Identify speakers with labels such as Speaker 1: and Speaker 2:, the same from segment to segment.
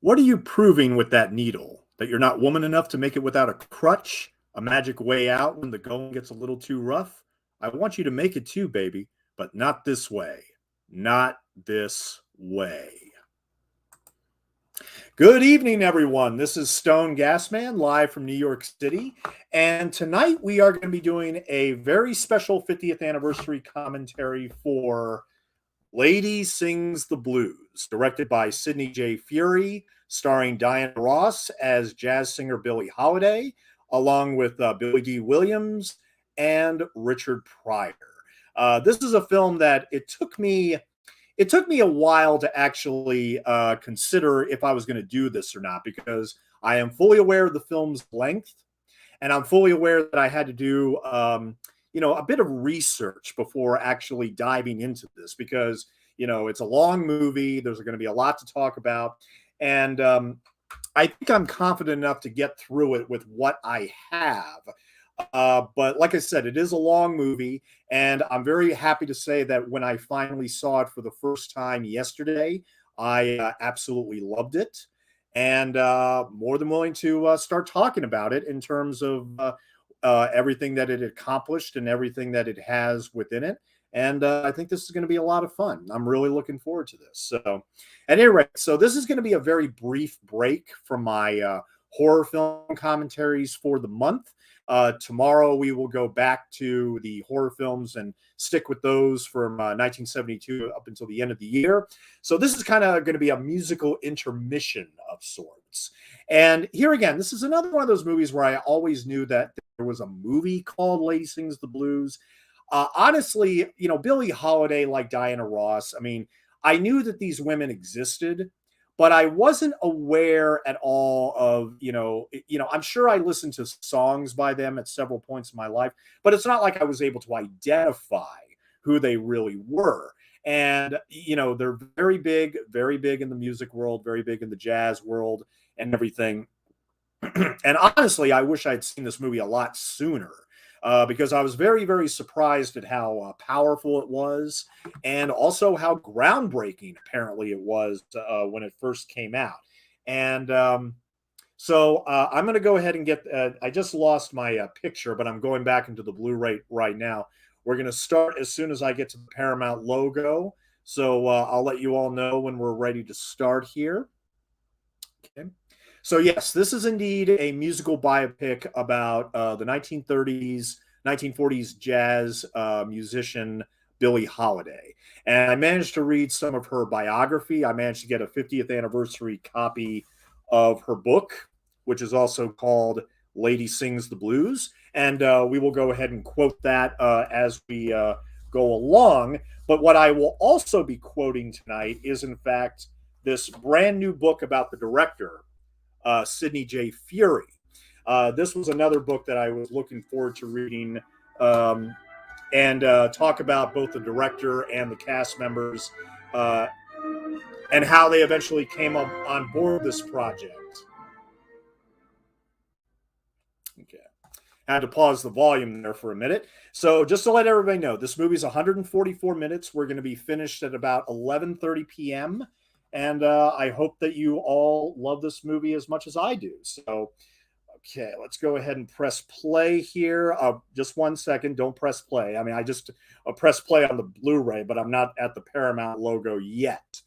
Speaker 1: What are you proving with that needle? That you're not woman enough to make it without a crutch? A magic way out when the going gets a little too rough? I want you to make it too, baby, but not this way. Not this way. Good evening, everyone. This is Stone Gasman live from New York City. And tonight we are going to be doing a very special 50th anniversary commentary for Lady Sings the Blues, directed by Sidney J. Furie, starring Diana Ross as jazz singer Billie Holiday, along with Billy D. Williams and Richard Pryor. This is a film that it took me a while to actually consider if I was going to do this or not, because I am fully aware of the film's length, and I'm fully aware that I had to do a bit of research before actually diving into this, because it's a long movie. There's going to be a lot to talk about, and I think I'm confident enough to get through it with what I have. But like I said, it is a long movie, and I'm very happy to say that when I finally saw it for the first time yesterday, I absolutely loved it, and more than willing to start talking about it in terms of everything that it accomplished and everything that it has within it. And I think this is going to be a lot of fun. I'm really looking forward to this. So, at any rate, so this is going to be a very brief break from my horror film commentaries for the month. Tomorrow we will go back to the horror films and stick with those from 1972 up until the end of the year. So this is kind of going to be a musical intermission of sorts. And here again, this is another one of those movies where I always knew that there was a movie called Lady Sings the Blues. Honestly, Billie Holiday, like Diana Ross, I mean, I knew that these women existed, but I wasn't aware at all of, I'm sure I listened to songs by them at several points in my life, but it's not like I was able to identify who they really were. And, they're very big in the music world, very big in the jazz world and everything. And honestly, I wish I'd seen this movie a lot sooner. Because I was very, very surprised at how powerful it was, and also how groundbreaking apparently it was when it first came out. And so I'm going to go ahead and get. I just lost my picture, but I'm going back into the Blu-ray right now. We're going to start as soon as I get to the Paramount logo. So I'll let you all know when we're ready to start here. Okay. So yes, this is indeed a musical biopic about the 1930s, 1940s jazz musician Billie Holiday. And I managed to read some of her biography. I managed to get a 50th anniversary copy of her book, which is also called Lady Sings the Blues. And we will go ahead and quote that as we go along. But what I will also be quoting tonight is, in fact, this brand new book about the director, Sidney J. Furie. This was another book that I was looking forward to reading, um, and talk about both the director and the cast members, uh, and how they eventually came up on board this project. Okay. I had to pause the volume there for a minute. So just to let everybody know, this movie is 144 minutes. We're going to be finished at about 11:30 p.m. And I hope that you all love this movie as much as I do. So, okay, let's go ahead and press play here. Just 1 second. Don't press play. I mean, I just press play on the Blu-ray, but I'm not at the Paramount logo yet.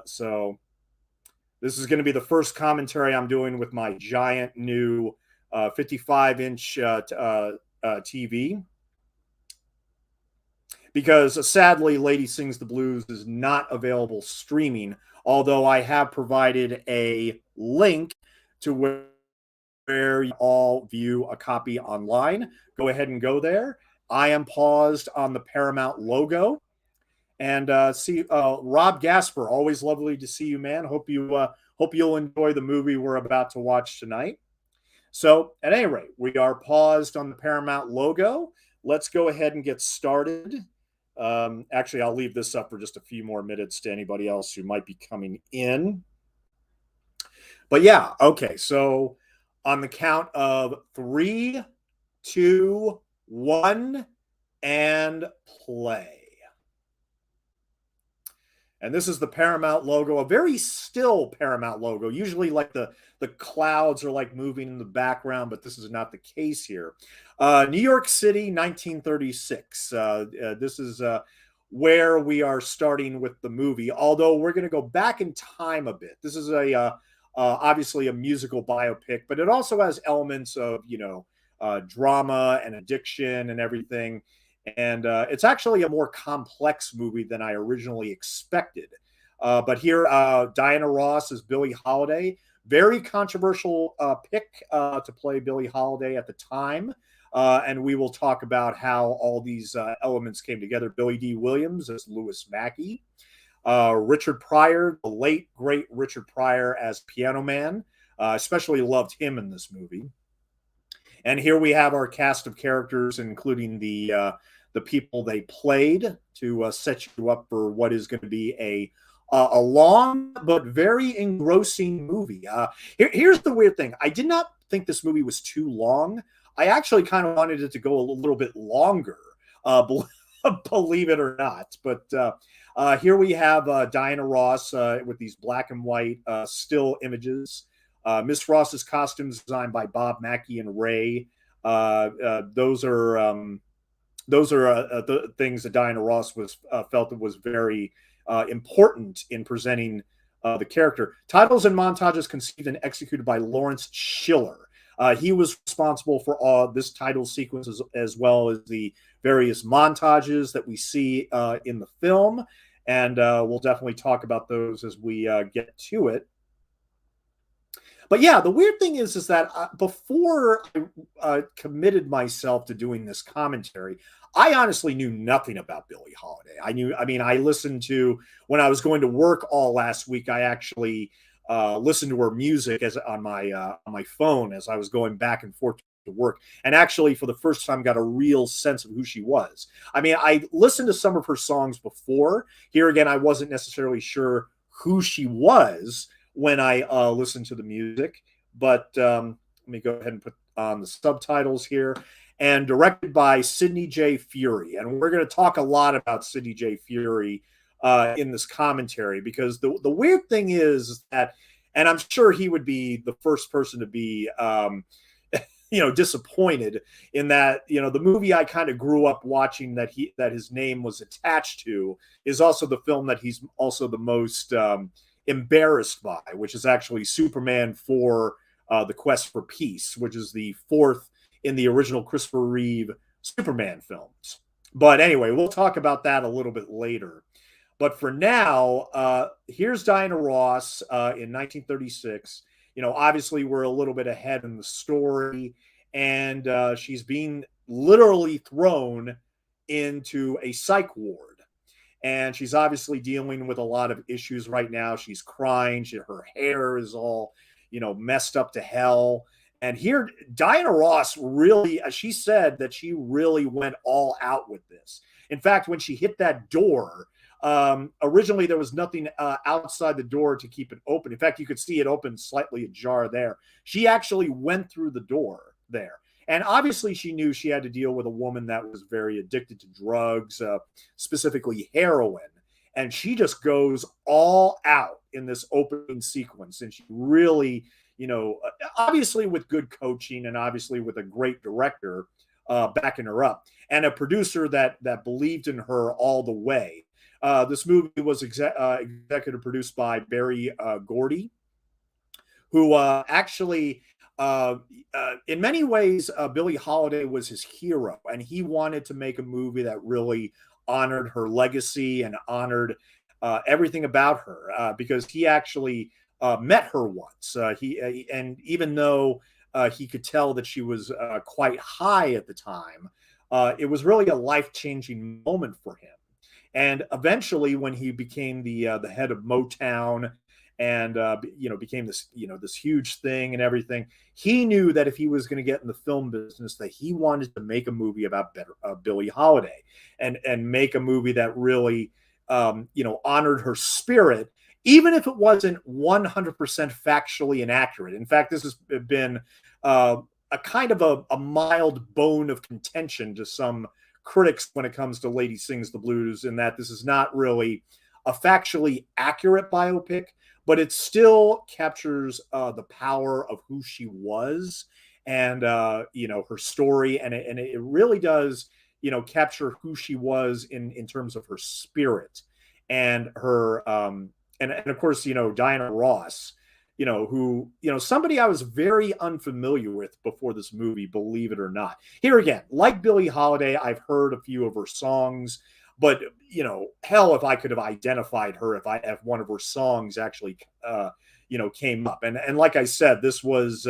Speaker 1: So this is going to be the first commentary I'm doing with my giant new 55-inch TV, because sadly, Lady Sings the Blues is not available streaming, although I have provided a link to where you all view a copy online. Go ahead and go there. I am paused on the Paramount logo. And see, Rob Gasper, always lovely to see you, man. Hope you'll enjoy the movie we're about to watch tonight. So, at any rate, we are paused on the Paramount logo. Let's go ahead and get started. Actually, I'll leave this up for just a few more minutes to anybody else who might be coming in. But yeah, okay. So, on the count of 3, 2, 1, and play. And this is the Paramount logo, a very still Paramount logo. Usually, like the clouds are like moving in the background, but this is not the case here. New York City, 1936. This is where we are starting with the movie. Although we're going to go back in time a bit. This is a obviously a musical biopic, but it also has elements of drama and addiction and everything. And it's actually a more complex movie than I originally expected. But here, Diana Ross is Billie Holiday. Very controversial pick to play Billie Holiday at the time. And we will talk about how all these elements came together. Billy D. Williams as Louis Mackey. Richard Pryor, the late, great Richard Pryor as Piano Man. Especially loved him in this movie. And here we have our cast of characters, including the people they played to set you up for what is going to be a long but very engrossing movie. Here's the weird thing. I did not think this movie was too long. I actually kind of wanted it to go a little bit longer, believe it or not. But here we have Diana Ross with these black and white still images. Miss Ross's costumes designed by Bob Mackie and Ray. Those are the things that Diana Ross was felt that was very important in presenting the character. Titles and montages conceived and executed by Lawrence Schiller. He was responsible for all this title sequence as well as the various montages that we see in the film. And we'll definitely talk about those as we get to it. But yeah, the weird thing is that before I committed myself to doing this commentary, I honestly knew nothing about Billie Holiday. I listened to, when I was going to work all last week, I actually listened to her music on my phone as I was going back and forth to work, and actually for the first time got a real sense of who she was. I listened to some of her songs before. Here again, I wasn't necessarily sure who she was when I listened to the music, but let me go ahead and put on the subtitles here. And directed by Sidney J. Furie. And we're going to talk a lot about Sidney J. Furie in this commentary, because the weird thing is that, and I'm sure he would be the first person to be disappointed in that, the movie I kind of grew up watching that his name was attached to is also the film that he's also the most embarrassed by, which is actually Superman 4, The Quest for Peace, which is the fourth in the original Christopher Reeve Superman films. But anyway, we'll talk about that a little bit later. But for now, here's Diana Ross in 1936. Obviously we're a little bit ahead in the story, and she's being literally thrown into a psych ward. And she's obviously dealing with a lot of issues right now. She's crying. Her hair is all, messed up to hell. And here, Diana Ross really, she said that she really went all out with this. In fact, when she hit that door, originally there was nothing outside the door to keep it open. In fact, you could see it open slightly ajar there. She actually went through the door there. And obviously she knew she had to deal with a woman that was very addicted to drugs, specifically heroin. And she just goes all out in this opening sequence. And she really, obviously with good coaching and obviously with a great director backing her up and a producer that believed in her all the way. This movie was executive produced by Barry Gordy, who actually, in many ways, Billie Holiday was his hero, and he wanted to make a movie that really honored her legacy and honored everything about her, because he actually met her once. And even though he could tell that she was quite high at the time, it was really a life-changing moment for him. And eventually, when he became the head of Motown and became this this huge thing and everything, he knew that if he was going to get in the film business, that he wanted to make a movie about Billie Holiday and make a movie that really honored her spirit, even if it wasn't 100% factually inaccurate. In fact, this has been a kind of a mild bone of contention to some critics when it comes to Lady Sings the Blues, in that this is not really a factually accurate biopic, but it still captures the power of who she was and her story, and it really does capture who she was in terms of her spirit and her and of course Diana Ross, who somebody I was very unfamiliar with before this movie, believe it or not. Here again, like Billie Holiday, I've heard a few of her songs, but hell, if I could have identified her if one of her songs actually came up. And like I said, this was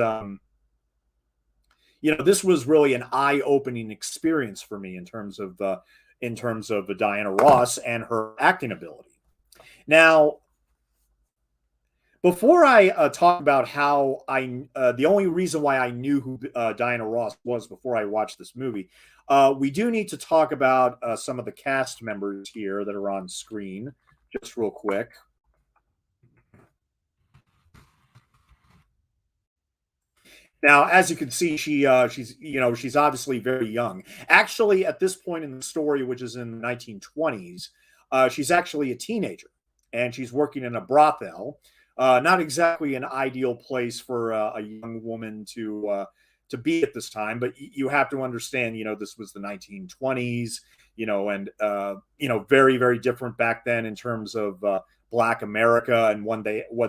Speaker 1: this was really an eye-opening experience for me in terms of Diana Ross and her acting ability. Now, before I talk about how the only reason why I knew who Diana Ross was before I watched this movie, we do need to talk about some of the cast members here that are on screen, just real quick. Now, as you can see, she's obviously very young. Actually, at this point in the story, which is in the 1920s, she's actually a teenager, and she's working in a brothel. Not exactly an ideal place for a young woman to be at this time, but you have to understand, this was the 1920s, and very, very different back then in terms of Black America and what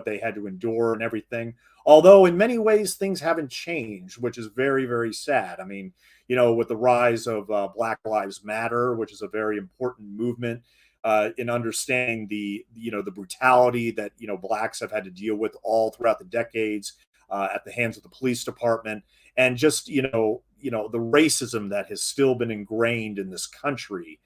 Speaker 1: they had to endure and everything. Although in many ways things haven't changed, which is very, very sad. I mean, with the rise of Black Lives Matter, which is a very important movement in understanding the brutality that blacks have had to deal with all throughout the decades at the hands of the police department, and just the racism that has still been ingrained in this country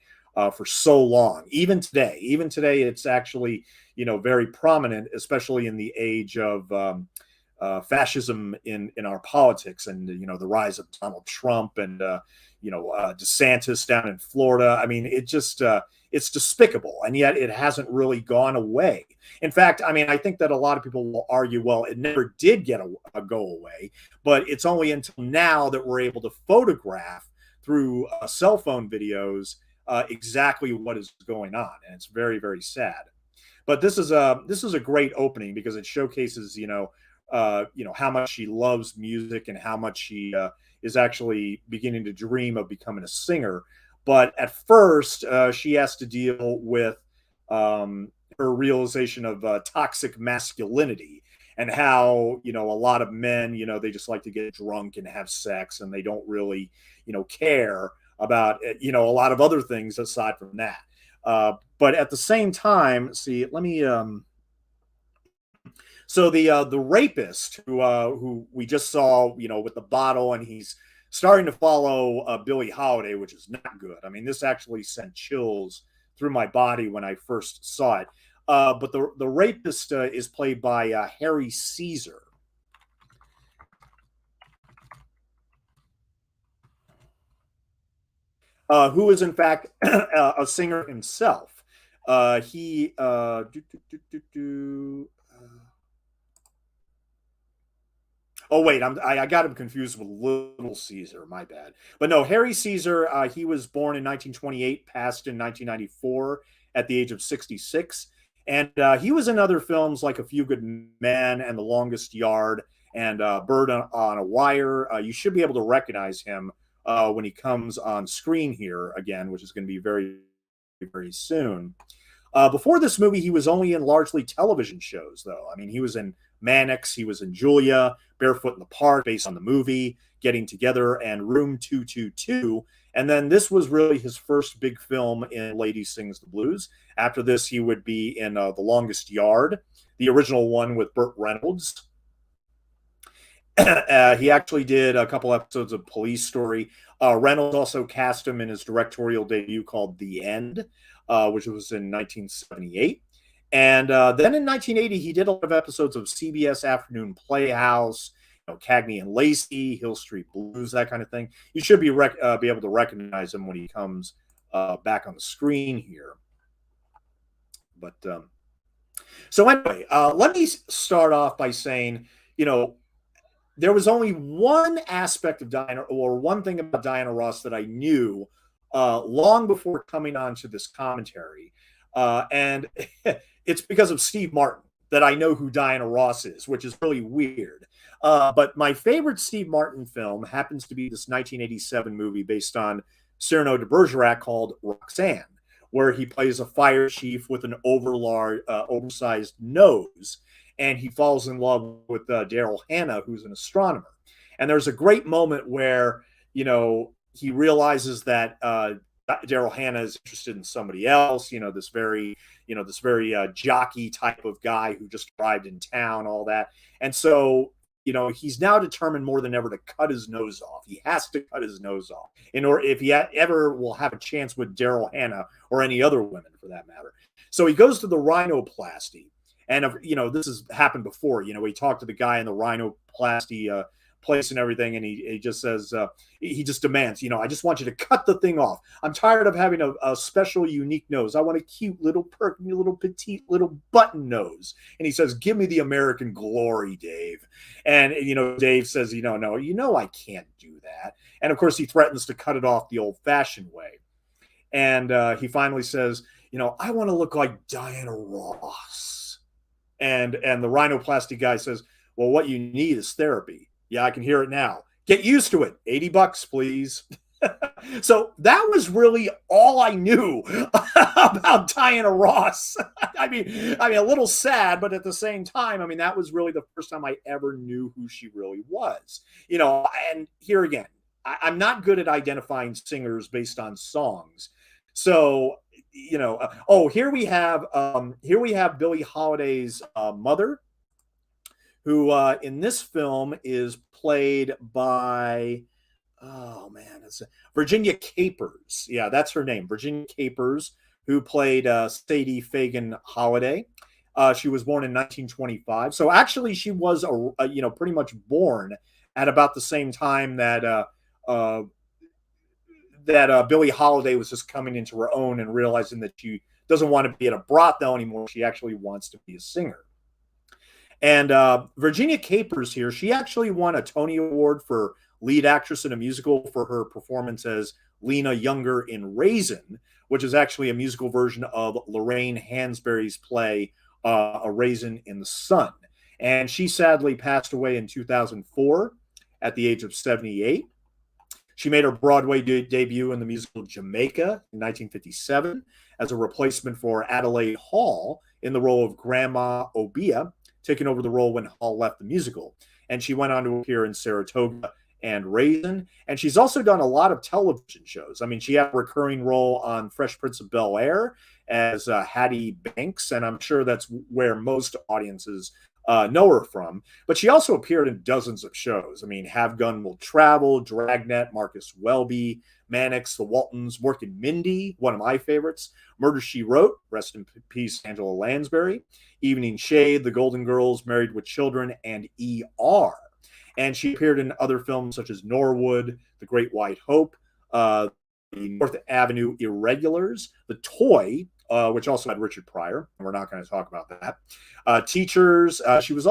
Speaker 1: for so long. Even today, it's actually very prominent, especially in the age of fascism in our politics, and the rise of Donald Trump and DeSantis down in Florida. I mean, it's despicable, and yet it hasn't really gone away. In fact, I mean, I think that a lot of people will argue, well, it never did go away, but it's only until now that we're able to photograph through cell phone videos exactly what is going on, and it's very, very sad. But this is a great opening because it showcases how much she loves music and how much she is actually beginning to dream of becoming a singer. But at first, she has to deal with her realization of toxic masculinity and how a lot of men they just like to get drunk and have sex, and they don't really care about a lot of other things aside from that. But at the same time, see, let me so the rapist who we just saw, with the bottle, and he's starting to follow Billie Holiday, which is not good. I mean, this actually sent chills through my body when I first saw it. But the rapist is played by Harry Caesar. Who is in fact a singer himself. He Oh wait, I got him confused with Little Caesar. My bad. But no, Harry Caesar. He was born in 1928, passed in 1994 at the age of 66, and he was in other films like A Few Good Men and The Longest Yard and Bird on a Wire. You should be able to recognize him when he comes on screen here again, which is going to be very, very soon. Before this movie, he was only in largely television shows, though. I mean, he was in Mannix, he was in Julia, Barefoot in the Park, based on the movie, Getting Together, and Room 222. And then this was really his first big film in Lady Sings the Blues. After this, he would be in The Longest Yard, the original one with Burt Reynolds. He actually did a couple episodes of Police Story. Reynolds also cast him in his directorial debut called The End, which was in 1978. And then in 1980, he did a lot of episodes of CBS Afternoon Playhouse, Cagney and Lacey, Hill Street Blues, that kind of thing. You should be able to recognize him when he comes back on the screen here. But so anyway, let me start off by saying, there was only one aspect of Diana, or one thing about Diana Ross that I knew long before coming on to this commentary. And it's because of Steve Martin that I know who Diana Ross is, which is really weird. But my favorite Steve Martin film happens to be this 1987 movie based on Cyrano de Bergerac called Roxanne, where he plays a fire chief with an oversized nose, and he falls in love with Daryl Hannah, who's an astronomer. And there's a great moment where, he realizes that Daryl Hannah is interested in somebody else, this very jockey type of guy who just arrived in town, all that. And so, he's now determined more than ever to cut his nose off. He has to cut his nose off in order if he ever will have a chance with Daryl Hannah or any other women for that matter. So he goes to the rhinoplasty. And, this has happened before. He talked to the guy in the rhinoplasty place and everything, and he just says, he just demands, I just want you to cut the thing off. I'm tired of having a special, unique nose. I want a cute little perky, little petite, little button nose. And he says, give me the American glory, Dave. And, Dave says, no, I can't do that. And of course, he threatens to cut it off the old fashioned way. And he finally says, I want to look like Diana Ross. And the rhinoplasty guy says, well, what you need is therapy. Yeah, I can hear it now. Get used to it. $80, please. So that was really all I knew about Diana Ross. I mean, a little sad, but at the same time, that was really the first time I ever knew who she really was. And here again, I'm not good at identifying singers based on songs. So, here we have Billie Holiday's mother, who in this film is played by, it's Virginia Capers. Yeah, that's her name, Virginia Capers, who played Sadie Fagan Holiday. She was born in 1925. So actually, she was pretty much born at about the same time that Billie Holiday was just coming into her own and realizing that she doesn't want to be at a brothel anymore. She actually wants to be a singer. And Virginia Capers here, she actually won a Tony Award for lead actress in a musical for her performance as Lena Younger in Raisin, which is actually a musical version of Lorraine Hansberry's play, A Raisin in the Sun. And she sadly passed away in 2004 at the age of 78. She made her Broadway debut in the musical Jamaica in 1957 as a replacement for Adelaide Hall in the role of Grandma Obia, taking over the role when Hall left the musical. And she went on to appear in Saratoga and Raisin. And she's also done a lot of television shows. She had a recurring role on Fresh Prince of Bel-Air as Hattie Banks, and I'm sure that's where most audiences know her from. But she also appeared in dozens of shows. Have Gun Will Travel, Dragnet, Marcus Welby, Mannix, The Waltons, Mork and Mindy, one of my favorites, Murder, She Wrote, rest in peace, Angela Lansbury, Evening Shade, The Golden Girls, Married with Children, and ER. And she appeared in other films such as Norwood, The Great White Hope, the North Avenue Irregulars, The Toy, which also had Richard Pryor. We're not going to talk about that. Teachers, she was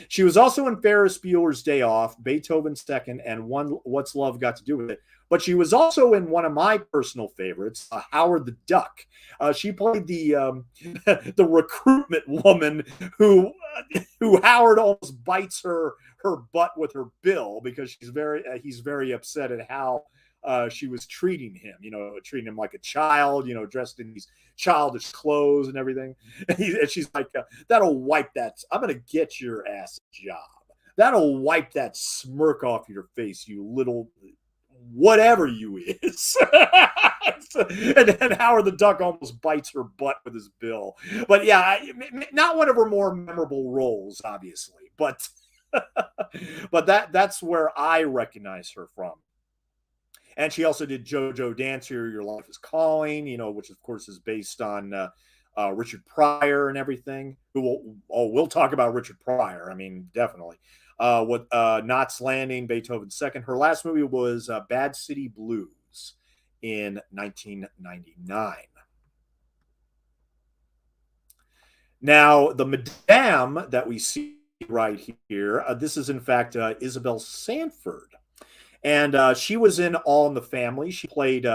Speaker 1: she was also in Ferris Bueller's Day Off, Beethoven's Second, and What's Love Got to Do with It. But she was also in one of my personal favorites, Howard the Duck. She played the the recruitment woman who Howard almost bites her butt with her bill because he's very upset at how she was treating him, treating him like a child, dressed in these childish clothes and everything. And she's like, that'll wipe that. I'm going to get your ass a job. That'll wipe that smirk off your face, you little whatever you is. And then Howard the Duck almost bites her butt with his bill. But yeah, not one of her more memorable roles, obviously. But that's where I recognize her from. And she also did JoJo Dancer, Your Life is Calling, which of course is based on Richard Pryor and everything. We'll talk about Richard Pryor. Definitely. With Knots Landing, Beethoven's Second. Her last movie was Bad City Blues in 1999. Now, the Madame that we see right here, this is in fact Isabel Sanford. And she was in All in the Family. She played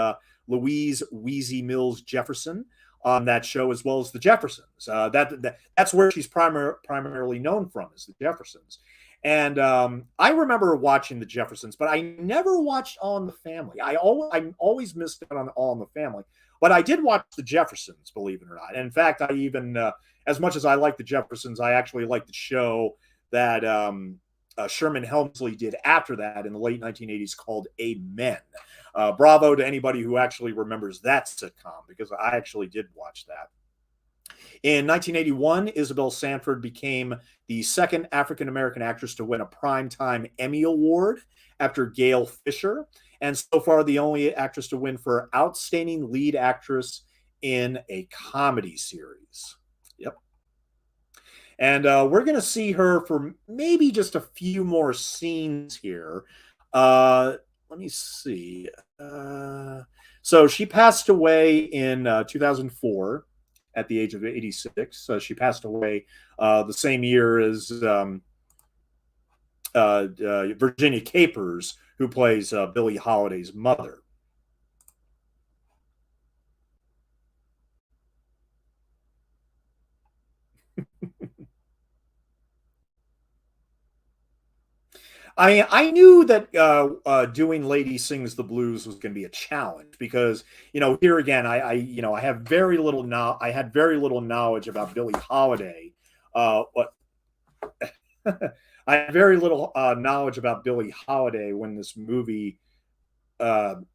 Speaker 1: Louise Wheezy Mills Jefferson on that show, as well as the Jeffersons. That's where she's primarily known from, is the Jeffersons. And I remember watching the Jeffersons, but I never watched All in the Family. I always missed out on All in the Family, but I did watch the Jeffersons, believe it or not. And in fact, I even, as much as I like the Jeffersons, I actually like the show that Sherman Hemsley did after that in the late 1980s called Amen. Bravo to anybody who actually remembers that sitcom, because I actually did watch that. In 1981, Isabel Sanford became the second African-American actress to win a Primetime Emmy Award after Gail Fisher, and so far the only actress to win for Outstanding Lead Actress in a Comedy Series. Yep. And we're going to see her for maybe just a few more scenes here. Let me see. So she passed away in 2004 at the age of 86. She passed away the same year as Virginia Capers, who plays Billie Holiday's mother. I knew that doing Lady Sings the Blues was going to be a challenge, because here again I have very little I had very little knowledge about Billie Holiday. What I had very little knowledge about Billie Holiday when this movie when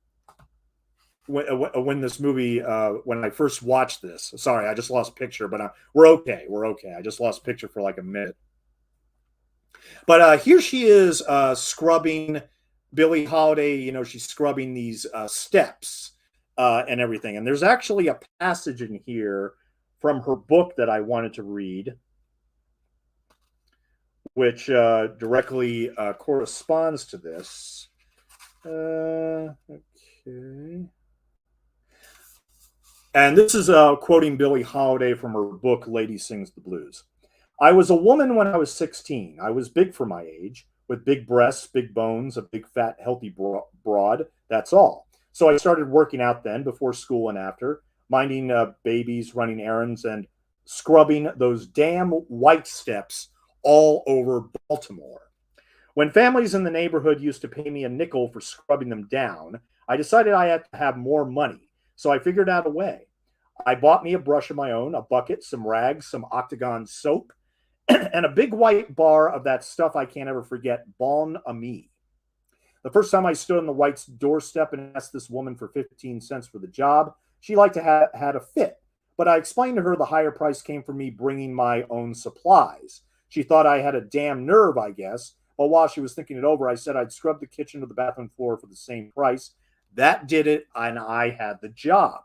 Speaker 1: I first watched this. Sorry, I just lost picture, but we're okay. We're okay. I just lost picture for like a minute. But here she is scrubbing Billie Holiday. She's scrubbing these steps and everything. And there's actually a passage in here from her book that I wanted to read, which directly corresponds to this. Okay. And this is quoting Billie Holiday from her book, Lady Sings the Blues. I was a woman when I was 16. I was big for my age, with big breasts, big bones, a big, fat, healthy broad. That's all. So I started working out then, before school and after, minding babies, running errands, and scrubbing those damn white steps all over Baltimore. When families in the neighborhood used to pay me a nickel for scrubbing them down, I decided I had to have more money, so I figured out a way. I bought me a brush of my own, a bucket, some rags, some Octagon soap, and a big white bar of that stuff I can't ever forget, Bon Ami. The first time I stood on the White's doorstep and asked this woman for 15 cents for the job, she liked to have had a fit, but I explained to her the higher price came from me bringing my own supplies. She thought I had a damn nerve, I guess, but while she was thinking it over, I said I'd scrub the kitchen or the bathroom floor for the same price. That did it, and I had the job.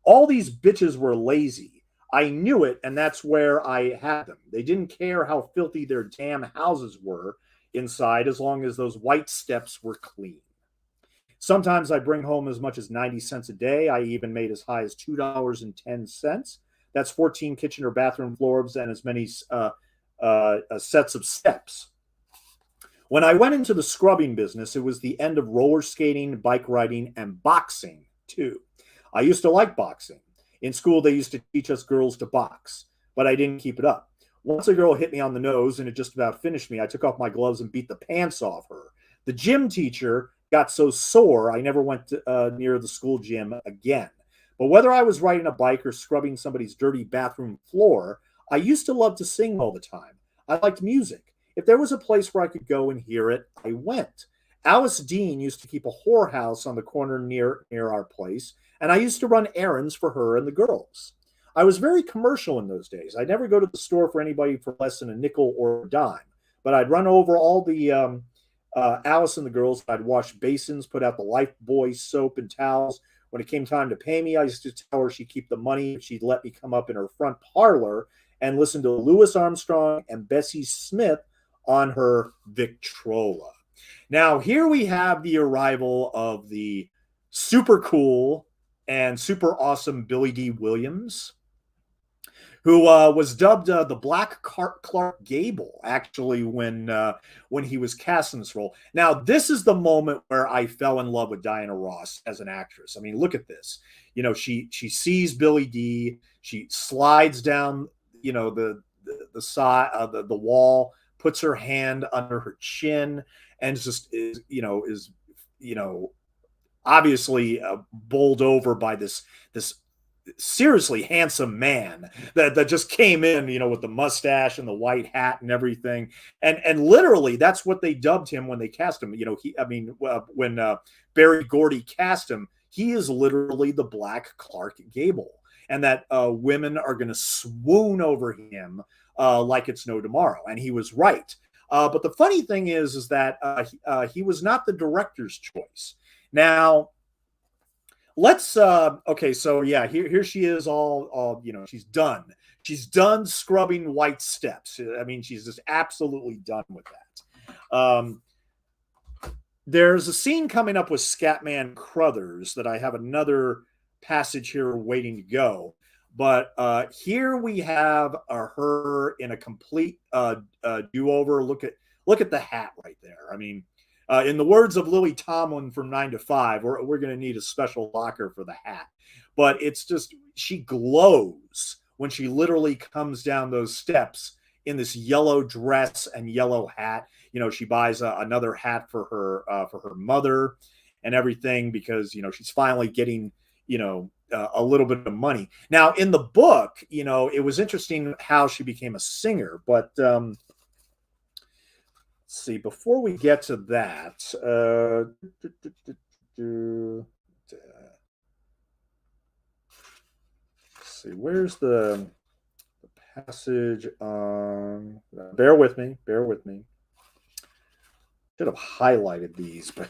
Speaker 1: All these bitches were lazy. I knew it, and that's where I had them. They didn't care how filthy their damn houses were inside, as long as those white steps were clean. Sometimes I bring home as much as 90 cents a day. I even made as high as $2.10. That's 14 kitchen or bathroom floors and as many sets of steps. When I went into the scrubbing business, it was the end of roller skating, bike riding, and boxing, too. I used to like boxing. In school, they used to teach us girls to box, but I didn't keep it up. Once a girl hit me on the nose and it just about finished me, I took off my gloves and beat the pants off her. The gym teacher got so sore, I never went near the school gym again. But whether I was riding a bike or scrubbing somebody's dirty bathroom floor, I used to love to sing all the time. I liked music. If there was a place where I could go and hear it, I went. Alice Dean used to keep a whorehouse on the corner near our place, and I used to run errands for her and the girls. I was very commercial in those days. I'd never go to the store for anybody for less than a nickel or a dime, but I'd run over all the Alice and the girls. I'd wash basins, put out the Lifebuoy soap and towels. When it came time to pay me, I used to tell her she'd keep the money. She'd let me come up in her front parlor and listen to Louis Armstrong and Bessie Smith on her Victrola. Now, here we have the arrival of the super cool and super awesome Billy D. Williams, who was dubbed the Black Clark Gable, actually, when he was cast in this role. Now, this is the moment where I fell in love with Diana Ross as an actress. I mean, look at this. You know, she sees Billy D. She slides down, you know, the side the wall, puts her hand under her chin, and just is you know obviously bowled over by this seriously handsome man that just came in, with the mustache and the white hat and everything, and literally that's what they dubbed him when they cast him. When Barry Gordy cast him, he is literally the Black Clark Gable, and that women are going to swoon over him like it's no tomorrow, and he was right. But the funny thing is that he was not the director's choice. Now, let's okay, so yeah, here she is, all she's done scrubbing white steps. I mean, she's just absolutely done with that. There's a scene coming up with Scatman Crothers that I have another passage here waiting to go, but here we have her in a complete do-over. Look at the hat right there. I mean, in the words of Lily Tomlin from 9 to 5, we're going to need a special locker for the hat. But it's just, she glows when she literally comes down those steps in this yellow dress and yellow hat. She buys another hat for her mother and everything, because she's finally getting a little bit of money. Now, in the book, it was interesting how she became a singer, but see, before we get to that, let's see, where's the passage on? Bear with me. Should have highlighted these, but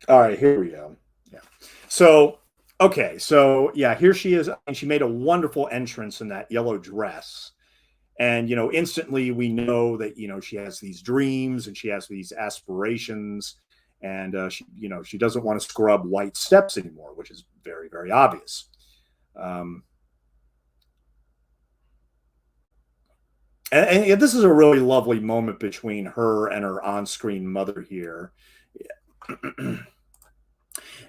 Speaker 1: All right, here we go. Yeah. So, okay. So, yeah, here she is. And she made a wonderful entrance in that yellow dress. And, instantly we know that, she has these dreams and she has these aspirations. And, she doesn't want to scrub white steps anymore, which is very, very obvious. And this is a really lovely moment between her and her on-screen mother here.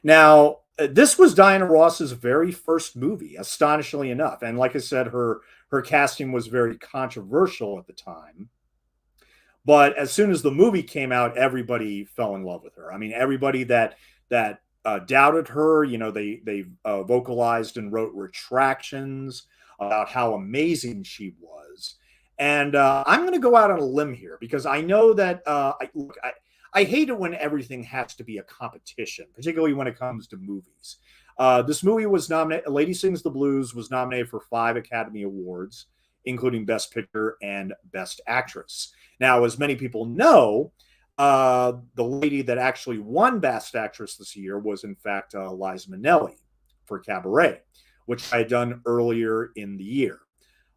Speaker 1: Now, this was Diana Ross's very first movie, astonishingly enough. And like I said, her casting was very controversial at the time. But as soon as the movie came out, everybody fell in love with her. I mean, everybody that doubted her, they vocalized and wrote retractions about how amazing she was. And I'm going to go out on a limb here, because I know that I hate it when everything has to be a competition, particularly when it comes to movies. This movie was nominated. Lady Sings the Blues was nominated for 5 Academy Awards, including Best Picture and Best Actress. Now, as many people know, the lady that actually won Best Actress this year was, in fact, Liza Minnelli for Cabaret, which I had done earlier in the year.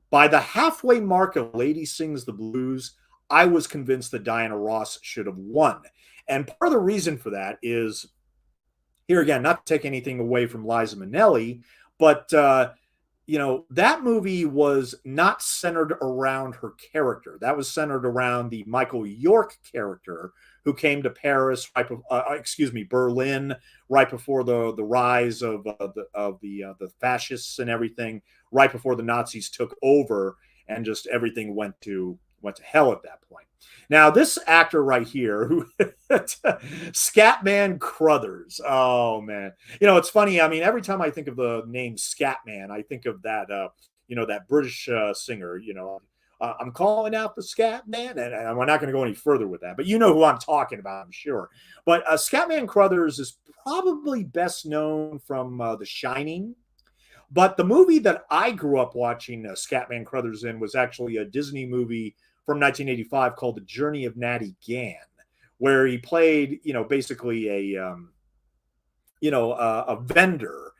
Speaker 1: By the halfway mark of Lady Sings the Blues, I was convinced that Diana Ross should have won. And part of the reason for that is, here again, not to take anything away from Liza Minnelli, but that movie was not centered around her character. That was centered around the Michael York character, who came to Paris, Berlin, right before the rise of the fascists and everything, right before the Nazis took over, and just everything went to hell at that point. Now, this actor right here, who Scatman Crothers. Oh man, it's funny. I mean, every time I think of the name Scatman, I think of that that British singer. I'm calling out the Scatman, and we're not going to go any further with that. But you know who I'm talking about, I'm sure. But Scatman Crothers is probably best known from The Shining. But the movie that I grew up watching Scatman Crothers in was actually a Disney movie from 1985 called The Journey of Natty Gann, where he played, basically a vendor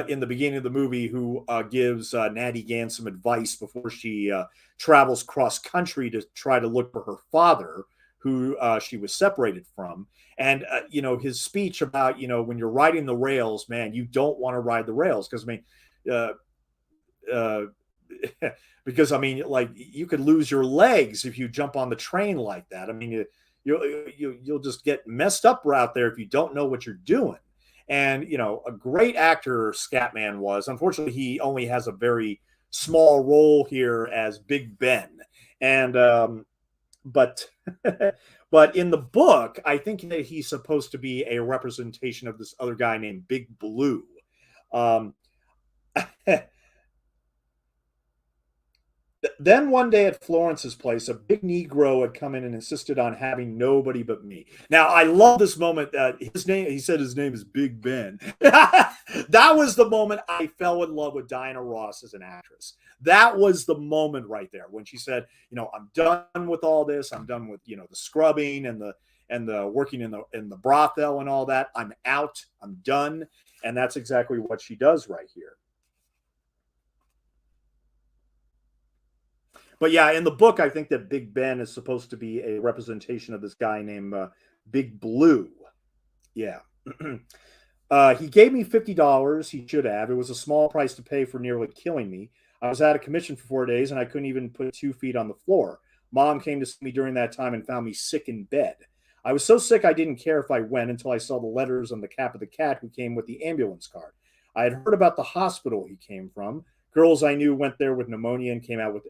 Speaker 1: in the beginning of the movie who gives Natty Gann some advice before she travels cross country to try to look for her father, who she was separated from. And his speech about when you're riding the rails, man, you don't want to ride the rails because I mean, uh, uh, because I mean, like you could lose your legs if you jump on the train like that. I mean, you'll just get messed up out there if you don't know what you're doing. And a great actor Scatman was. Unfortunately, he only has a very small role here as Big Ben. And but but in the book, I think that he's supposed to be a representation of this other guy named Big Blue. Um, Then one day at Florence's place, a big Negro had come in and insisted on having nobody but me. Now, I love this moment. His name, he said his name is Big Ben. That was the moment I fell in love with Diana Ross as an actress. That was the moment right there when she said, I'm done with all this. I'm done with, the scrubbing and the working in the brothel and all that. I'm out. I'm done. And that's exactly what she does right here. But yeah, in the book, I think that Big Ben is supposed to be a representation of this guy named Big Blue. Yeah. He gave me $50. He should have. It was a small price to pay for nearly killing me. I was out of commission for 4 days and I couldn't even put 2 feet on the floor. Mom came to see me during that time and found me sick in bed. I was so sick I didn't care if I went until I saw the letters on the cap of the cat who came with the ambulance card. I had heard about the hospital he came from. Girls I knew went there with pneumonia and came out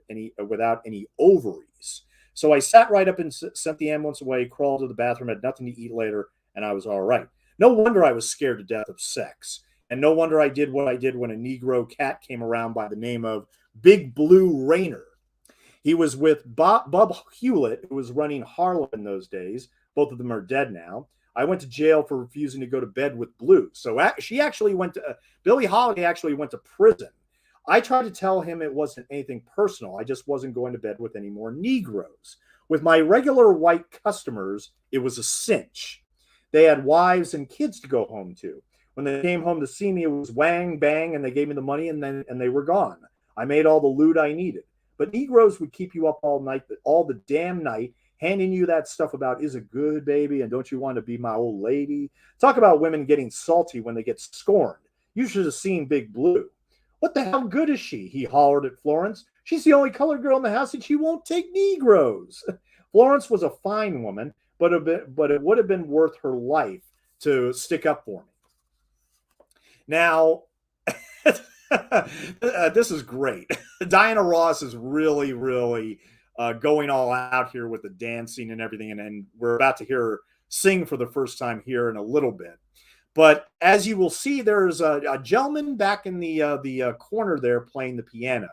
Speaker 1: without any ovaries. So I sat right up and sent the ambulance away, crawled to the bathroom, had nothing to eat later, and I was all right. No wonder I was scared to death of sex. And no wonder I did what I did when a Negro cat came around by the name of Big Blue Rayner. He was with Bub Hewlett, who was running Harlem in those days. Both of them are dead now. I went to jail for refusing to go to bed with Blue. So she actually went to, Billie Holiday actually went to prison. I tried to tell him it wasn't anything personal. I just wasn't going to bed with any more Negroes. With my regular white customers, it was a cinch. They had wives and kids to go home to. When they came home to see me, it was wang, bang, and they gave me the money and they were gone. I made all the loot I needed. But Negroes would keep you up all night, all the damn night, handing you that stuff about is it good, baby, and don't you want to be my old lady? Talk about women getting salty when they get scorned. You should have seen Big Blue. What the hell good is she? He hollered at Florence. She's the only colored girl in the house and she won't take Negroes. Florence was a fine woman, but it would have been worth her life to stick up for me. Now, this is great. Diana Ross is really, really going all out here with the dancing and everything. And we're about to hear her sing for the first time here in a little bit. But as you will see, there's a gentleman back in the corner there playing the piano.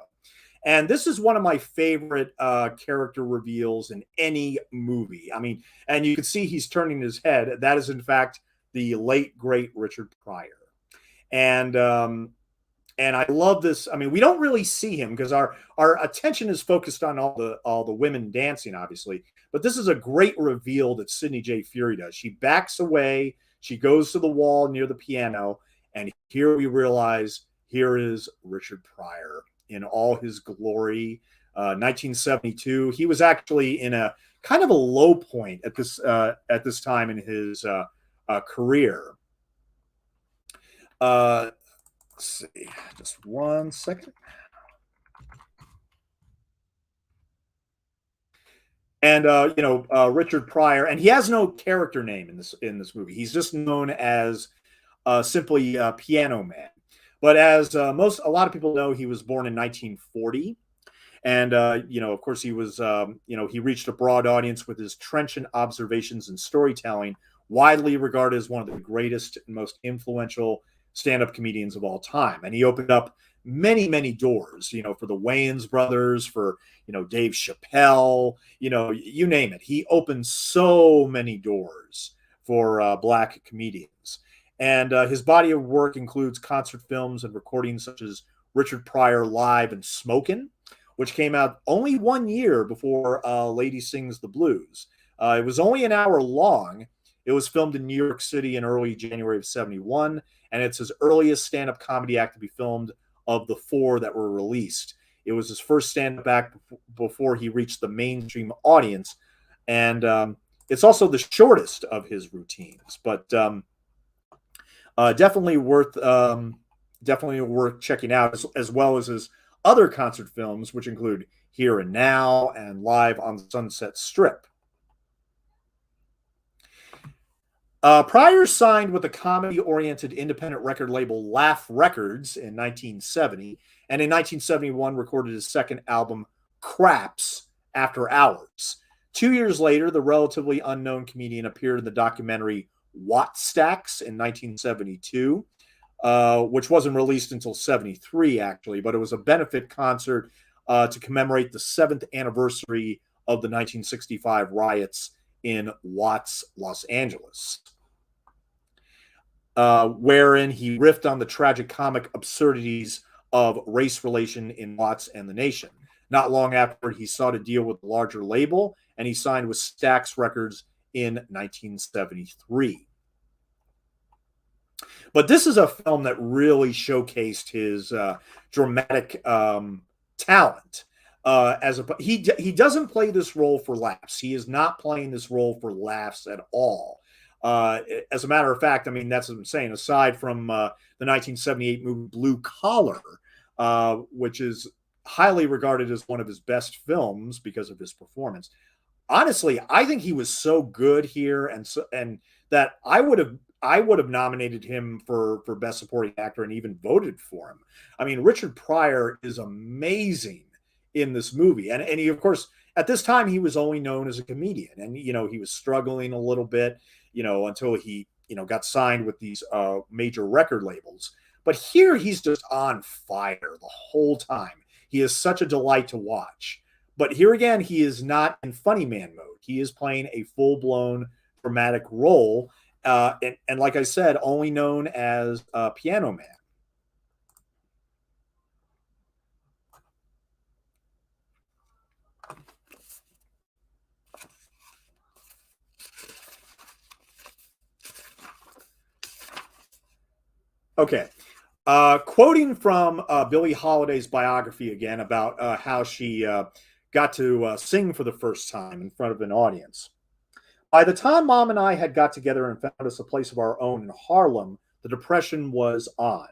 Speaker 1: And this is one of my favorite character reveals in any movie. I mean, and you can see he's turning his head. That is, in fact, the late, great Richard Pryor. And I love this. I mean, we don't really see him because our attention is focused on all the women dancing, obviously. But this is a great reveal that Sidney J. Furie does. She backs away. She goes to the wall near the piano, and here we realize here is Richard Pryor in all his glory. 1972. He was actually in a kind of a low point at this time in his career. Let's see, just 1 second. And Richard Pryor, and he has no character name in this movie. He's just known as simply Piano Man. But as a lot of people know, he was born in 1940, and of course, he was he reached a broad audience with his trenchant observations and storytelling, widely regarded as one of the greatest and most influential stand-up comedians of all time. And he opened up many doors, for the Wayans brothers, for Dave Chappelle, you name it. He opened so many doors for black comedians. And his body of work includes concert films and recordings such as Richard Pryor Live and Smokin', which came out only 1 year before Lady Sings the Blues. It was only an hour long. It was filmed in New York City in early January of 71, and it's his earliest stand-up comedy act to be filmed of the 4 that were released. It was his first stand-up act before he reached the mainstream audience, and it's also the shortest of his routines, but definitely worth checking out, as well as his other concert films, which include Here and Now and Live on Sunset Strip. Pryor signed with the comedy-oriented independent record label Laugh Records in 1970, and in 1971 recorded his second album, Craps, After Hours. 2 years later, the relatively unknown comedian appeared in the documentary Watt Stacks in 1972, which wasn't released until 73, actually, but it was a benefit concert to commemorate the 7th anniversary of the 1965 riots in Watts, Los Angeles, wherein he riffed on the tragicomic absurdities of race relation in Watts and the nation. Not long after, he sought a deal with a larger label, and he signed with Stax Records in 1973. But this is a film that really showcased his dramatic talent. He doesn't play this role for laughs. He is not playing this role for laughs at all. As a matter of fact, I mean, that's what I'm saying. Aside from the 1978 movie Blue Collar, which is highly regarded as one of his best films because of his performance. Honestly, I think he was so good here, and that I would have nominated him for Best Supporting Actor and even voted for him. I mean, Richard Pryor is amazing in this movie, and he, of course, at this time he was only known as a comedian, and he was struggling a little bit, until he got signed with these major record labels. But here he's just on fire the whole time. He is such a delight to watch. But here again, he is not in funny man mode. He is playing a full-blown dramatic role, and like I said, only known as Piano Man. Okay. Quoting from Billie Holiday's biography again about how she got to sing for the first time in front of an audience. By the time Mom and I had got together and found us a place of our own in Harlem, the Depression was on.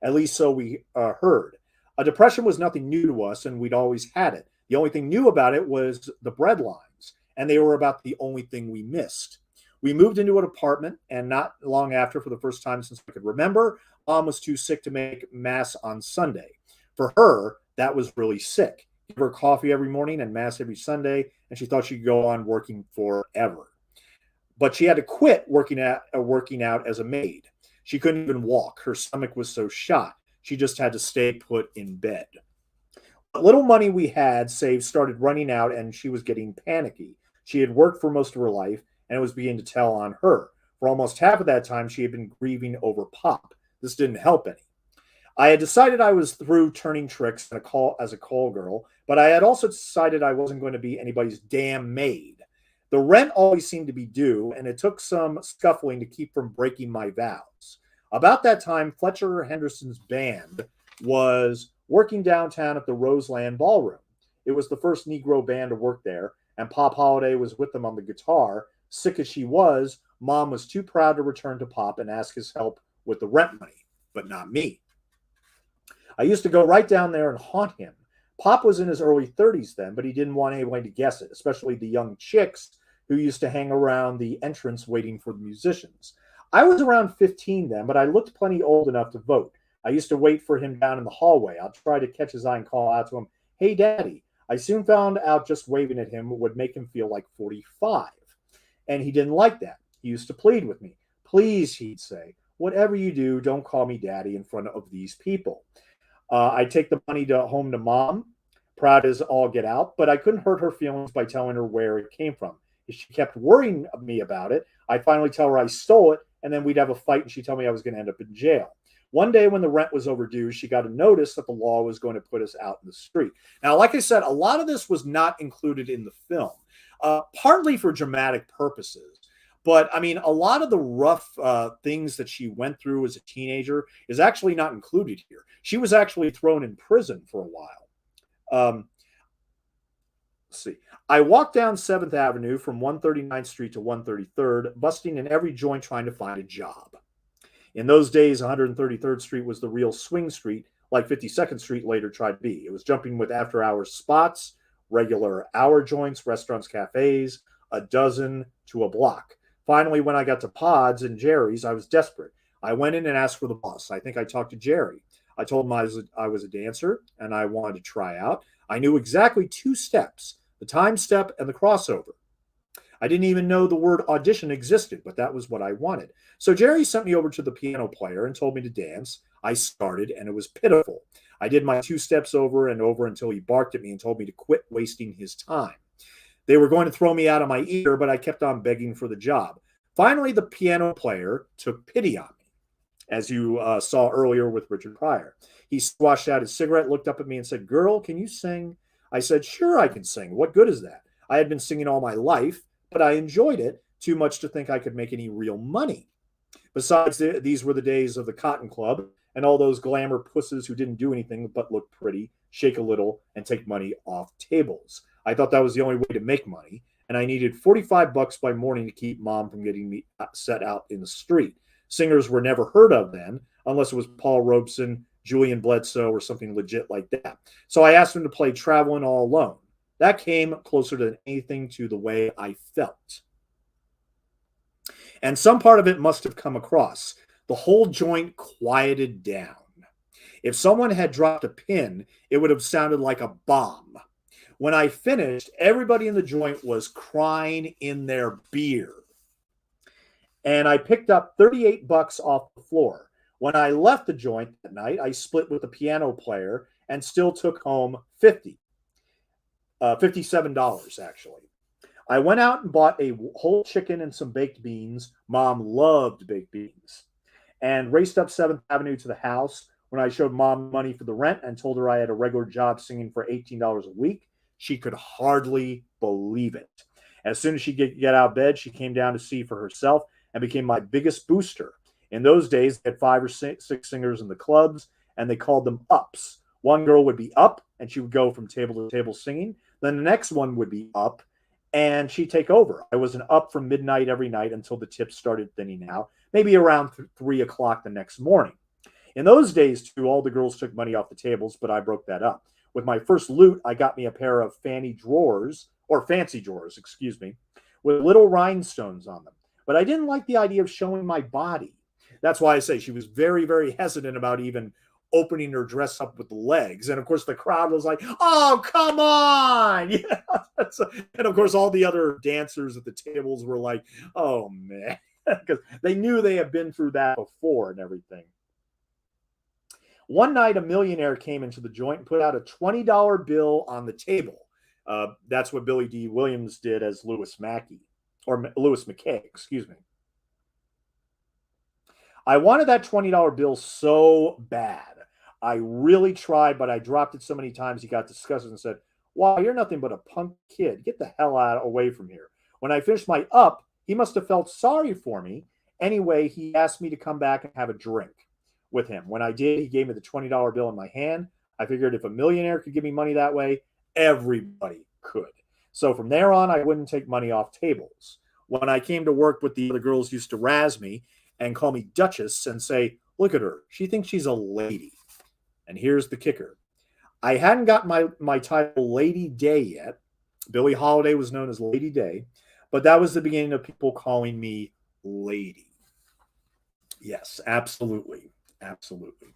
Speaker 1: At least so we heard. A depression was nothing new to us, and we'd always had it. The only thing new about it was the bread lines, and they were about the only thing we missed. We moved into an apartment, and not long after, for the first time since I could remember, Mom was too sick to make Mass on Sunday. For her, that was really sick. Give her coffee every morning and Mass every Sunday, and she thought she could go on working forever. But she had to quit working out as a maid. She couldn't even walk. Her stomach was so shot. She just had to stay put in bed. What little money we had saved started running out, and she was getting panicky. She had worked for most of her life, and it was beginning to tell on her. For almost half of that time, she had been grieving over Pop. This didn't help any. I had decided I was through turning tricks as a call girl, but I had also decided I wasn't going to be anybody's damn maid. The rent always seemed to be due, and it took some scuffling to keep from breaking my vows. About that time, Fletcher Henderson's band was working downtown at the Roseland Ballroom. It was the first Negro band to work there, and Pop Holiday was with them on the guitar. Sick as she was, Mom was too proud to return to Pop and ask his help with the rent money, but not me. I used to go right down there and haunt him. Pop was in his early 30s then, but he didn't want anybody to guess it, especially the young chicks who used to hang around the entrance waiting for the musicians. I was around 15 then, but I looked plenty old enough to vote. I used to wait for him down in the hallway. I'd try to catch his eye and call out to him, "Hey, Daddy." I soon found out just waving at him would make him feel like 45. And he didn't like that. He used to plead with me. "Please," he'd say, "whatever you do, don't call me Daddy in front of these people." I'd take the money home to Mom, proud as all get out, but I couldn't hurt her feelings by telling her where it came from. If she kept worrying me about it, I'd finally tell her I stole it, and then we'd have a fight, and she'd tell me I was going to end up in jail. One day when the rent was overdue, she got a notice that the law was going to put us out in the street. Now, like I said, a lot of this was not included in the film, partly for dramatic purposes, But I mean, a lot of the rough things that she went through as a teenager is actually not included here. She was actually thrown in prison for a while. Um, let's see. I walked down 7th Avenue from 139th Street to 133rd, busting in every joint trying to find a job. In those days, 133rd Street was the real swing street, like 52nd Street later tried to be. It was jumping with after hours spots, regular hour joints, restaurants, cafes, a dozen to a block. Finally, when I got to Pod's and Jerry's, I was desperate. I went in and asked for the boss. I think I talked to Jerry. I told him I was a dancer and I wanted to try out. I knew exactly 2 steps, the time step and the crossover. I didn't even know the word audition existed, but that was what I wanted. So Jerry sent me over to the piano player and told me to dance. I started, and it was pitiful. I did my 2 steps over and over until he barked at me and told me to quit wasting his time. They were going to throw me out of my ear, but I kept on begging for the job. Finally, the piano player took pity on me, as you saw earlier with Richard Pryor. He squashed out his cigarette, looked up at me, and said, "Girl, can you sing?" I said, "Sure, I can sing. What good is that?" I had been singing all my life, but I enjoyed it too much to think I could make any real money. Besides, these were the days of the Cotton Club and all those glamour pusses who didn't do anything but look pretty, shake a little, and take money off tables. I thought that was the only way to make money, and I needed 45 bucks by morning to keep mom from getting me set out in the street. Singers were never heard of then, unless it was Paul Robeson, Julian Bledsoe, or something legit like that. So I asked him to play Traveling All Alone. That came closer than anything to the way I felt. And some part of it must have come across. The whole joint quieted down. If someone had dropped a pin, it would have sounded like a bomb. When I finished, everybody in the joint was crying in their beer. And I picked up 38 bucks off the floor. When I left the joint that night, I split with the piano player and still took home $57 actually. I went out and bought a whole chicken and some baked beans. Mom loved baked beans. And raced up 7th Avenue to the house. When I showed mom money for the rent and told her I had a regular job singing for $18 a week, she could hardly believe it. As soon as she could get out of bed, she came down to see for herself and became my biggest booster. In those days, they had 5 or 6 singers in the clubs, and they called them ups. One girl would be up, and she would go from table to table singing. Then the next one would be up, and she'd take over. I was an up from midnight every night until the tips started thinning out, maybe around 3 o'clock the next morning. In those days, too, all the girls took money off the tables, but I broke that up. With my first loot, I got me a pair of fancy drawers, excuse me, with little rhinestones on them. But I didn't like the idea of showing my body. That's why I say she was very, very hesitant about even opening her dress up with the legs. And of course, the crowd was like, "Oh, come on." Yeah. And of course, all the other dancers at the tables were like, "Oh, man," because they knew they had been through that before and everything. One night, a millionaire came into the joint and put out a $20 bill on the table. That's what Billy D. Williams did as Louis Mackey, or Louis McKay, excuse me. I wanted that $20 bill so bad. I really tried, but I dropped it so many times he got disgusted and said, "Wow, you're nothing but a punk kid. Get the hell out away from here." When I finished my up, he must have felt sorry for me. Anyway, he asked me to come back and have a drink with him. When I did, he gave me the $20 bill in my hand. I figured if a millionaire could give me money that way, everybody could. So from there on, I wouldn't take money off tables. When I came to work with the other girls used to razz me and call me Duchess and say, "Look at her. She thinks she's a lady." And here's the kicker. I hadn't got my title Lady Day yet. Billie Holiday was known as Lady Day, but that was the beginning of people calling me Lady. Yes, absolutely. Absolutely.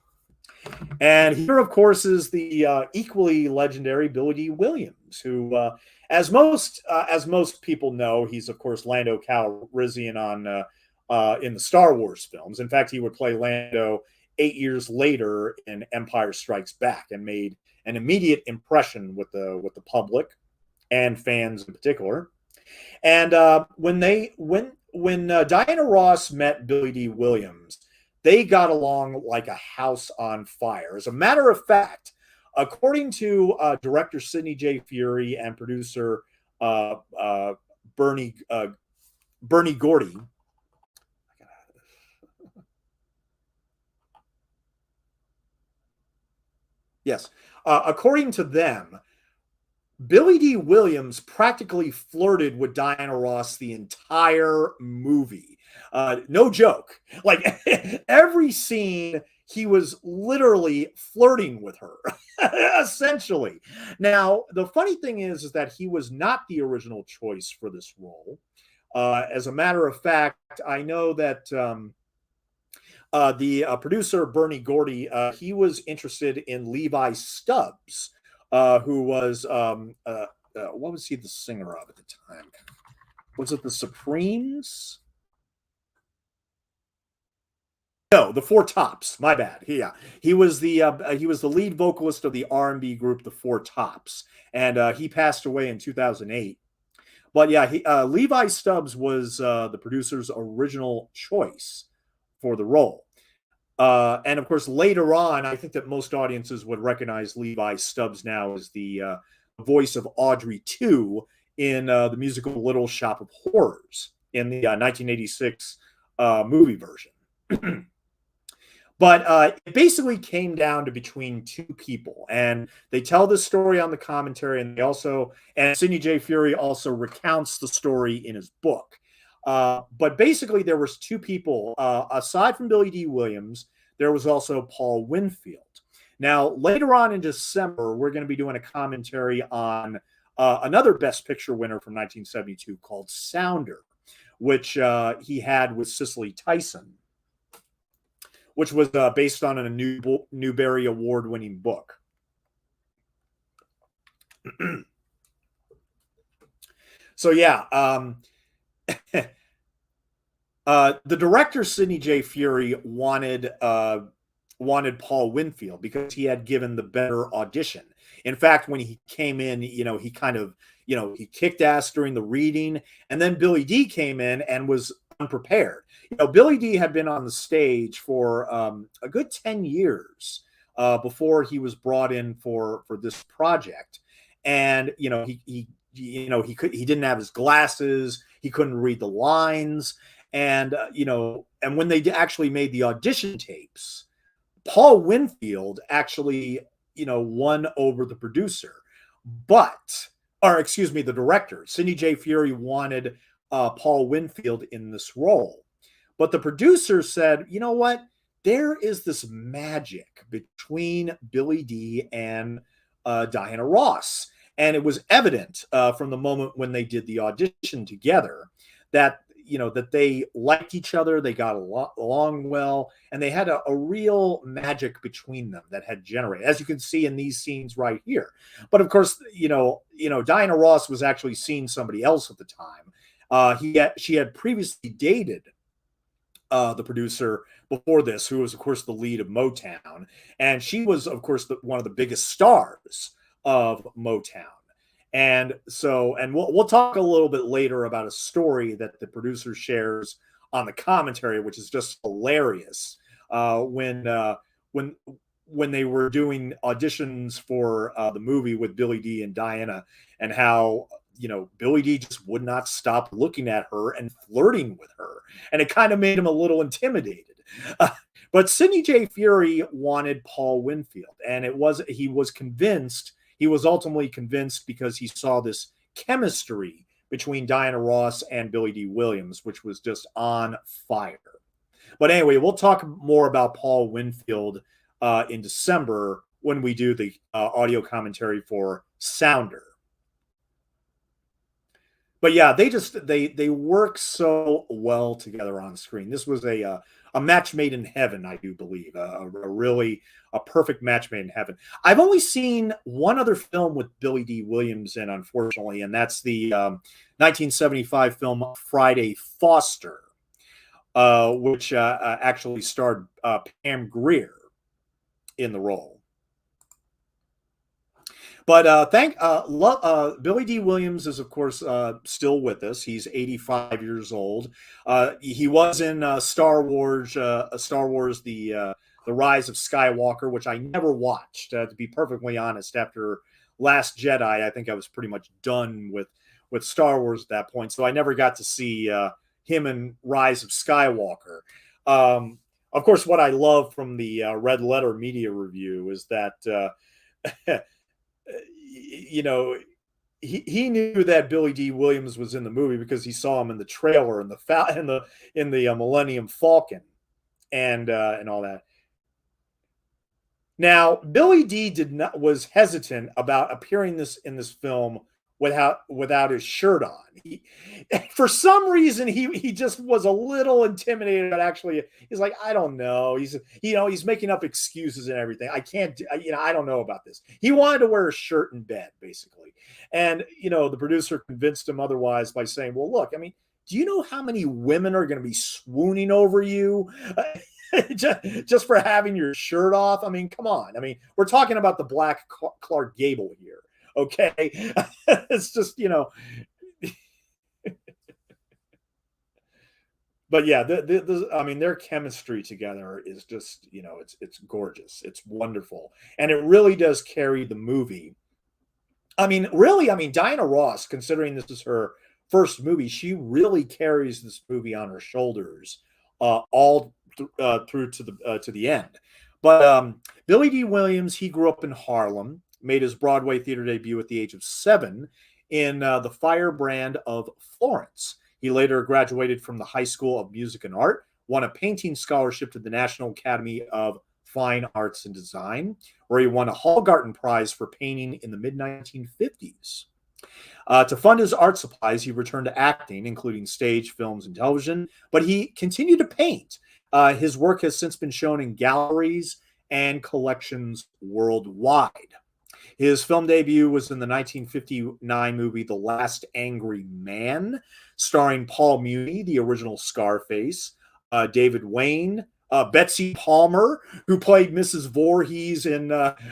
Speaker 1: And here, of course, is the equally legendary Billy D. Williams, who, as most people know, he's of course Lando Calrissian in the Star Wars films. In fact, he would play Lando 8 years later in Empire Strikes Back, and made an immediate impression with the public and fans in particular. And when Diana Ross met Billy D. Williams, they got along like a house on fire. As a matter of fact, according to director Sidney J. Furie and producer Bernie Bernie Gordy. Yes. According to them, Billy D. Williams practically flirted with Diana Ross the entire movie. No joke. Like every scene, he was literally flirting with her, essentially. Now, the funny thing is that he was not the original choice for this role. As a matter of fact, I know that the producer Bernie Gordy, he was interested in Levi Stubbs, who was what was he the singer of at the time? Was it the Supremes? No, the Four Tops. My bad. He was the lead vocalist of the R&B group the Four Tops, and he passed away in 2008. But yeah, Levi Stubbs was the producer's original choice for the role. And of course, later on, I think that most audiences would recognize Levi Stubbs now as the voice of Audrey 2 in the musical Little Shop of Horrors in the 1986 movie version. But it basically came down to between two people, and they tell this story on the commentary, and Sidney J. Furie also recounts the story in his book. But basically, there was two people aside from Billy D. Williams. There was also Paul Winfield. Now, later on in December, we're going to be doing a commentary on another Best Picture winner from 1972 called Sounder, which he had with Cicely Tyson, which was based on a Newbery Award-winning book. So yeah, the director Sidney J. Furie wanted Paul Winfield because he had given the better audition. In fact, when he came in, he kind of, he kicked ass during the reading, and then Billy D came in and was unprepared. Billy D had been on the stage for a good 10 years before he was brought in for this project, and he didn't have his glasses, he couldn't read the lines, and and when they actually made the audition tapes, Paul Winfield actually won over the producer, the director. Sidney J. Furie wanted Paul Winfield in this role, but the producer said, you know what? There is this magic between Billy D and Diana Ross. And it was evident from the moment when they did the audition together that, that they liked each other, they got along well, and they had a real magic between them that had generated, as you can see in these scenes right here. But of course, Diana Ross was actually seeing somebody else at the time. She had previously dated the producer before this, who was, of course, the lead of Motown. And she was, of course, one of the biggest stars of Motown. And we'll talk a little bit later about a story that the producer shares on the commentary, which is just hilarious. When they were doing auditions for the movie with Billy D and Diana, and how Billy D just would not stop looking at her and flirting with her, and it kind of made him a little intimidated. But Sidney J. Furie wanted Paul Winfield, and he was ultimately convinced because he saw this chemistry between Diana Ross and Billy D. Williams, which was just on fire. But anyway, we'll talk more about Paul Winfield in December when we do the audio commentary for Sounder. But yeah, they work so well together on screen. This was a match made in heaven, I do believe, a perfect match made in heaven. I've only seen one other film with Billy D. Williams in, unfortunately, and that's the 1975 film Friday Foster, which actually starred Pam Grier in the role. But Billy D. Williams is, of course, still with us. He's 85 years old. He was in Star Wars, the Rise of Skywalker, which I never watched. To be perfectly honest, after Last Jedi, I think I was pretty much done with Star Wars at that point. So I never got to see him in Rise of Skywalker. Of course, what I love from the Red Letter Media review is that you know, he knew that Billy D. Williams was in the movie because he saw him in the trailer in the Millennium Falcon and all that. Now, Billy D. was hesitant about appearing in this film without his shirt on. For some reason, he just was a little intimidated. But actually, he's like, I don't know. He's making up excuses and everything. I can't. I don't know about this. He wanted to wear a shirt in bed, basically, and the producer convinced him otherwise by saying, "Well, look, I mean, do you know how many women are going to be swooning over you?" just for having your shirt off. I mean, come on. I mean, we're talking about the Black Clark Gable here. Okay. It's just, but yeah, I mean, their chemistry together is just, it's gorgeous. It's wonderful. And it really does carry the movie. I mean, really, Diana Ross, considering this is her first movie, she really carries this movie on her shoulders all through to the end. But Billy D. Williams, he grew up in Harlem, made his Broadway theater debut at the age of 7 in the Firebrand of Florence. He later graduated from the High School of Music and Art, won a painting scholarship to the National Academy of Fine Arts and Design, where he won a Hallgarten Prize for painting in the mid-1950s. To fund his art supplies, he returned to acting, including stage, films, and television, but he continued to paint. His work has since been shown in galleries and collections worldwide. His film debut was in the 1959 movie The Last Angry Man, starring Paul Muni, the original Scarface, David Wayne, Betsy Palmer, who played Mrs. Voorhees in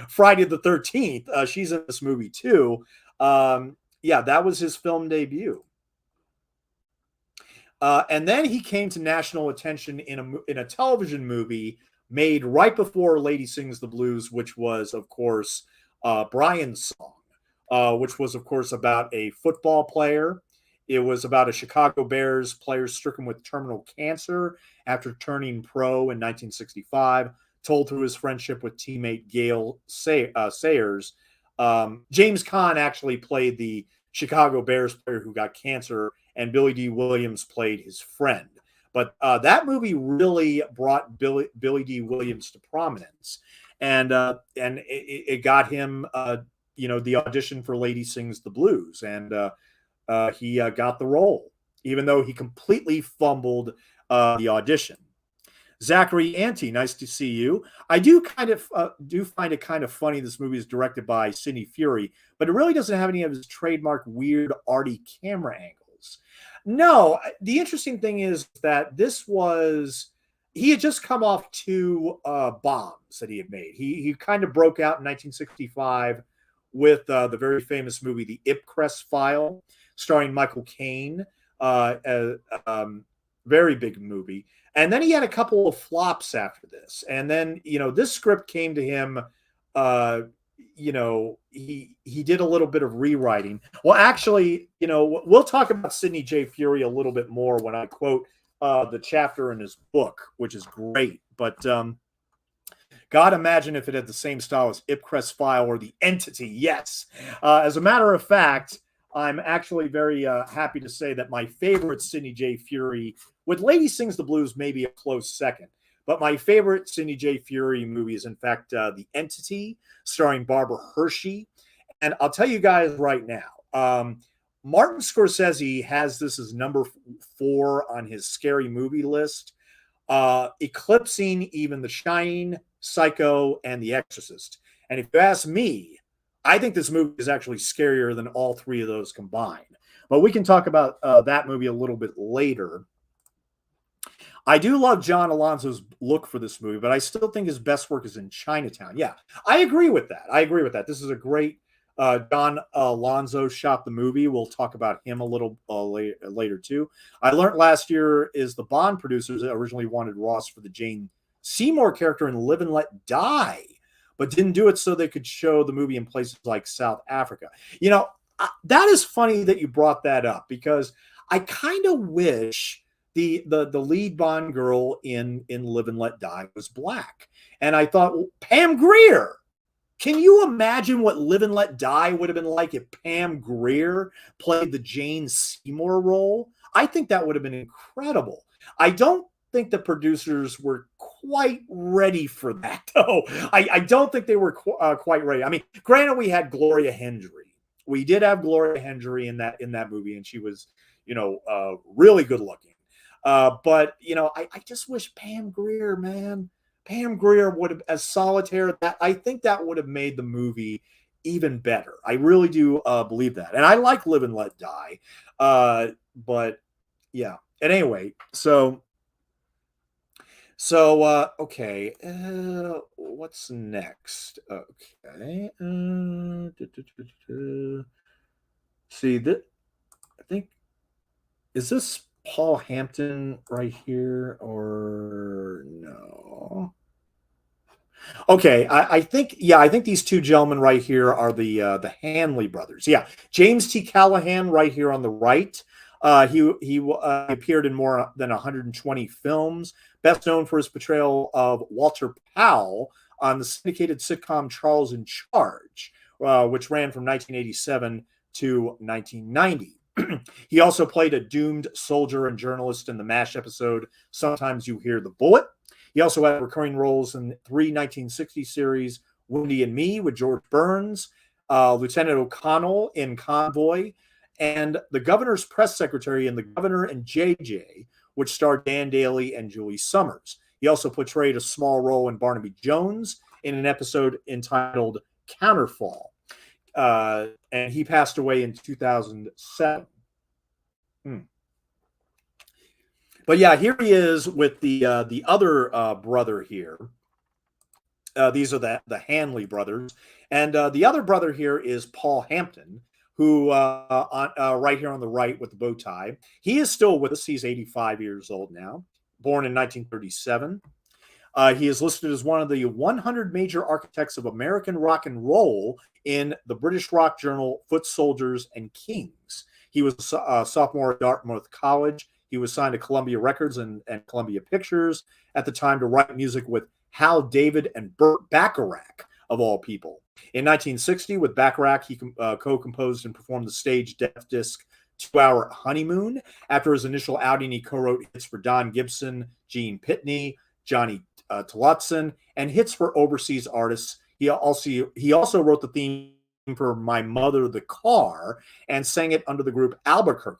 Speaker 1: Friday the 13th. She's in this movie too. Yeah, that was his film debut. And then he came to national attention in a television movie made right before Lady Sings the Blues, which was, of course, Brian's Song, which was, of course, about a football player. It was about a Chicago Bears player stricken with terminal cancer after turning pro in 1965, told through his friendship with teammate Gail Sayers. James Caan actually played the Chicago Bears player who got cancer, and Billy D. Williams played his friend. But that movie really brought Billy D. Williams to prominence, and it got him, the audition for Lady Sings the Blues, and he got the role, even though he completely fumbled the audition. Zachary Ante, nice to see you. I do find it kind of funny this movie is directed by Sidney Furie, but it really doesn't have any of his trademark weird arty camera angles. No, the interesting thing is that he had just come off 2 bombs that he had made. He kind of broke out in 1965 with the very famous movie The Ipcress File, starring Michael Caine, very big movie. And then he had a couple of flops after this. And then, this script came to him, he did a little bit of rewriting. Well, actually, we'll talk about Sidney J. Furie a little bit more when I quote the chapter in his book, which is great. But God, imagine if it had the same style as Ipcress File or The Entity. Yes. As a matter of fact, I'm actually very happy to say that my favorite Sidney J. Furie, with Lady Sings the Blues, maybe a close second, but my favorite Sidney J. Furie movie is, in fact, The Entity, starring Barbara Hershey. And I'll tell you guys right now, Martin Scorsese has this as number 4 on his scary movie list, eclipsing even The Shining, Psycho, and The Exorcist. And if you ask me, I think this movie is actually scarier than all 3 of those combined. But we can talk about that movie a little bit later. I do love John Alonzo's look for this movie, but I still think his best work is in Chinatown. Yeah, I agree with that. This is a great John Alonzo shot the movie. We'll talk about him a little later too. I learned last year is the Bond producers originally wanted Ross for the Jane Seymour character in Live and Let Die, but didn't do it so they could show the movie in places like South Africa. That is funny that you brought that up, because I kind of wish the lead Bond girl in Live and Let Die was black, and I thought, well, Pam Grier. Can you imagine what Live and Let Die would have been like if Pam Grier played the Jane Seymour role? I think that would have been incredible. I don't think the producers were quite ready for that, though. I don't think they were quite ready. I mean, granted, we had Gloria Hendry. We did have Gloria Hendry in that movie, and she was, really good looking. But I just wish Pam Grier, man. Pam Grier would have, as Solitaire, that I think that would have made the movie even better. I really do believe that, and I like Live and Let Die, but yeah. And anyway, okay, what's next? Okay, see that I think is this Paul Hampton right here or no? Okay, I think these two gentlemen right here are the Hanley brothers. Yeah, James T. Callahan right here on the right. He appeared in more than 120 films. Best known for his portrayal of Walter Powell on the syndicated sitcom Charles in Charge, which ran from 1987 to 1990. He also played a doomed soldier and journalist in the MASH episode Sometimes You Hear the Bullet. He also had recurring roles in three 1960 series, Wendy and Me with George Burns, Lieutenant O'Connell in Convoy, and the governor's press secretary in The Governor and JJ, which starred Dan Daly and Julie Summers. He also portrayed a small role in Barnaby Jones in an episode entitled Counterfall. And he passed away in 2007. But yeah, here he is with the other brother here. These are the Hanley brothers, and the other brother here is Paul Hampton, who right here on the right with the bow tie. He is still with us. He's 85 years old now, born in 1937. He is listed as one of the 100 major architects of American rock and roll in the British rock journal Foot Soldiers and Kings. He was a sophomore at Dartmouth College. He was signed to Columbia Records and Columbia Pictures at the time to write music with Hal David and Burt Bacharach, of all people. In 1960, with Bacharach, he co-composed and performed the stage death disc 2 Hour Honeymoon. After his initial outing, he co-wrote hits for Don Gibson, Gene Pitney, Johnny Tillotson, and hits for overseas artists. He also wrote the theme for My Mother the Car and sang it under the group Albuquerque.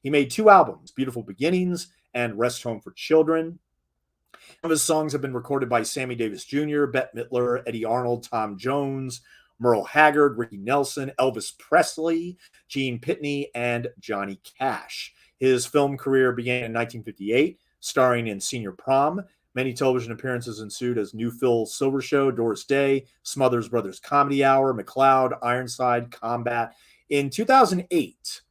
Speaker 1: He made 2 albums, Beautiful Beginnings and Rest Home for Children. Some of his songs have been recorded by Sammy Davis Jr., Bette Midler, Eddie Arnold, Tom Jones, Merle Haggard, Ricky Nelson, Elvis Presley, Gene Pitney, and Johnny Cash. His film career began in 1958, starring in Senior Prom. Many television appearances ensued as New Phil Silver Show, Doris Day, Smothers Brothers Comedy Hour, McCloud, Ironside, Combat. In 2008,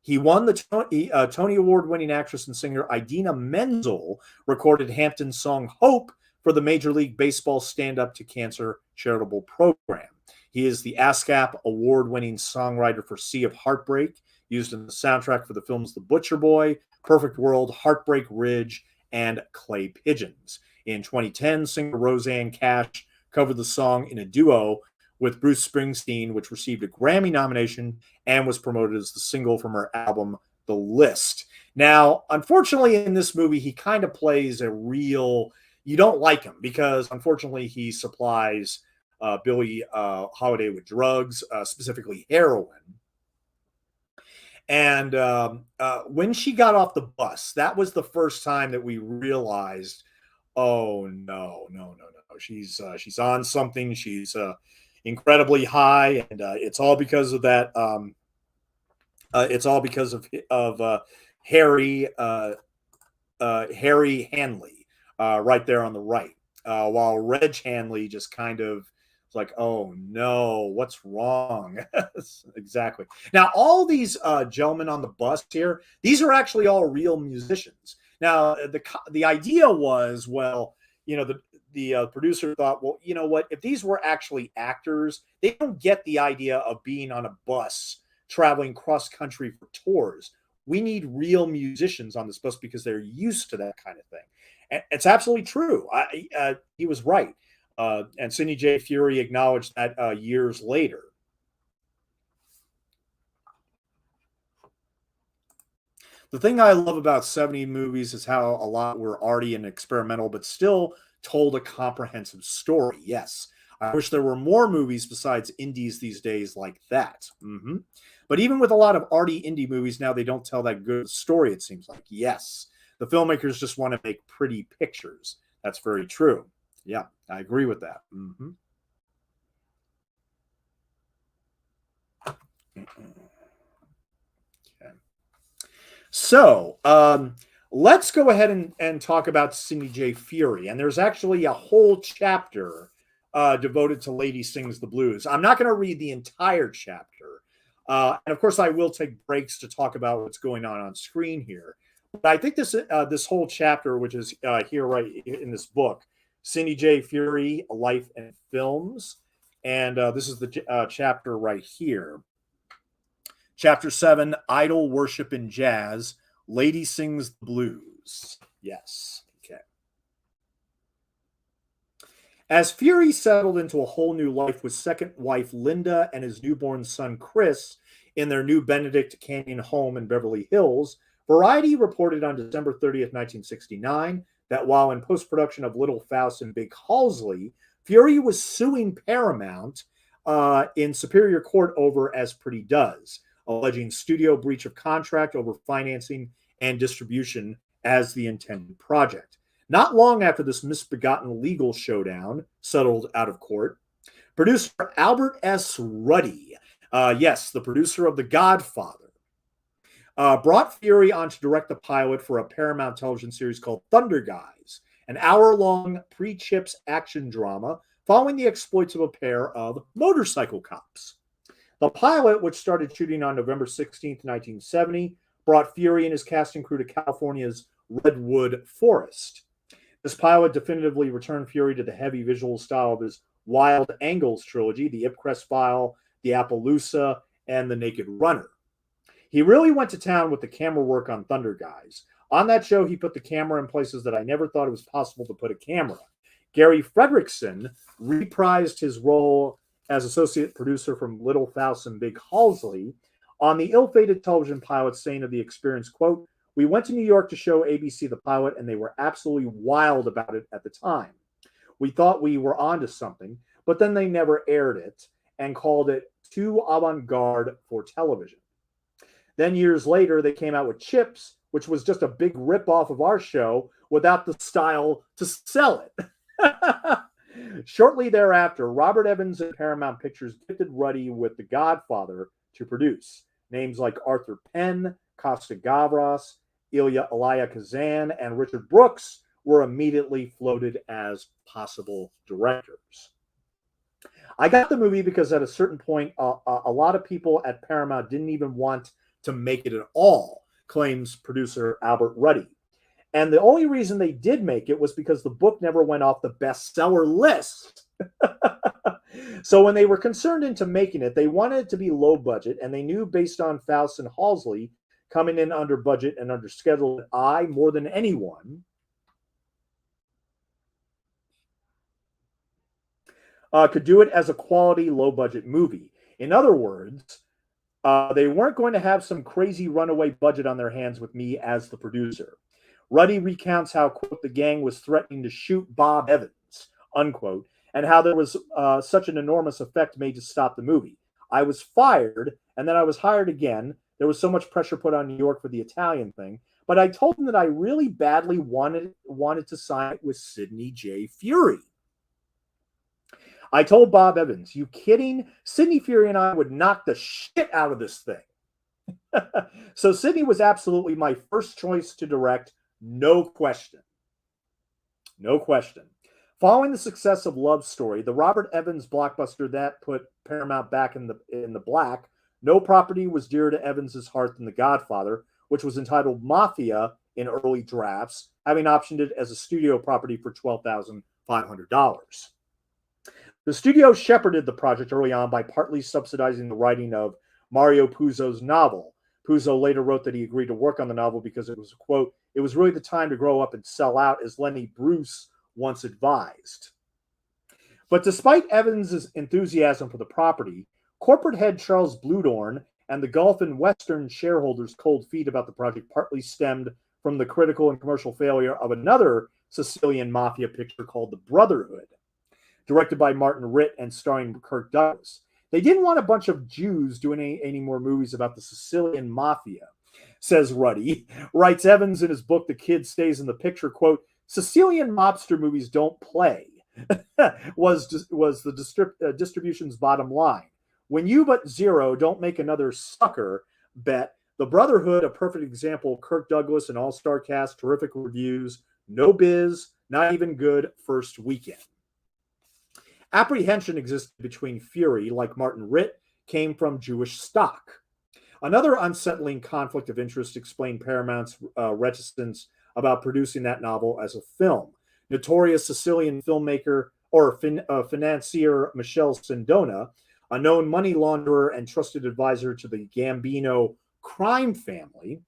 Speaker 1: he won the Tony Award-winning actress and singer Idina Menzel recorded Hampton's song Hope for the Major League Baseball Stand Up to Cancer charitable program. He is the ASCAP Award-winning songwriter for Sea of Heartbreak, used in the soundtrack for the films The Butcher Boy, Perfect World, Heartbreak Ridge, and Clay Pigeons. In 2010, singer Roseanne Cash covered the song in a duo with Bruce Springsteen, which received a Grammy nomination and was promoted as the single from her album, The List. Now, unfortunately, in this movie, he kind of plays a real, you don't like him because, unfortunately, he supplies Billie Holiday with drugs, specifically heroin. And when she got off the bus, that was the first time that we realized, oh, no. She's on something. She's incredibly high, and it's all because of that. It's all because of Harry Hanley right there on the right, while Reg Hanley just kind of like, oh no, what's wrong? Exactly. Now, all these gentlemen on the bus here, these are actually all real musicians. Now, the idea was, well, the producer thought, well, you know what? If these were actually actors, they don't get the idea of being on a bus traveling cross country for tours. We need real musicians on this bus because they're used to that kind of thing. And it's absolutely true. He was right. And Sidney J. Furie acknowledged that years later. The thing I love about 70 movies is how a lot were arty and experimental, but still told a comprehensive story. Yes. I wish there were more movies besides indies these days like that. But even with a lot of arty indie movies now, they don't tell that good story, it seems like. Yes. The filmmakers just want to make pretty pictures. That's very true. Yeah, I agree with that. Okay. So let's go ahead and talk about Sidney J. Furie. And there's actually a whole chapter devoted to Lady Sings the Blues. I'm not going to read the entire chapter. And of course, I will take breaks to talk about what's going on screen here. But I think this whole chapter, which is here right in this book, Sidney J. Furie, Life and Films. And this is the chapter right here. Chapter 7, Idol Worship in Jazz, Lady Sings the Blues. Yes. Okay. As Furie settled into a whole new life with second wife Linda and his newborn son Chris in their new Benedict Canyon home in Beverly Hills, Variety reported on December 30th, 1969, that while in post-production of Little Faust and Big Halsey, Furie was suing Paramount in Superior Court over As Pretty Does, alleging studio breach of contract over financing and distribution as the intended project. Not long after this misbegotten legal showdown settled out of court, producer Albert S. Ruddy, yes, the producer of The Godfather, brought Furie on to direct the pilot for a Paramount television series called Thunder Guys, an hour-long pre-chips action drama following the exploits of a pair of motorcycle cops. The pilot, which started shooting on November 16th, 1970, brought Furie and his casting crew to California's Redwood Forest. This pilot definitively returned Furie to the heavy visual style of his Wild Angles trilogy, The Ipcress File, The Appaloosa, and The Naked Runner. He really went to town with the camera work on Thunder Guys. On that show, he put the camera in places that I never thought it was possible to put a camera. Gary Fredrickson reprised his role as associate producer from Little Faust and Big Halsey on the ill-fated television pilot, saying of the experience, quote, "We went to New York to show ABC the pilot, and they were absolutely wild about it at the time. We thought we were onto something, but then they never aired it and called it too avant-garde for television. Then years later, they came out with Chips, which was just a big rip-off of our show without the style to sell it." Shortly thereafter, Robert Evans and Paramount Pictures gifted Ruddy with The Godfather to produce. Names like Arthur Penn, Costa Gavras, Elia Kazan, and Richard Brooks were immediately floated as possible directors. I got the movie because at a certain point, a lot of people at Paramount didn't even want to make it at all, claims producer Albert Ruddy. And the only reason they did make it was because the book never went off the bestseller list. So when they were concerned into making it, they wanted it to be low budget, and they knew based on Faust and Halsey coming in under budget and under schedule that I, more than anyone, could do it as a quality low-budget movie. In other words, they weren't going to have some crazy runaway budget on their hands with me as the producer. Ruddy recounts how, quote, "the gang was threatening to shoot Bob Evans," unquote, and how there was such an enormous effect made to stop the movie. I was fired, and then I was hired again. There was so much pressure put on New York for the Italian thing, but I told them that I really badly wanted to sign it with Sidney J. Furie. I told Bob Evans, "You kidding? Sidney Furie and I would knock the shit out of this thing." So Sidney was absolutely my first choice to direct. No question. No question. Following the success of Love Story, the Robert Evans blockbuster that put Paramount back in the black, no property was dearer to Evans's heart than The Godfather, which was entitled Mafia in early drafts, having optioned it as a studio property for $12,500. The studio shepherded the project early on by partly subsidizing the writing of Mario Puzo's novel, Puzo later wrote that he agreed to work on the novel because it was, quote, it was really the time to grow up and sell out, as Lenny Bruce once advised. But despite Evans' enthusiasm for the property, corporate head Charles Bluedorn and the Gulf and Western shareholders' cold feet about the project partly stemmed from the critical and commercial failure of another Sicilian mafia picture called The Brotherhood, directed by Martin Ritt and starring Kirk Douglas. They didn't want a bunch of Jews doing any more movies about the Sicilian mafia, says Ruddy. Writes Evans in his book, The Kid Stays in the Picture, quote, Sicilian mobster movies don't play, was the distribution's bottom line. When you but zero don't make another sucker bet, The Brotherhood, a perfect example, Kirk Douglas, an all-star cast, terrific reviews, no biz, not even good first weekend. Apprehension existed between Furie, like Martin Ritt, came from Jewish stock. Another unsettling conflict of interest explained Paramount's reticence about producing that novel as a film. Notorious Sicilian filmmaker or financier Michelle Sindona, a known money launderer and trusted advisor to the Gambino crime family,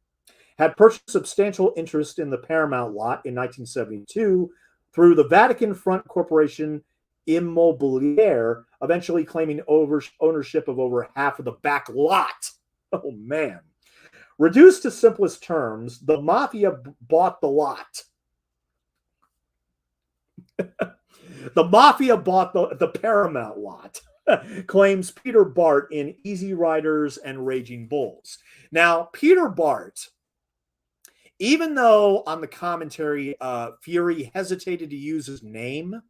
Speaker 1: had purchased substantial interest in the Paramount lot in 1972 through the Vatican Front Corporation Immobilier, eventually claiming ownership of over half of the back lot. Oh, man. Reduced to simplest terms, the mafia bought the lot. The mafia bought the Paramount lot, claims Peter Bart in Easy Riders and Raging Bulls. Now, Peter Bart, even though on the commentary, Furie hesitated to use his name,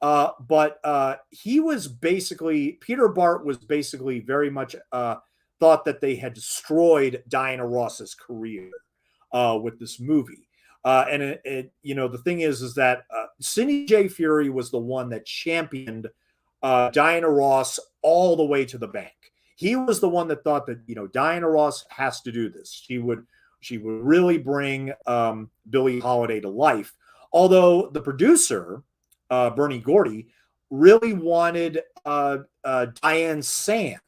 Speaker 1: but he was basically, Peter Bart was basically very much thought that they had destroyed Diana Ross's career with this movie. And the thing is that Sidney J. Furie was the one that championed Diana Ross all the way to the bank. He was the one that thought that, Diana Ross has to do this. She would really bring Billie Holiday to life. Although the producer, Bernie Gordy, really wanted Diane Sands.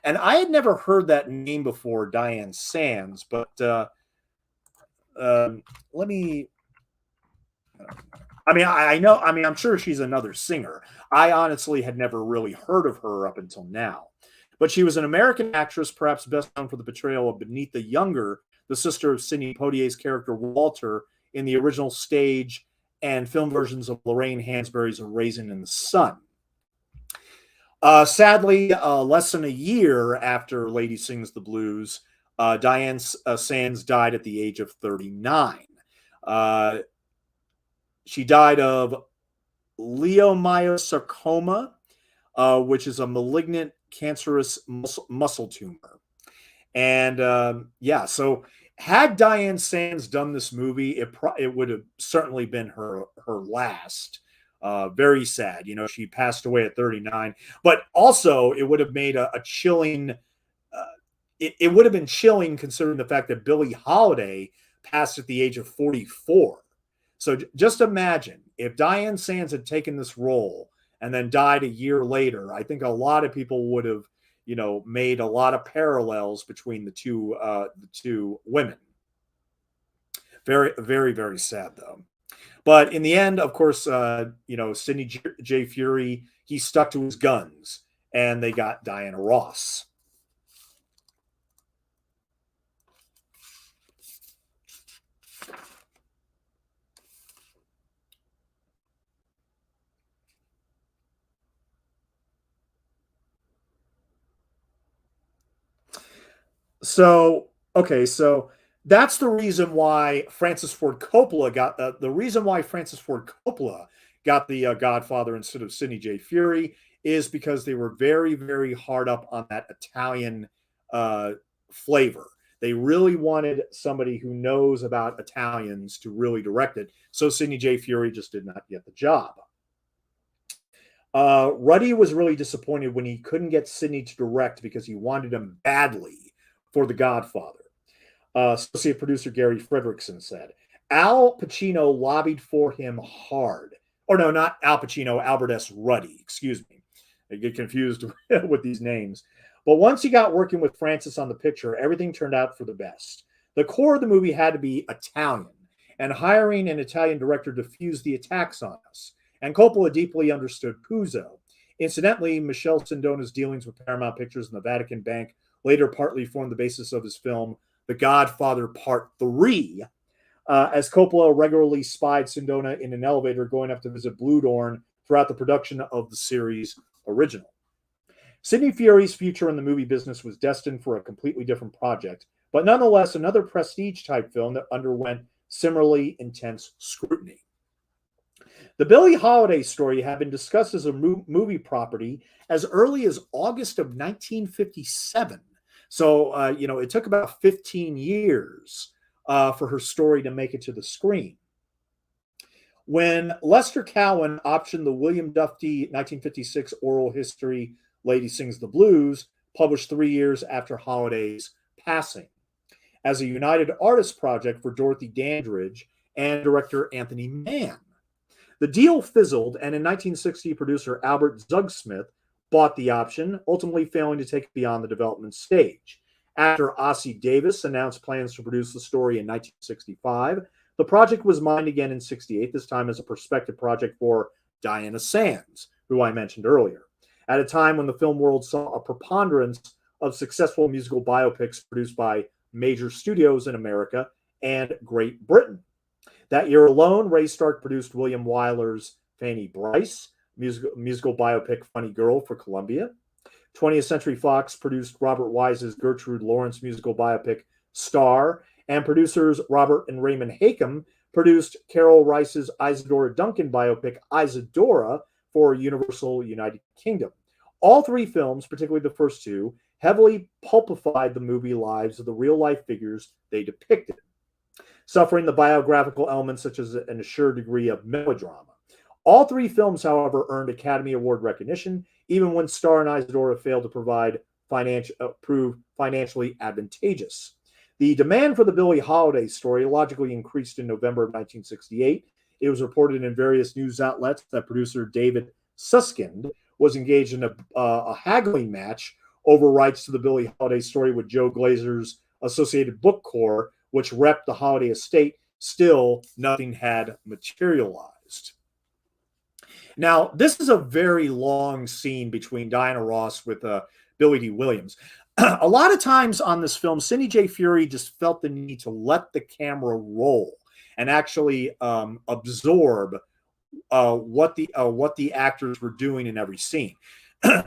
Speaker 1: And I had never heard that name before, Diane Sands, but let me, I'm sure she's another singer. I honestly had never really heard of her up until now. But she was an American actress, perhaps best known for the portrayal of Benita Younger, the sister of Sidney Poitier's character Walter in the original stage and film versions of Lorraine Hansberry's A Raisin in the Sun. Sadly, less than a year after Lady Sings the Blues, Diane Sands died at the age of 39. She died of leiomyosarcoma, which is a malignant cancerous muscle tumor. And so had Diane Sands done this movie, it would have certainly been her last. Very sad. She passed away at 39, but also it would have made a chilling, it would have been chilling considering the fact that Billie Holiday passed at the age of 44. So just imagine if Diane Sands had taken this role and then died a year later. I think a lot of people would have, made a lot of parallels between the two women. Very, very, very sad though. But in the end, of course, Sidney J. Furie, he stuck to his guns, and they got Diana Ross. So that's the reason why Francis Ford Coppola got the Godfather instead of Sidney J. Furie is because they were very, very hard up on that Italian flavor. They really wanted somebody who knows about Italians to really direct it. So Sidney J. Furie just did not get the job. Ruddy was really disappointed when he couldn't get Sidney to direct because he wanted him badly for The Godfather. Associate producer Gary Fredrickson said. Al Pacino lobbied for him hard. Or no, not Al Pacino, Albert S. Ruddy. Excuse me. I get confused with these names. But once he got working with Francis on the picture, everything turned out for the best. The core of the movie had to be Italian, and hiring an Italian director diffused the attacks on us. And Coppola deeply understood Puzo. Incidentally, Michel Sindona's dealings with Paramount Pictures and the Vatican Bank later partly formed the basis of his film The Godfather Part 3, as Coppola regularly spied Sindona in an elevator going up to visit Blue Dorn throughout the production of the series original. Sidney Furie's future in the movie business was destined for a completely different project, but nonetheless another prestige-type film that underwent similarly intense scrutiny. The Billie Holiday story had been discussed as a movie property as early as August of 1957. So, it took about 15 years for her story to make it to the screen. When Lester Cowan optioned the William Duffy 1956 oral history Lady Sings the Blues, published 3 years after Holiday's passing, as a United Artists project for Dorothy Dandridge and director Anthony Mann. The deal fizzled, and in 1960, producer Albert Zugsmith bought the option, ultimately failing to take it beyond the development stage. After Ossie Davis announced plans to produce the story in 1965, the project was mined again in 68, this time as a prospective project for Diana Sands, who I mentioned earlier, at a time when the film world saw a preponderance of successful musical biopics produced by major studios in America and Great Britain. That year alone, Ray Stark produced William Wyler's Fanny Bryce, musical biopic Funny Girl for Columbia. 20th Century Fox produced Robert Wise's Gertrude Lawrence musical biopic Star, and producers Robert and Raymond Hakem produced Carol Rice's Isadora Duncan biopic Isadora for Universal United Kingdom. All three films, particularly the first two, heavily pulpified the movie lives of the real-life figures they depicted, suffering the biographical elements such as an assured degree of melodrama. All three films, however, earned Academy Award recognition, even when Star and Isadora failed to prove financially advantageous. The demand for the Billie Holiday story logically increased in November of 1968. It was reported in various news outlets that producer David Suskind was engaged in a haggling match over rights to the Billie Holiday story with Joe Glazer's Associated Book Corps, which repped the Holiday estate. Still, nothing had materialized. Now, this is a very long scene between Diana Ross with Billy D. Williams. A lot of times on this film, Sidney J. Furie just felt the need to let the camera roll and actually absorb what the actors were doing in every scene.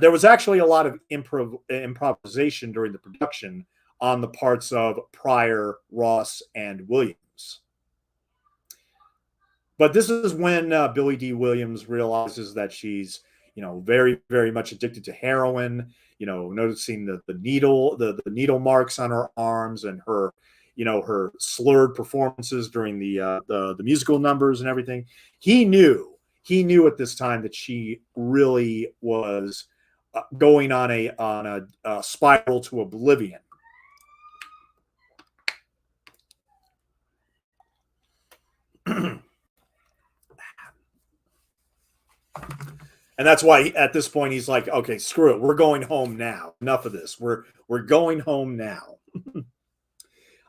Speaker 1: There was actually a lot of improvisation during the production on the parts of Pryor, Ross, and Williams. But this is when Billy D. Williams realizes that she's, very, very much addicted to heroin. Noticing the needle marks on her arms and her, her slurred performances during the musical numbers and everything. He knew at this time that she really was going on a spiral to oblivion. And that's why at this point he's like, okay, screw it. We're going home now. Enough of this. We're going home now.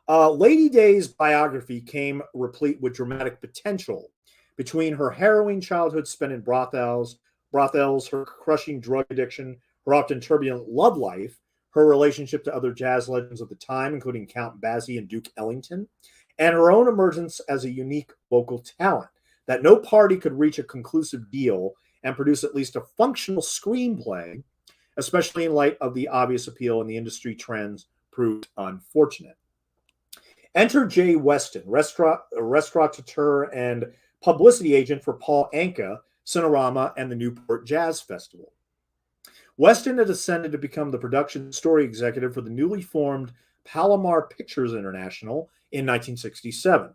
Speaker 1: Lady Day's biography came replete with dramatic potential. Between her harrowing childhood spent in brothels, her crushing drug addiction, her often turbulent love life, her relationship to other jazz legends of the time, including Count Basie and Duke Ellington, and her own emergence as a unique local talent, that no party could reach a conclusive deal and produce at least a functional screenplay, especially in light of the obvious appeal and the industry trends, proved unfortunate. Enter Jay Weston, restaurateur and publicity agent for Paul Anka, Cinerama, and the Newport Jazz Festival. Weston had ascended to become the production story executive for the newly formed Palomar Pictures International in 1967.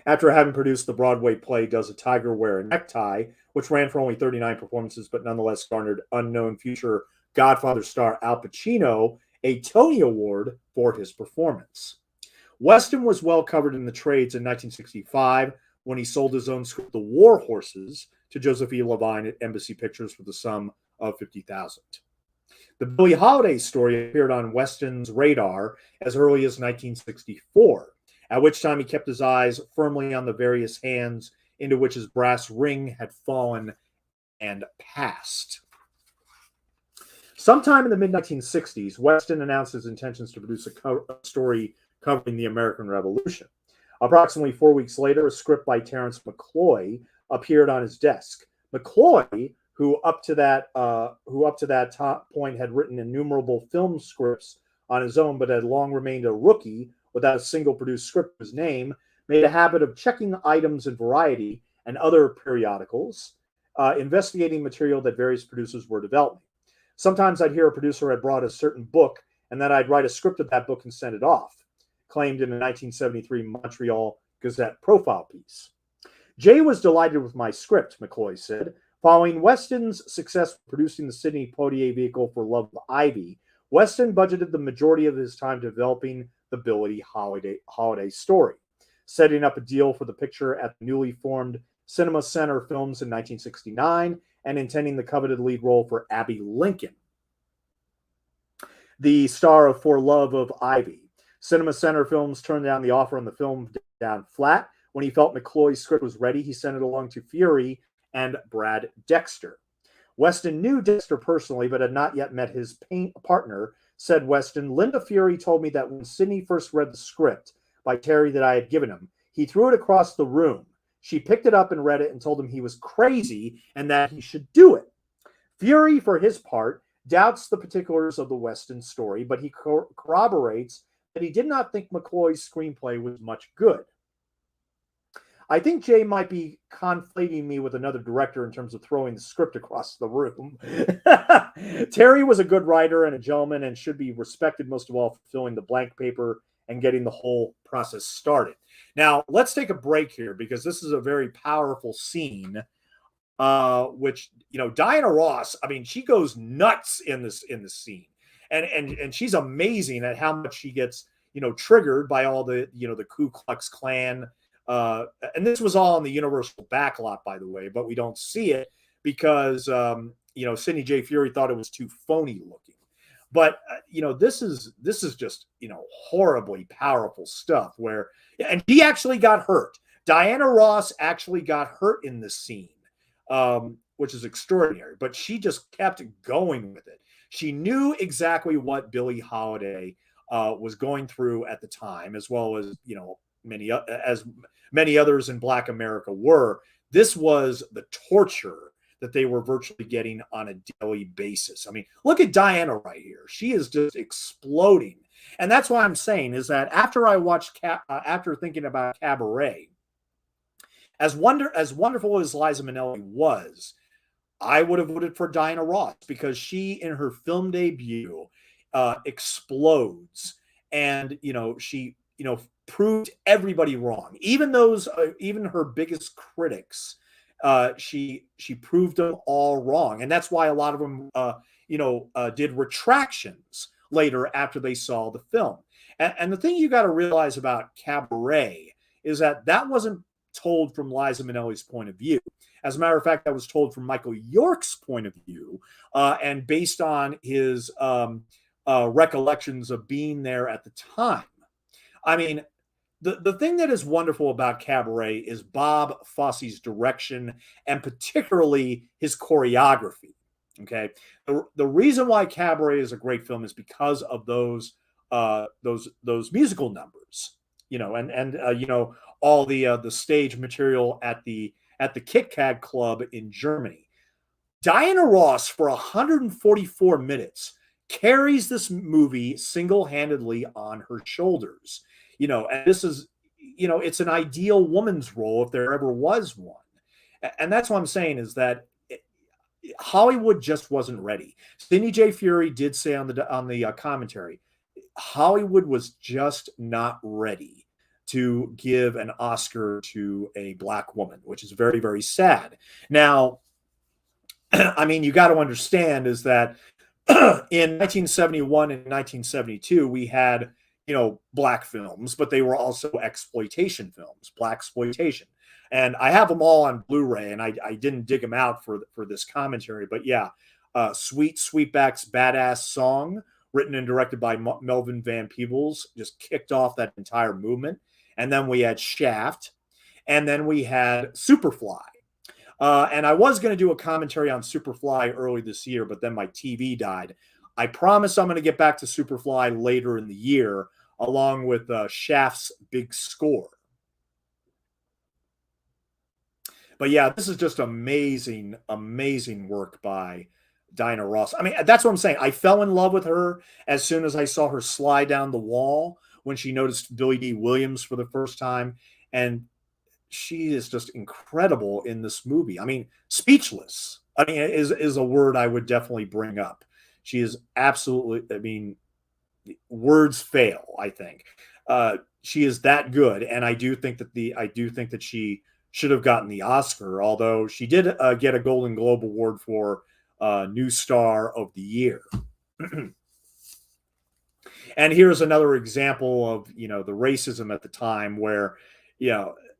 Speaker 1: After having produced the Broadway play Does a Tiger Wear a Necktie, which ran for only 39 performances but nonetheless garnered unknown future Godfather star Al Pacino a Tony Award for his performance. Weston was well covered in the trades in 1965 when he sold his own script, The War Horses, to Joseph E. Levine at Embassy Pictures for the sum of $50,000. The Billie Holiday story appeared on Weston's radar as early as 1964, at which time he kept his eyes firmly on the various hands into which his brass ring had fallen and passed. Sometime in the mid 1960s, Weston announced his intentions to produce a story covering the American Revolution. Approximately 4 weeks later, a script by Terence McCloy appeared on his desk. McCloy, who up to that point had written innumerable film scripts on his own, but had long remained a rookie without a single produced script to his name, made a habit of checking items in Variety and other periodicals, investigating material that various producers were developing. Sometimes I'd hear a producer had brought a certain book, and then I'd write a script of that book and send it off, claimed in a 1973 Montreal Gazette profile piece. Jay was delighted with my script, McCloy said. Following Weston's success producing the Sidney Poitier vehicle for Love of Ivy, Weston budgeted the majority of his time developing the Billie Holiday story, setting up a deal for the picture at the newly formed Cinema Center Films in 1969 and intending the coveted lead role for Abby Lincoln, the star of For Love of Ivy. Cinema Center Films turned down the offer and the film down flat. When he felt McCloy's script was ready, he sent it along to Furie and Brad Dexter. Weston knew Dexter personally, but had not yet met his partner, said Weston. Linda Furie told me that when Sidney first read the script by Terry that I had given him, he threw it across the room. She picked it up and read it and told him he was crazy and that he should do it. Furie, for his part, doubts the particulars of the Weston story, but he corroborates that he did not think McCloy's screenplay was much good. I think Jay might be conflating me with another director in terms of throwing the script across the room. Terry was a good writer and a gentleman and should be respected most of all for filling the blank paper and getting the whole process started. Now, let's take a break here because this is a very powerful scene, which, Diana Ross, I mean, she goes nuts in this scene. And she's amazing at how much she gets, triggered by all the, the Ku Klux Klan. And this was all in the Universal backlot, by the way, but we don't see it because, Sidney J. Furie thought it was too phony looking. But, this is just, horribly powerful stuff and she actually got hurt. Diana Ross actually got hurt in this scene, which is extraordinary, but she just kept going with it. She knew exactly what Billie Holiday was going through at the time, as well as, many others in Black America were. This was the torture that they were virtually getting on a daily basis. I mean, look at Diana right here. She is just exploding. And that's what I'm saying is that after I watched, after thinking about Cabaret, as wonderful as Liza Minnelli was, I would have voted for Diana Ross because she, in her film debut, explodes. And, she, proved everybody wrong. Even even her biggest critics, she proved them all wrong. And that's why a lot of them, did retractions later after they saw the film. And the thing you got to realize about Cabaret is that wasn't told from Liza Minnelli's point of view. As a matter of fact, that was told from Michael York's point of view, and based on his recollections of being there at the time. I mean, the thing that is wonderful about Cabaret is Bob Fosse's direction and particularly his choreography. Okay, the reason why Cabaret is a great film is because of those musical numbers, and all the stage material at the Kit Kat Club in Germany. Diana Ross for 144 minutes carries this movie single-handedly on her shoulders. And this is, it's an ideal woman's role if there ever was one. And that's what I'm saying is that Hollywood just wasn't ready. Sidney J. Furie did say on the commentary, Hollywood was just not ready to give an Oscar to a Black woman, which is very, very sad. Now, I mean, you got to understand is that in 1971 and 1972, we had, Black films, but they were also exploitation films, Black exploitation. And I have them all on Blu-ray, and I didn't dig them out for this commentary. But yeah, Sweet Sweetback's Badass Song, written and directed by Melvin Van Peebles, just kicked off that entire movement. And then we had Shaft, and then we had Superfly. And I was going to do a commentary on Superfly early this year, but then my TV died. I promise I'm going to get back to Superfly later in the year, along with Shaft's big score. But yeah, this is just amazing, amazing work by Diana Ross. I mean, that's what I'm saying. I fell in love with her as soon as I saw her slide down the wall when she noticed Billy D. Williams for the first time. And she is just incredible in this movie. I mean, speechless. I mean, is a word I would definitely bring up. She is absolutely, I mean, words fail, I think. She is that good. And I do think that she should have gotten the Oscar, although she did get a Golden Globe Award for New Star of the Year. And here's another example of, the racism at the time where,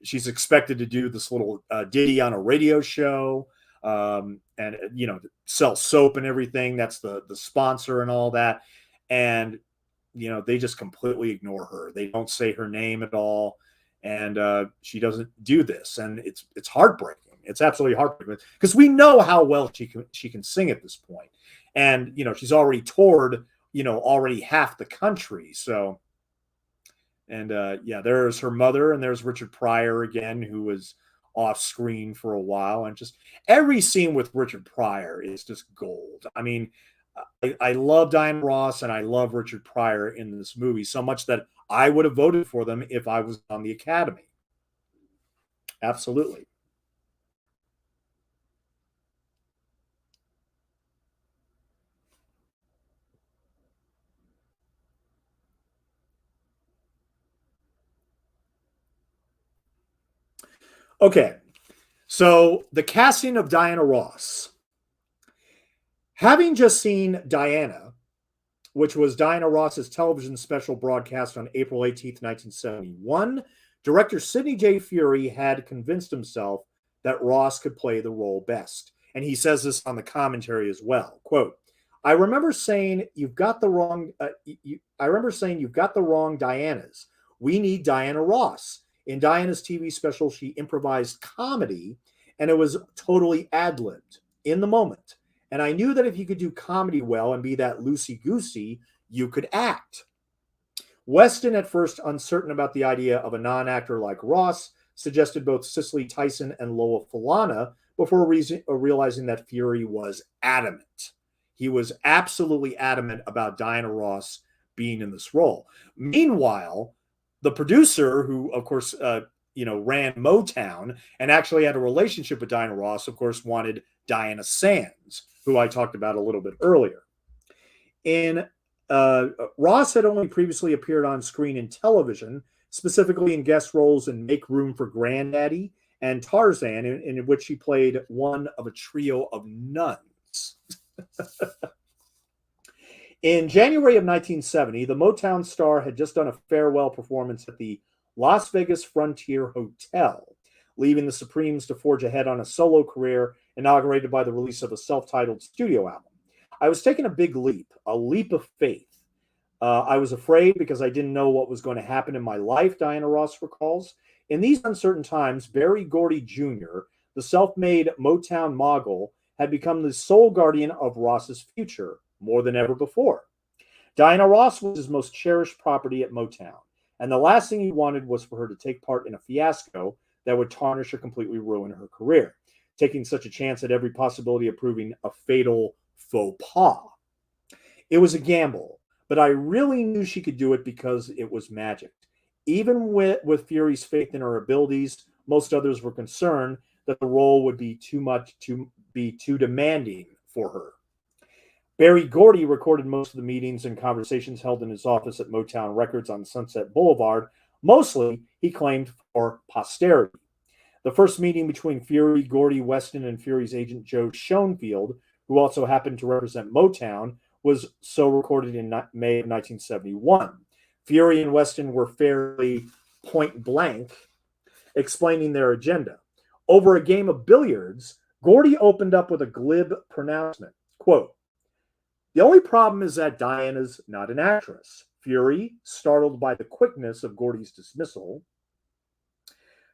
Speaker 1: she's expected to do this little ditty on a radio show, and, sell soap and everything. That's the sponsor and all that. And, they just completely ignore her. They don't say her name at all. And she doesn't do this, and it's heartbreaking. It's absolutely heartbreaking because we know how well she can sing at this point, and she's already toured already half the country. So, and yeah, there's her mother, and there's Richard Pryor again, who was off screen for a while, and just every scene with Richard Pryor is just gold. I mean, I love Diana Ross and I love Richard Pryor in this movie so much that I would have voted for them if I was on the Academy. Absolutely. Okay, so the casting of Diana Ross. Having just seen Diana, which was Diana Ross's television special broadcast on April 18th, 1971, director Sidney J. Furie had convinced himself that Ross could play the role best. And he says this on the commentary as well. Quote, I remember saying you've got the wrong Dianas. We need Diana Ross. In Diana's TV special, she improvised comedy, and it was totally ad-libbed in the moment. And I knew that if you could do comedy well and be that loosey-goosey, you could act. Weston, at first uncertain about the idea of a non-actor like Ross, suggested both Cicely Tyson and Lola Falana before realizing that Furie was adamant. He was absolutely adamant about Diana Ross being in this role. Meanwhile, the producer, who, of course, ran Motown and actually had a relationship with Diana Ross, of course, wanted Diana Sands, who I talked about a little bit earlier. Ross had only previously appeared on screen in television, specifically in guest roles in Make Room for Granddaddy and Tarzan, in which she played one of a trio of nuns. In January of 1970, the Motown star had just done a farewell performance at the Las Vegas Frontier Hotel, leaving the Supremes to forge ahead on a solo career inaugurated by the release of a self-titled studio album. I was taking a leap of faith. I was afraid because I didn't know what was going to happen in my life, Diana Ross recalls. In these uncertain times, Berry Gordy Jr., the self-made Motown mogul, had become the sole guardian of Ross's future more than ever before. Diana Ross was his most cherished property at Motown, and the last thing he wanted was for her to take part in a fiasco that would tarnish or completely ruin her career, taking such a chance at every possibility of proving a fatal faux pas. It was a gamble, but I really knew she could do it because it was magic. Even with Furie's faith in her abilities, most others were concerned that the role would be too demanding for her. Berry Gordy recorded most of the meetings and conversations held in his office at Motown Records on Sunset Boulevard. Mostly, he claimed, for posterity. The first meeting between Furie, Gordy, Weston, and Furie's agent Joe Schoenfield, who also happened to represent Motown, was so recorded in May of 1971. Furie and Weston were fairly point blank, explaining their agenda. Over a game of billiards, Gordy opened up with a glib pronouncement. Quote, "The only problem is that Diana's not an actress." Furie, startled by the quickness of Gordy's dismissal,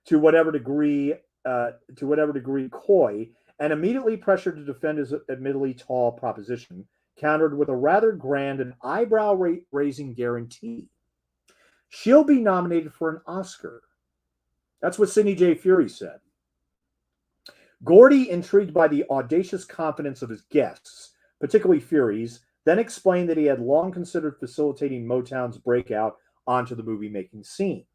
Speaker 1: to whatever degree coy, and immediately pressured to defend his admittedly tall proposition, countered with a rather grand and eyebrow-raising guarantee. "She'll be nominated for an Oscar." That's what Sidney J. Furie said. Gordy, intrigued by the audacious confidence of his guests, particularly Furie's, then explained that he had long considered facilitating Motown's breakout onto the movie-making scene,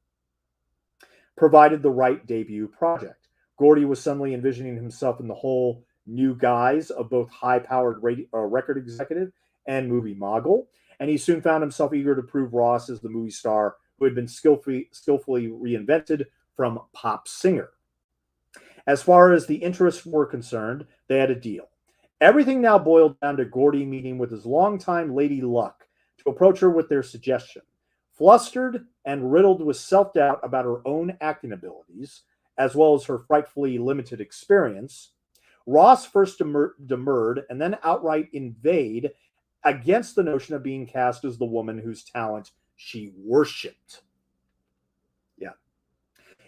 Speaker 1: provided the right debut project. Gordy was suddenly envisioning himself in the whole new guise of both high-powered record executive and movie mogul, and he soon found himself eager to prove Ross as the movie star who had been skillfully reinvented from pop singer. As far as the interests were concerned, they had a deal. Everything now boiled down to Gordy meeting with his longtime Lady Luck to approach her with their suggestion. Flustered and riddled with self-doubt about her own acting abilities, as well as her frightfully limited experience, Ross first demurred and then outright inveighed against the notion of being cast as the woman whose talent she worshipped. Yeah.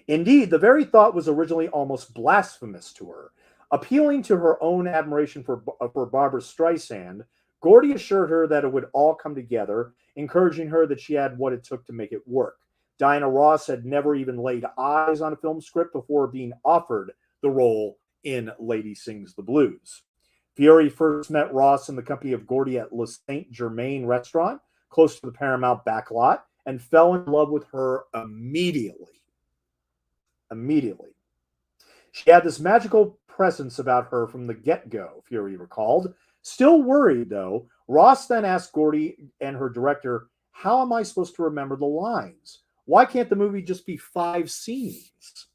Speaker 1: Indeed, the very thought was originally almost blasphemous to her. Appealing to her own admiration for Barbra Streisand, Gordy assured her that it would all come together, encouraging her that she had what it took to make it work. Diana Ross had never even laid eyes on a film script before being offered the role in Lady Sings the Blues. Furie first met Ross in the company of Gordy at Le Saint Germain restaurant, close to the Paramount backlot, and fell in love with her immediately. She had this magical presence about her from the get-go, Furie recalled. Still worried, though, Ross then asked Gordy and her director, "How am I supposed to remember the lines? Why can't the movie just be 5 scenes?"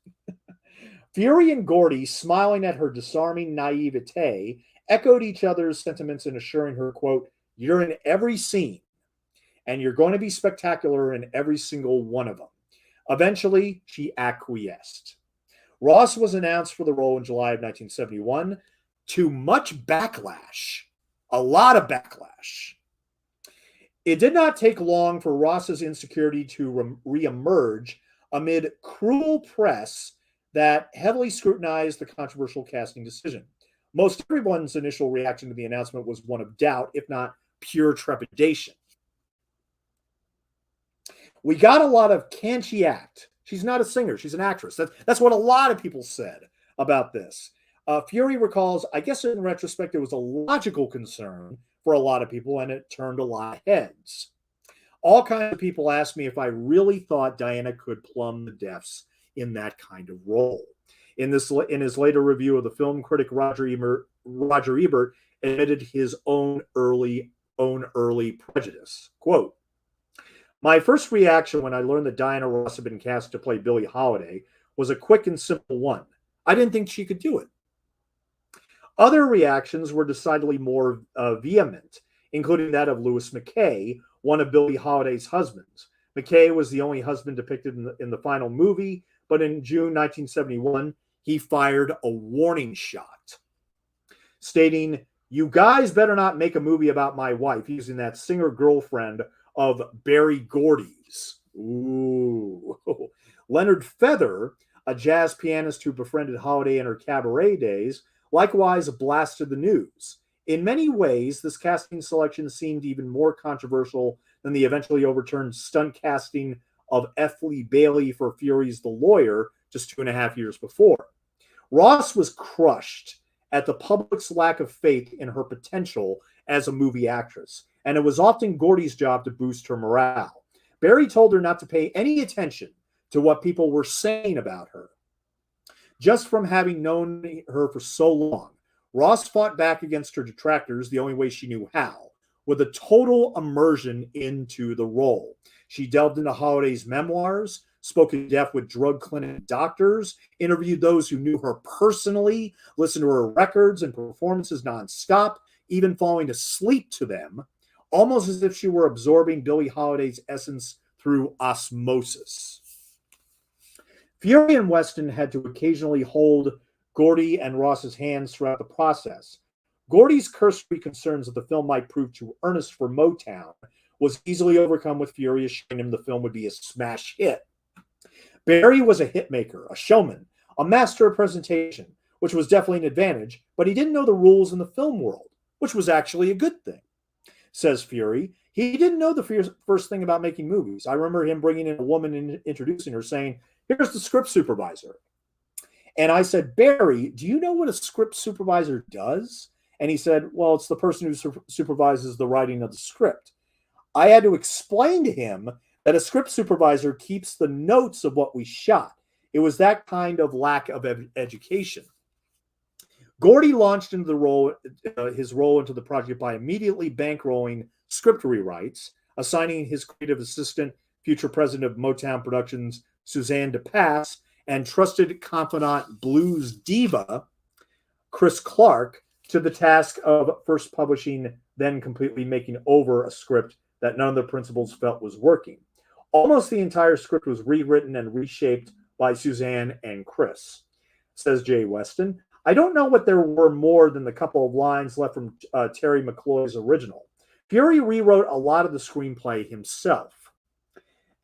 Speaker 1: Furie and Gordy, smiling at her disarming naivete, echoed each other's sentiments in assuring her, quote, "You're in every scene, and you're going to be spectacular in every single one of them." Eventually, she acquiesced. Ross was announced for the role in July of 1971, to much backlash. A lot of backlash. It did not take long for Ross's insecurity to re-emerge amid cruel press that heavily scrutinized the controversial casting decision. Most everyone's initial reaction to the announcement was one of doubt, if not pure trepidation. We got a lot of, "Can she act? She's not a singer, she's an actress." That's what a lot of people said about this. Furie recalls, "I guess in retrospect, it was a logical concern for a lot of people, and it turned a lot of heads. All kinds of people asked me if I really thought Diana could plumb the depths in that kind of role." In his later review of the film, critic Roger Ebert admitted his own early prejudice. Quote, "My first reaction when I learned that Diana Ross had been cast to play Billie Holiday was a quick and simple one. I didn't think she could do it." Other reactions were decidedly more vehement, including that of Louis McKay, one of Billie Holiday's husbands. McKay was the only husband depicted in the final movie, but in June 1971, he fired a warning shot, stating, "You guys better not make a movie about my wife using that singer girlfriend of Berry Gordy's." Ooh. Leonard Feather, a jazz pianist who befriended Holiday in her cabaret days, likewise blasted the news. In many ways, this casting selection seemed even more controversial than the eventually overturned stunt casting of F. Lee Bailey for Furie's The Lawyer just 2.5 years before. Ross was crushed at the public's lack of faith in her potential as a movie actress, and it was often Gordy's job to boost her morale. Barry told her not to pay any attention to what people were saying about her. Just from having known her for so long, Ross fought back against her detractors the only way she knew how, with a total immersion into the role. She delved into Holiday's memoirs, spoke in depth with drug clinic doctors, interviewed those who knew her personally, listened to her records and performances nonstop, even falling asleep to them, almost as if she were absorbing Billie Holiday's essence through osmosis. Furie and Weston had to occasionally hold Gordy and Ross's hands throughout the process. Gordy's cursory concerns that the film might prove too earnest for Motown was easily overcome with Furie assuring him the film would be a smash hit. Barry was a hitmaker, a showman, a master of presentation, which was definitely an advantage, but he didn't know the rules in the film world, which was actually a good thing. Says Furie, he didn't know the first thing about making movies. I remember him bringing in a woman and introducing her, saying, "Here's the script supervisor." And I said, "Barry, do you know what a script supervisor does?" And he said, "Well, it's the person who supervises the writing of the script." I had to explain to him that a script supervisor keeps the notes of what we shot. It was that kind of lack of education. Gordy launched into his role into the project by immediately bankrolling script rewrites, assigning his creative assistant, future president of Motown Productions, Suzanne DePass, and trusted confidant blues diva, Chris Clark, to the task of first publishing, then completely making over a script that none of the principals felt was working. Almost the entire script was rewritten and reshaped by Suzanne and Chris. Says Jay Weston, I don't know what there were more than the couple of lines left from Terry McCloy's original. Furie rewrote a lot of the screenplay himself.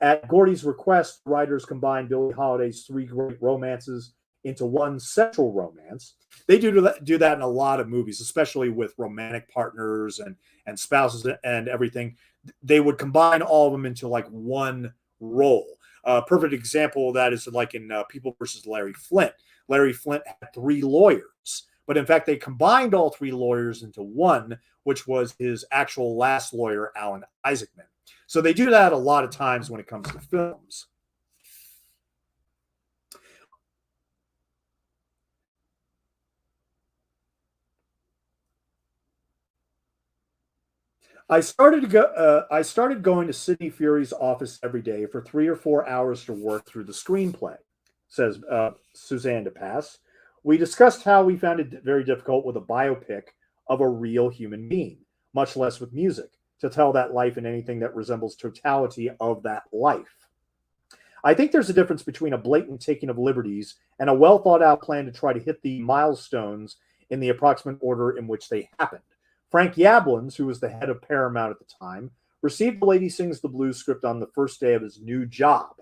Speaker 1: At Gordy's request, writers combined Billie Holiday's three great romances into one central romance. They do that in a lot of movies, especially with romantic partners and spouses and everything. They would combine all of them into like one role. Perfect example of that is like in People versus Larry Flint. Larry Flint had three lawyers, but in fact, they combined all three lawyers into one, which was his actual last lawyer, Alan Isaacman. So they do that a lot of times when it comes to films. I started going to Sidney Furie's office every day for 3 or 4 hours to work through the screenplay, says Suzanne DePass. We discussed how we found it very difficult with a biopic of a real human being, much less with music, to tell that life in anything that resembles totality of that life. I think there's a difference between a blatant taking of liberties and a well thought out plan to try to hit the milestones in the approximate order in which they happened. Frank Yablans, who was the head of Paramount at the time, received The Lady Sings the Blues script on the first day of his new job.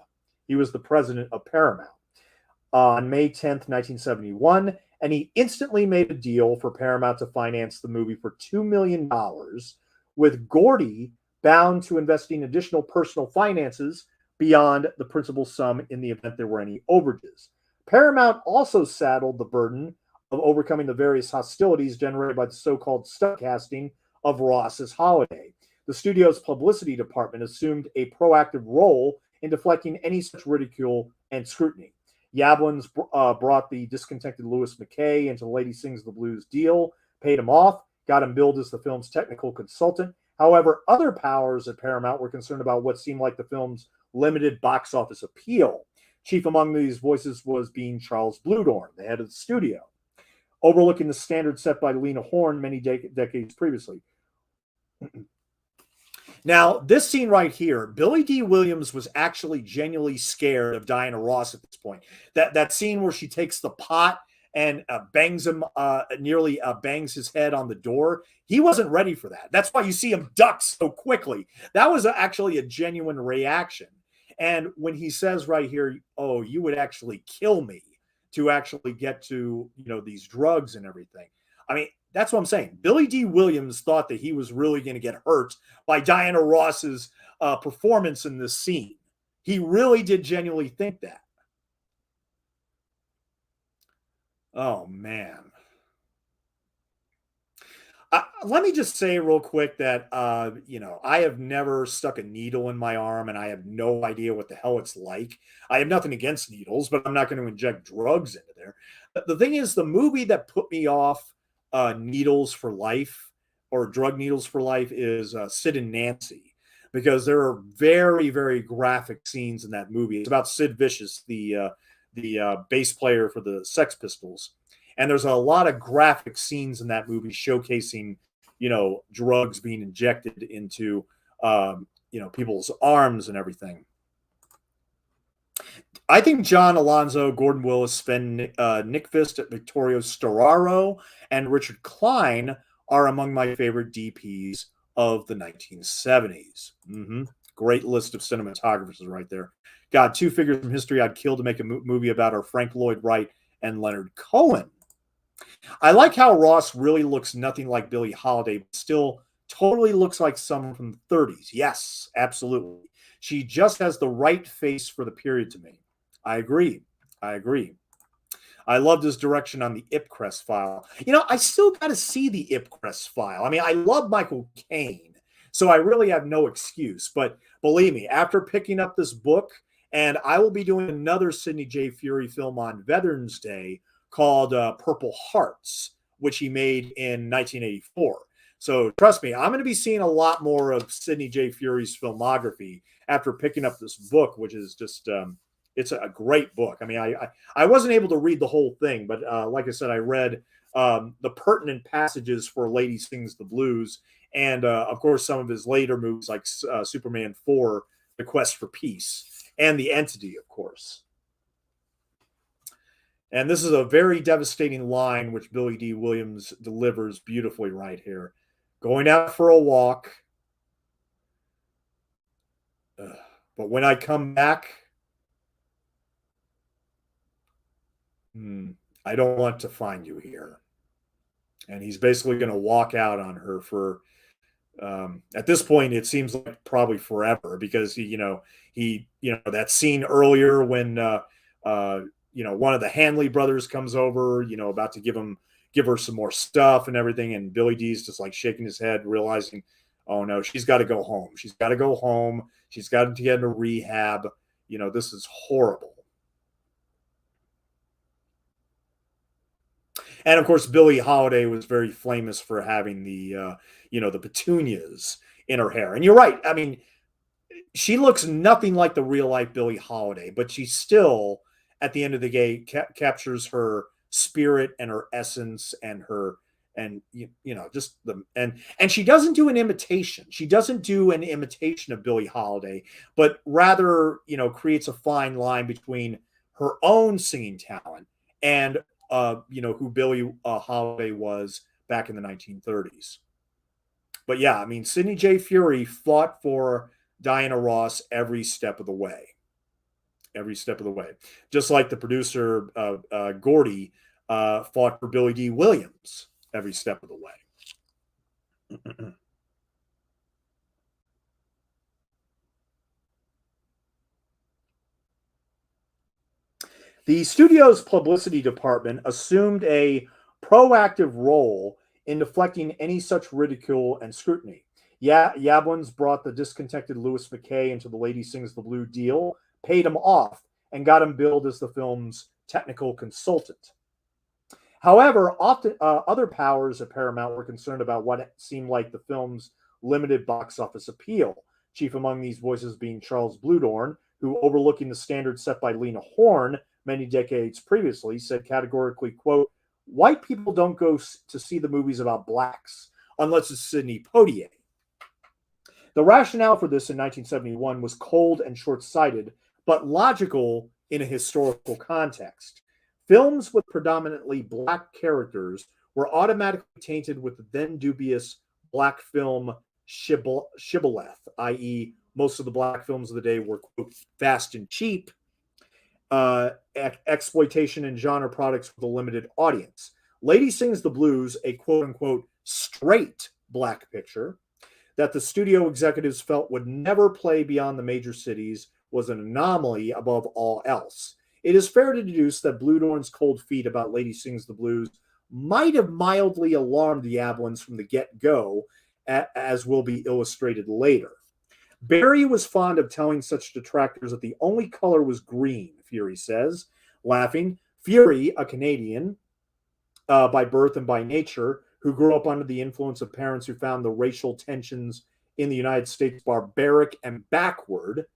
Speaker 1: He was the president of Paramount on May 10th, 1971, and he instantly made a deal for Paramount to finance the movie for $2 million, with Gordy bound to investing additional personal finances beyond the principal sum in the event there were any overages. Paramount also saddled the burden of overcoming the various hostilities generated by the so-called stunt casting of Ross as Holiday. The studio's publicity department assumed a proactive role in deflecting any such ridicule and scrutiny. Yablans brought the discontented Louis McKay into the Lady Sings the Blues deal, paid him off, got him billed as the film's technical consultant. However, other powers at Paramount were concerned about what seemed like the film's limited box office appeal. Chief among these voices was being Charles Bluedorn, the head of the studio, overlooking the standard set by Lena Horne many decades previously. Now, this scene right here, Billy D. Williams was actually genuinely scared of Diana Ross at this point. That scene where she takes the pot and bangs him, nearly bangs his head on the door. He wasn't ready for that. That's why you see him duck so quickly. That was actually a genuine reaction. And when he says right here, "Oh, you would actually kill me to actually get to, these drugs and everything." I mean, that's what I'm saying. Billy D. Williams thought that he was really going to get hurt by Diana Ross's performance in this scene. He really did genuinely think that. Oh, man. Let me just say real quick that, I have never stuck a needle in my arm and I have no idea what the hell it's like. I have nothing against needles, but I'm not going to inject drugs into there. The thing is, the movie that put me off needles for life or drug needles for life is Sid and Nancy, because there are very, very graphic scenes in that movie. It's about Sid Vicious, the bass player for the Sex Pistols. And there's a lot of graphic scenes in that movie showcasing, drugs being injected into, people's arms and everything. I think John Alonzo, Gordon Willis, Sven Nykvist, Vittorio Storaro, and Richard Klein are among my favorite DPs of the 1970s. Great list of cinematographers right there. God, two figures from history I'd kill to make a movie about are Frank Lloyd Wright and Leonard Cohen. I like how Ross really looks nothing like Billie Holiday, but still totally looks like someone from the 30s. Yes, absolutely. She just has the right face for the period to me. I agree. I agree. I loved his direction on the Ipcress file. You know, I still got to see the Ipcress file. I mean, I love Michael Caine, so I really have no excuse. But believe me, after picking up this book, and I will be doing another Sidney J. Furie film on Veterans Day called Purple Hearts, which he made in 1984. So trust me, I'm going to be seeing a lot more of Sidney J. Furie's filmography after picking up this book, which is just it's a great book. I mean, I wasn't able to read the whole thing, but like I said, I read the pertinent passages for Lady Sings the Blues, and of course some of his later movies like Superman 4, The Quest for Peace, and The Entity, of course. And this is a very devastating line which Billy D. Williams delivers beautifully right here. Going out for a walk, but when I come back, I don't want to find you here. And he's basically going to walk out on her for, at this point, it seems like probably forever, because that scene earlier when, one of the Hanley brothers comes over, about to give her some more stuff and everything. And Billy D's just like shaking his head, realizing, oh no, she's got to go home. She's got to go home. She's got to get into rehab. This is horrible. And of course, Billie Holiday was very famous for having the petunias in her hair. And you're right. I mean, she looks nothing like the real life Billie Holiday, but she still, at the end of the day, captures her spirit and her essence and her, and just the, and she doesn't do an imitation. She doesn't do an imitation of Billie Holiday, but rather, creates a fine line between her own singing talent and who Billie Holiday was back in the 1930s. But yeah, I mean, Sidney J. Furie fought for Diana Ross every step of the way. Every step of the way. Just like the producer, Gordy, fought for Billy D. Williams every step of the way. The studio's publicity department assumed a proactive role in deflecting any such ridicule and scrutiny. Yablans brought the discontented Louis McKay into the Lady Sings the Blue deal, paid him off, and got him billed as the film's technical consultant. However, often other powers at Paramount were concerned about what seemed like the film's limited box office appeal, chief among these voices being Charles Bluhdorn, who, overlooking the standards set by Lena Horne many decades previously, said categorically, quote, "White people don't go to see the movies about blacks unless it's Sidney Poitier." The rationale for this in 1971 was cold and short-sighted, but logical in a historical context. Films with predominantly black characters were automatically tainted with the then dubious black film shibboleth, i.e., most of the black films of the day were, quote, fast and cheap, exploitation and genre products with a limited audience. Lady Sings the Blues, a quote-unquote straight black picture that the studio executives felt would never play beyond the major cities, was an anomaly above all else. It is fair to deduce that Bluhdorn's cold feet about Lady Sings the Blues might have mildly alarmed the Yablans from the get-go, as will be illustrated later. Barry was fond of telling such detractors that the only color was green, Furie says, laughing. Furie, a Canadian by birth and by nature, who grew up under the influence of parents who found the racial tensions in the United States barbaric and backward,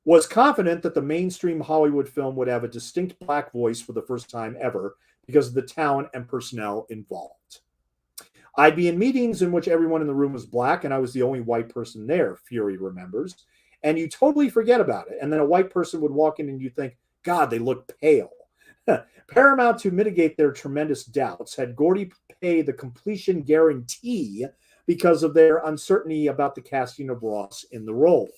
Speaker 1: was confident that the mainstream Hollywood film would have a distinct black voice for the first time ever because of the talent and personnel involved. I'd be in meetings in which everyone in the room was black and I was the only white person there, Furie remembers, and you totally forget about it. And then a white person would walk in and you think, God, they look pale. Paramount, to mitigate their tremendous doubts, had Gordy pay the completion guarantee because of their uncertainty about the casting of Ross in the role.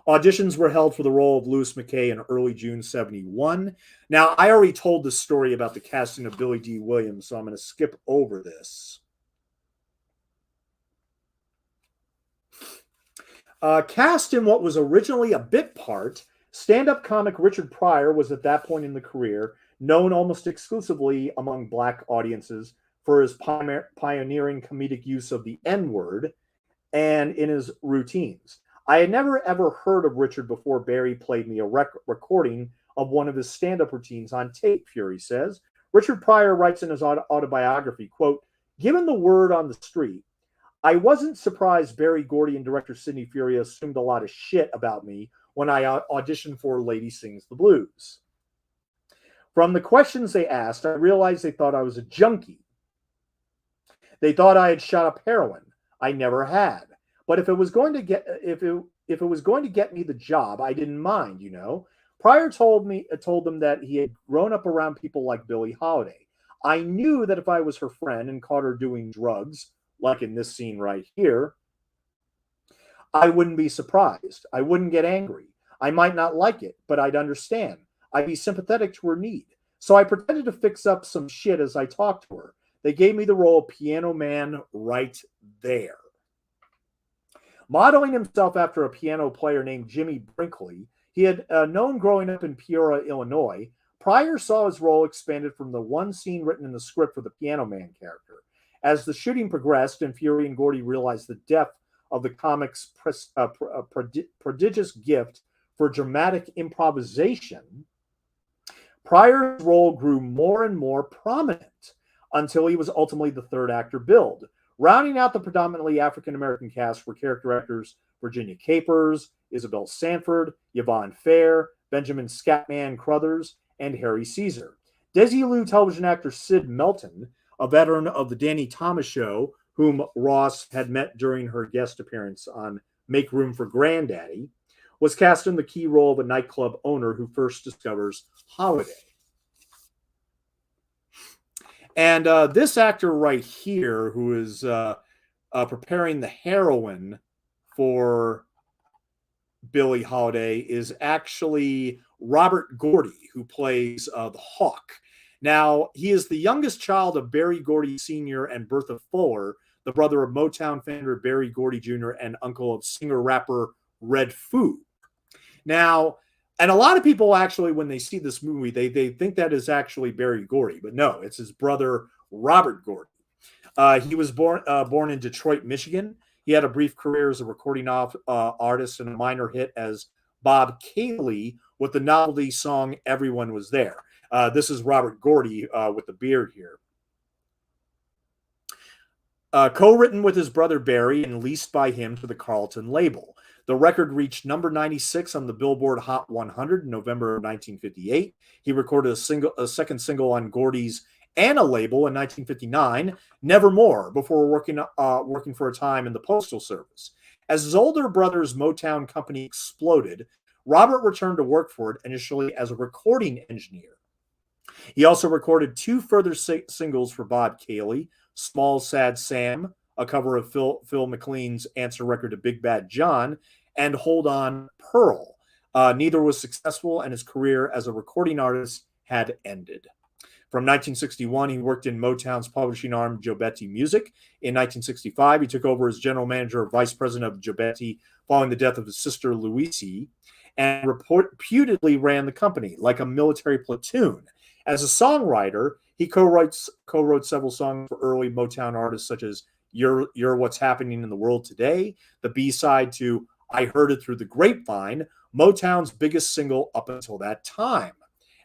Speaker 1: Auditions were held for the role of Louis McKay in early June 71. Now, I already told the story about the casting of Billy D. Williams, so I'm going to skip over this. Cast in what was originally a bit part, stand-up comic Richard Pryor was at that point in the career known almost exclusively among Black audiences for his pioneering comedic use of the N-word and in his routines. I had never ever heard of Richard before Barry played me a recording of one of his stand-up routines on tape, Furie says. Richard Pryor writes in his autobiography, quote, "Given the word on the street, I wasn't surprised Barry Gordy and director Sidney Furie assumed a lot of shit about me when I auditioned for Lady Sings the Blues. From the questions they asked, I realized they thought I was a junkie. They thought I had shot up heroin. I never had. But if it was going to get me the job, I didn't mind, you know. Pryor told them that he had grown up around people like Billie Holiday. I knew that if I was her friend and caught her doing drugs, like in this scene right here, I wouldn't be surprised. I wouldn't get angry. I might not like it, but I'd understand. I'd be sympathetic to her need. So I pretended to fix up some shit as I talked to her. They gave me the role of piano man right there." Modeling himself after a piano player named Jimmy Brinkley, he had known growing up in Peoria, Illinois. Pryor saw his role expanded from the one scene written in the script for the piano man character. As the shooting progressed and Furie and Gordy realized the depth of the comic's prodigious gift for dramatic improvisation, Pryor's role grew more and more prominent until he was ultimately the third actor billed. Rounding out the predominantly African-American cast were character actors Virginia Capers, Isabel Sanford, Yvonne Fair, Benjamin Scatman Crothers, and Harry Caesar. Desilu television actor Sid Melton, a veteran of the Danny Thomas Show, whom Ross had met during her guest appearance on Make Room for Granddaddy, was cast in the key role of a nightclub owner who first discovers Holiday. And this actor right here, who is preparing the heroin for Billie Holiday, is actually Robert Gordy, who plays the Hawk. Now, he is the youngest child of Berry Gordy Sr. and Bertha Fuller, the brother of Motown founder Berry Gordy Jr. and uncle of singer-rapper Red Foo. Now, and a lot of people actually, when they see this movie, they think that is actually Berry Gordy, but no, it's his brother Robert Gordy. He was born in Detroit, Michigan. He had a brief career as a recording artist and a minor hit as Bob Cayley with the novelty song "Everyone Was There." This is Robert Gordy with the beard here. Co-written with his brother Barry and leased by him to the Carlton label. The record reached number 96 on the Billboard Hot 100 in November of 1958. He recorded a second single on Gordy's Anna label in 1959, Nevermore, before working for a time in the Postal Service. As his older brother's Motown company exploded, Robert returned to work for it initially as a recording engineer. He also recorded two further singles for Bob Cayley, Small Sad Sam, a cover of Phil McLean's answer record to Big Bad John, and Hold On, Pearl. Neither was successful, and his career as a recording artist had ended. From 1961, he worked in Motown's publishing arm, Jobetti Music. In 1965, he took over as general manager and vice president of Jobetti following the death of his sister, Louise, and reputedly ran the company like a military platoon. As a songwriter, he co-wrote several songs for early Motown artists such as You're What's Happening in the World Today, the B-side to I Heard It Through the Grapevine, Motown's biggest single up until that time.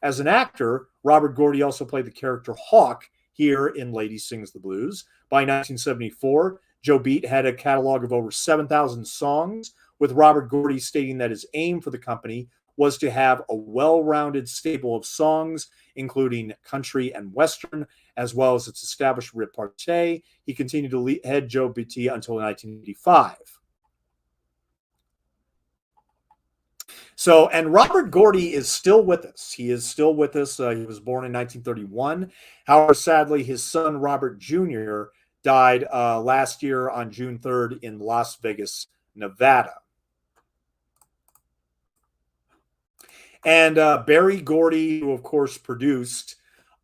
Speaker 1: As an actor, Robert Gordy also played the character Hawk here in Lady Sings the Blues. By 1974, Joe Beat had a catalog of over 7,000 songs, with Robert Gordy stating that his aim for the company was to have a well-rounded stable of songs, including country and western, as well as its established repartee. He continued to head Joe Beat until 1985. So, and Robert Gordy is still with us. He is still with us. He was born in 1931. However, sadly, his son Robert Jr. died last year on June 3rd in Las Vegas, Nevada. And Barry Gordy, who of course produced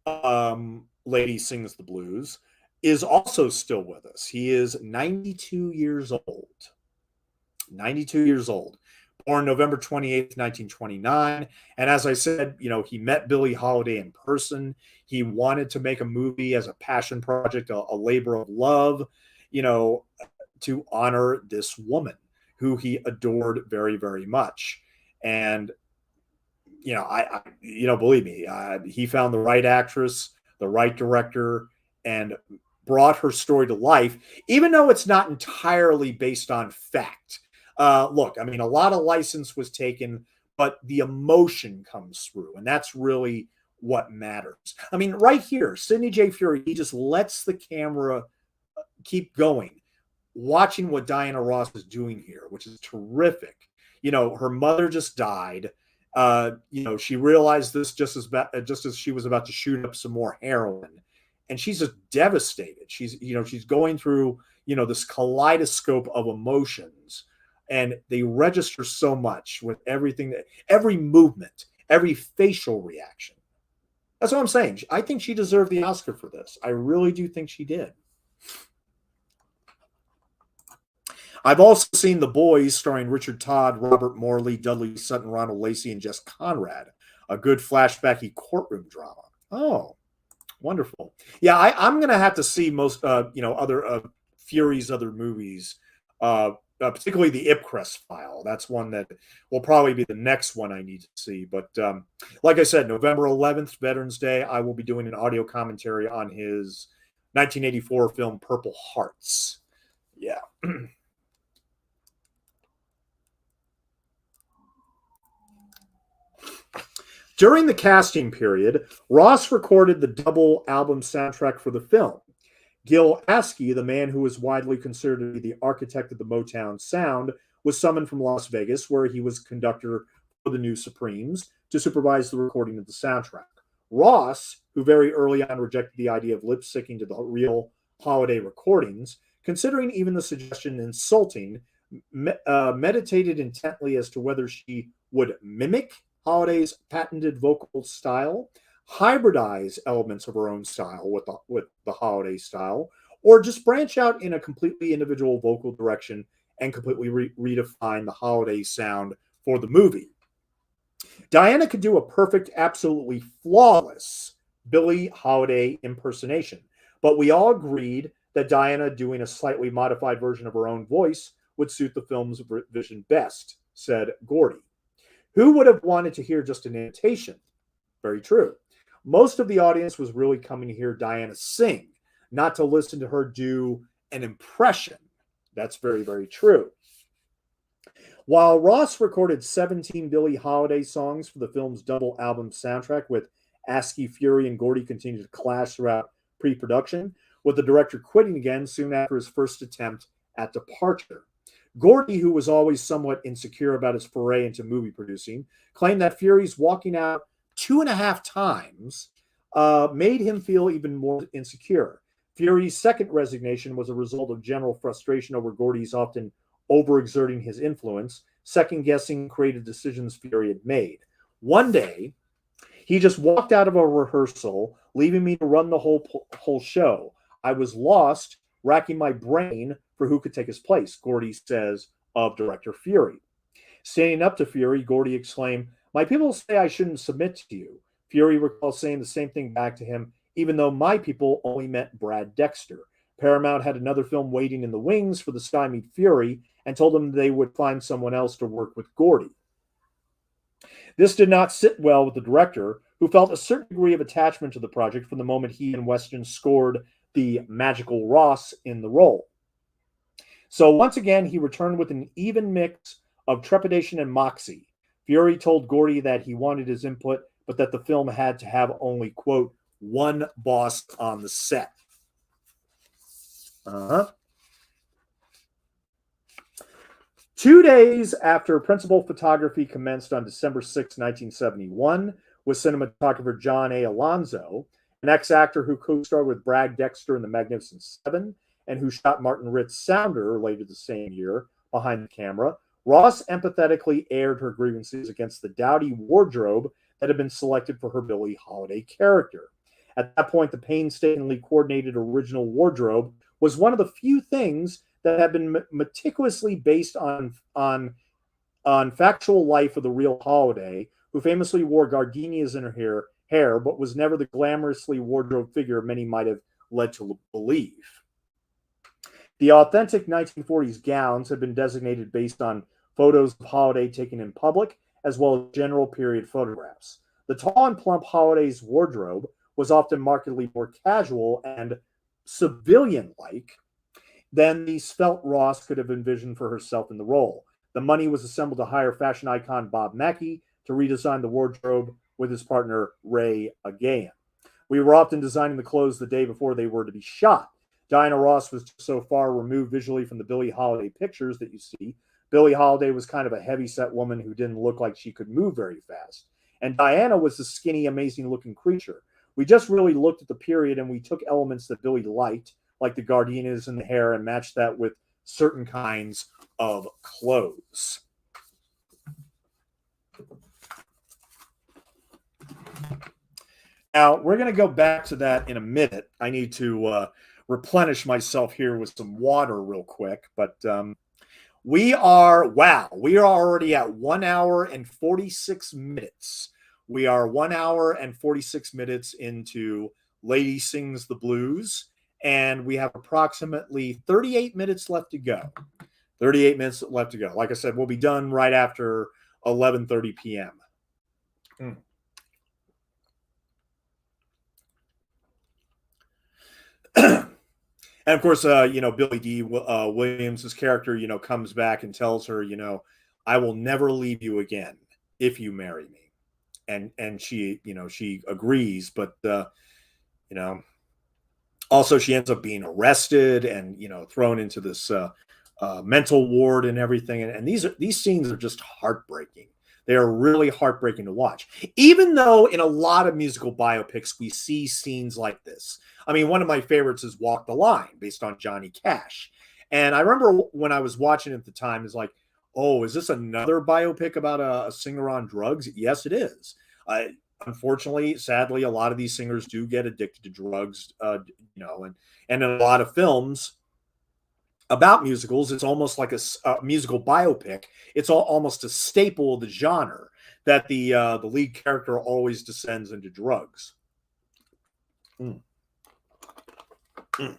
Speaker 1: Lady Sings the Blues, is also still with us. He is 92 years old. 92 years old. Born November 28th, 1929. And as I said, he met Billie Holiday in person. He wanted to make a movie as a passion project, a labor of love, to honor this woman who he adored very, very much. And, believe me, he found the right actress, the right director, and brought her story to life, even though it's not entirely based on fact. Look, I mean, a lot of license was taken, but the emotion comes through, and that's really what matters. I mean, right here, Sidney J. Furie, he just lets the camera keep going, watching what Diana Ross is doing here, which is terrific. Her mother just died. She realized this just as she was about to shoot up some more heroin, and she's just devastated. She's going through, this kaleidoscope of emotions, and they register so much with everything, every movement, every facial reaction. That's what I'm saying. I think she deserved the Oscar for this. I really do think she did. I've also seen The Boys, starring Richard Todd, Robert Morley, Dudley Sutton, Ronald Lacey, and Jess Conrad. A good flashbacky courtroom drama. Oh, wonderful. Yeah, I'm going to have to see most, other Furie's other movies, particularly the Ipcress File. That's one that will probably be the next one I need to see. But like I said, November 11th, Veterans Day, I will be doing an audio commentary on his 1984 film Purple Hearts. Yeah. During the casting period, Ross recorded the double album soundtrack for the film. Gil Askey, the man who was widely considered to be the architect of the Motown sound, was summoned from Las Vegas, where he was conductor for the New Supremes, to supervise the recording of the soundtrack. Ross, who very early on rejected the idea of lip syncing to the real Holiday recordings, considering even the suggestion insulting, meditated intently as to whether she would mimic Holiday's patented vocal style, hybridize elements of her own style with the Holiday style, or just branch out in a completely individual vocal direction and completely redefine the Holiday sound for the movie. Diana could do a perfect, absolutely flawless Billie Holiday impersonation, but we all agreed that Diana doing a slightly modified version of her own voice would suit the film's vision best, said Gordy. Who would have wanted to hear just an imitation? Very true. Most of the audience was really coming to hear Diana sing, not to listen to her do an impression. That's very, very true. While Ross recorded 17 Billie Holiday songs for the film's double album soundtrack, with Askey, Furie, and Gordy continued to clash throughout pre-production, with the director quitting again soon after his first attempt at departure. Gordy, who was always somewhat insecure about his foray into movie producing, claimed that Furie's walking out 2.5 times made him feel even more insecure. Furie's second resignation was a result of general frustration over Gordy's often overexerting his influence, second-guessing creative decisions Furie had made. One day, he just walked out of a rehearsal, leaving me to run the whole show. I was lost, racking my brain for who could take his place, Gordy says of director Furie. Standing up to Furie, Gordy exclaimed, "My people say I shouldn't submit to you." Furie recalls saying the same thing back to him, even though my people only meant Brad Dexter. Paramount had another film waiting in the wings for the stymied Furie and told him they would find someone else to work with Gordy. This did not sit well with the director, who felt a certain degree of attachment to the project from the moment he and Weston scored the magical Ross in the role. So once again, he returned with an even mix of trepidation and moxie. Furie told Gordy that he wanted his input, but that the film had to have only, quote, one boss on the set. 2 days after principal photography commenced on December 6, 1971, with cinematographer John A. Alonzo, an ex-actor who co-starred with Brad Dexter in The Magnificent Seven and who shot Martin Ritt's Sounder later the same year behind the camera, Ross empathetically aired her grievances against the dowdy wardrobe that had been selected for her Billie Holiday character. At that point, the painstakingly coordinated original wardrobe was one of the few things that had been meticulously based on factual life of the real Holiday, who famously wore gardenias in her hair, but was never the glamorously wardrobe figure many might have led to believe. The authentic 1940s gowns had been designated based on photos of Holiday taken in public, as well as general period photographs. The tall and plump Holiday's wardrobe was often markedly more casual and civilian-like than the svelte Ross could have envisioned for herself in the role. The money was assembled to hire fashion icon Bob Mackie to redesign the wardrobe with his partner Ray Agayan. We were often designing the clothes the day before they were to be shot. Diana Ross was so far removed visually from the Billie Holiday pictures that you see. Billie Holiday was kind of a heavy-set woman who didn't look like she could move very fast. And Diana was a skinny, amazing-looking creature. We just really looked at the period and we took elements that Billie liked, like the gardenias in the hair, and matched that with certain kinds of clothes. Now, we're going to go back to that in a minute. I need to replenish myself here with some water real quick. But we are already at 1 hour and 46 minutes. We are 1 hour and 46 minutes into Lady Sings the Blues, and we have approximately 38 minutes left to go. 38 minutes left to go. Like I said, we'll be done right after 11:30 p.m. And of course, Billy D. Williams' character, comes back and tells her, I will never leave you again if you marry me. And she, she agrees, but, also she ends up being arrested and, thrown into this mental ward and everything. And these scenes are just heartbreaking. They are really heartbreaking to watch. Even though in a lot of musical biopics, we see scenes like this. I mean, one of my favorites is Walk the Line, based on Johnny Cash. And I remember when I was watching it at the time, it's like, oh, is this another biopic about a singer on drugs? Yes, it is. Unfortunately, sadly, a lot of these singers do get addicted to drugs, and in a lot of films about musicals, it's almost like a musical biopic. It's almost a staple of the genre that the lead character always descends into drugs. Mm. Mm.